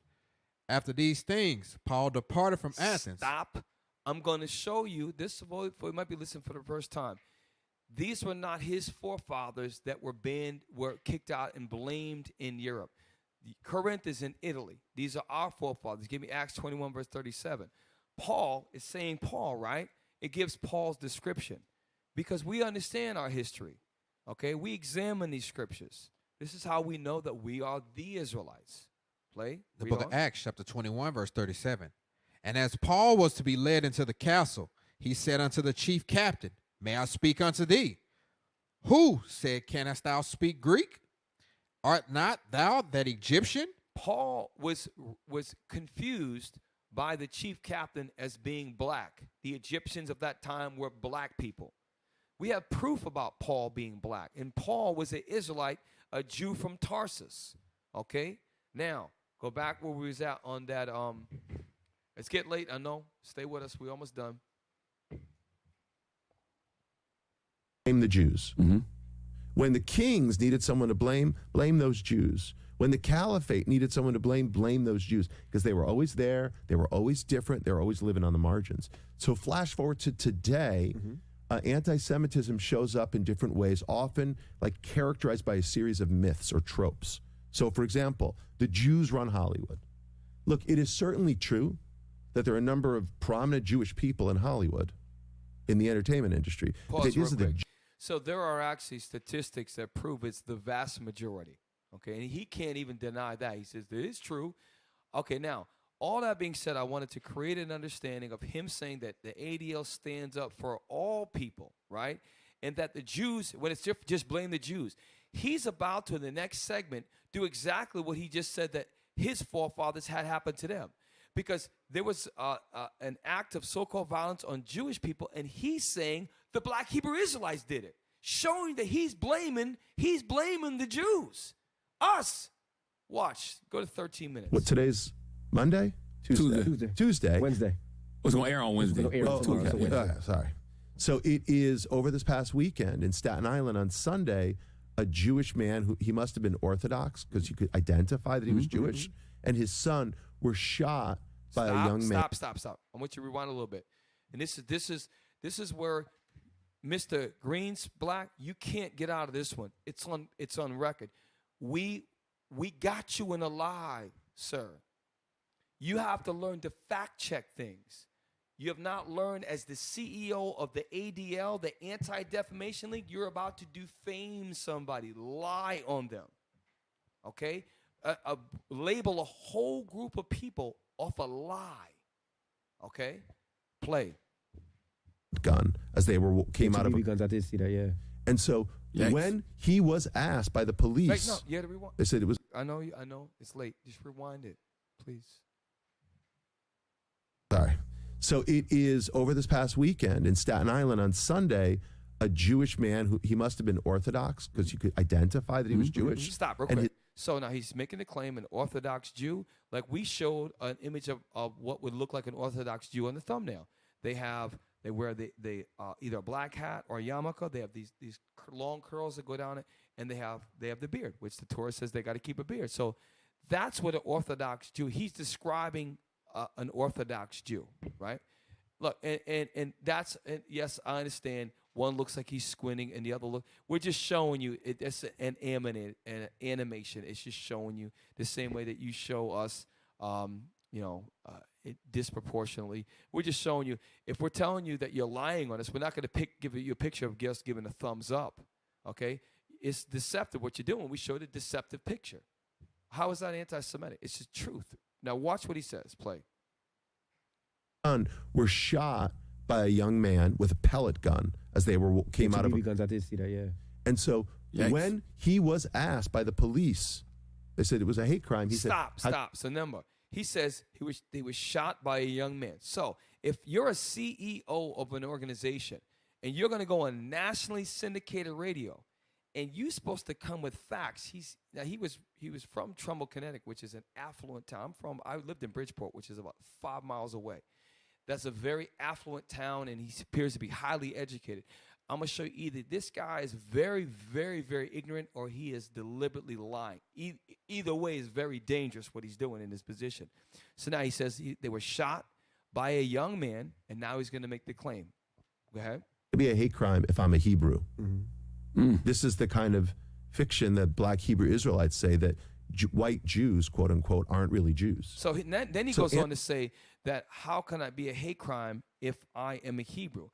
After these things, Paul departed from Athens. Stop. I'm going to show you, this you might be listening for the first time. These were not his forefathers that were kicked out and blamed in Europe. Corinth is in Italy. These are our forefathers. Give me Acts 21, verse 37. Paul is saying Paul, right? It gives Paul's description because we understand our history. Okay, we examine these scriptures. This is how we know that we are the Israelites. Play. The book of Acts, chapter 21, verse 37. And as Paul was to be led into the castle, he said unto the chief captain, May I speak unto thee? Who said, Canst thou speak Greek? Art not thou that Egyptian? Paul was confused by the chief captain as being black. The Egyptians of that time were black people. We have proof about Paul being black. And Paul was an Israelite, a Jew from Tarsus. Okay? Now, go back where we was at on that. It's getting late, I know. Stay with us. We're almost done. Blame the Jews. Mm-hmm. When the kings needed someone to blame those Jews. When the caliphate needed someone to blame those Jews, because they were always there, they were always different, they were always living on the margins. So flash forward to today, anti-Semitism shows up in different ways, often like characterized by a series of myths or tropes. So for example, the Jews run Hollywood. Look, it is certainly true that there are a number of prominent Jewish people in Hollywood, in the entertainment industry. Pause real quick. So there are actually statistics that prove it's the vast majority. Okay, and he can't even deny that. He says that it's true. Okay, now, all that being said, I wanted to create an understanding of him saying that the ADL stands up for all people, right? And that the Jews, when it's just blame the Jews. He's about to, in the next segment, do exactly what he just said that his forefathers had happened to them. Because there was an act of so-called violence on Jewish people, and he's saying the black Hebrew Israelites did it, showing that he's blaming the Jews. Us. Watch. Go to 13 minutes. What, today's Monday? Tuesday. Wednesday. It's going to air on Wednesday. Sorry. So it is over this past weekend in Staten Island on Sunday, a Jewish man who he must have been Orthodox because you could identify that he was Jewish, and his son were shot by a young man. Stop. I want you to rewind a little bit. And this is where Mr. Greenblatt, you can't get out of this one. It's on record. We got you in a lie, sir. You have to learn to fact check things. You have not learned as the CEO of the ADL, the Anti-Defamation League, you're about to defame somebody, lie on them, okay? Label a whole group of people off a lie, okay? Play. Gun as they came out of a guns. I did see that, yeah. And so when he was asked by the police, Wait, no, you had to rewind. They said it was. I know, it's late. Just rewind it, please. Sorry. So it is over this past weekend in Staten Island on Sunday, a Jewish man who he must have been Orthodox because you could identify that he was Jewish. Stop real quick. So now he's making the claim, an Orthodox Jew. Like we showed an image of what would look like an Orthodox Jew on the thumbnail. They wear either a black hat or a yarmulke. They have these long curls that go down it, and they have the beard, which the Torah says they got to keep a beard. So that's what an Orthodox Jew. He's describing an Orthodox Jew, right? Look, and that's, and yes, I understand. One looks like he's squinting, and the other look. We're just showing you. It's an animation. It's just showing you the same way that you show us, disproportionately. We're just showing you. If we're telling you that you're lying on us, we're not going to give you a picture of just giving a thumbs up. Okay, it's deceptive what you're doing. We showed a deceptive picture. How is that anti-Semitic? It's just truth. Now watch what he says. Play. Were shot by a young man with a pellet gun as they came out of a guns. I did see that, yeah. And so when he was asked by the police, they said it was a hate crime. He said, "Stop." So number, he says he was shot by a young man. So if you're a CEO of an organization and you're going to go on nationally syndicated radio, and you're supposed to come with facts. He was from Trumbull, Connecticut, which is an affluent town. I lived in Bridgeport, which is about 5 miles away. That's a very affluent town, and he appears to be highly educated. I'm going to show you either this guy is very, very, very ignorant, or he is deliberately lying. Either way is very dangerous what he's doing in this position. So now he says they were shot by a young man, and now he's going to make the claim. Go ahead. It'd be a hate crime if I'm a Hebrew. This is the kind of fiction that black Hebrew Israelites say that white Jews, quote unquote, aren't really Jews. So then he goes on to say that how can I be a hate crime if I am a Hebrew?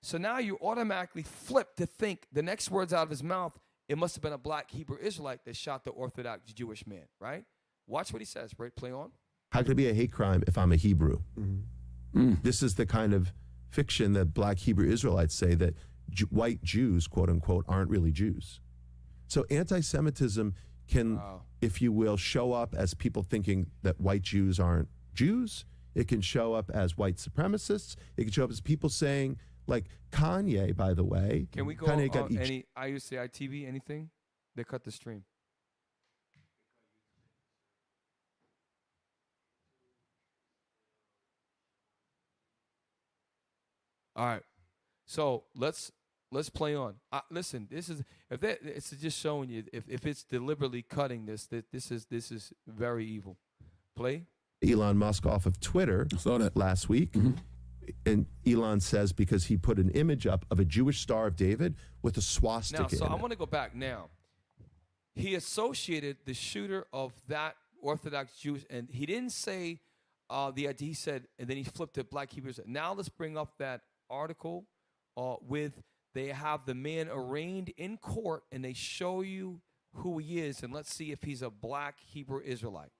So now you automatically flip to think the next words out of his mouth, it must have been a black Hebrew Israelite that shot the Orthodox Jewish man, right? Watch what he says, right? Play on. How could it be a hate crime if I'm a Hebrew? This is the kind of fiction that black Hebrew Israelites say that white Jews, quote unquote, aren't really Jews. So anti-Semitism can, if you will, show up as people thinking that white Jews aren't Jews. It can show up as white supremacists. It can show up as people saying, like Kanye, by the way. Can we go on any IUCI TV, anything? They cut the stream. All right. So let's play on. Listen, it's just showing you if it's deliberately cutting this, that this is very evil. Play. Elon Musk off of Twitter last week. And Elon says because he put an image up of a Jewish Star of David with a swastika now, so in I it. want to go back now. He associated the shooter of that Orthodox Jewish, and he didn't say the idea. He said, and then he flipped to black Hebrews. Now let's bring up that article with they have the man arraigned in court, and they show you who he is, and let's see if he's a black Hebrew Israelite.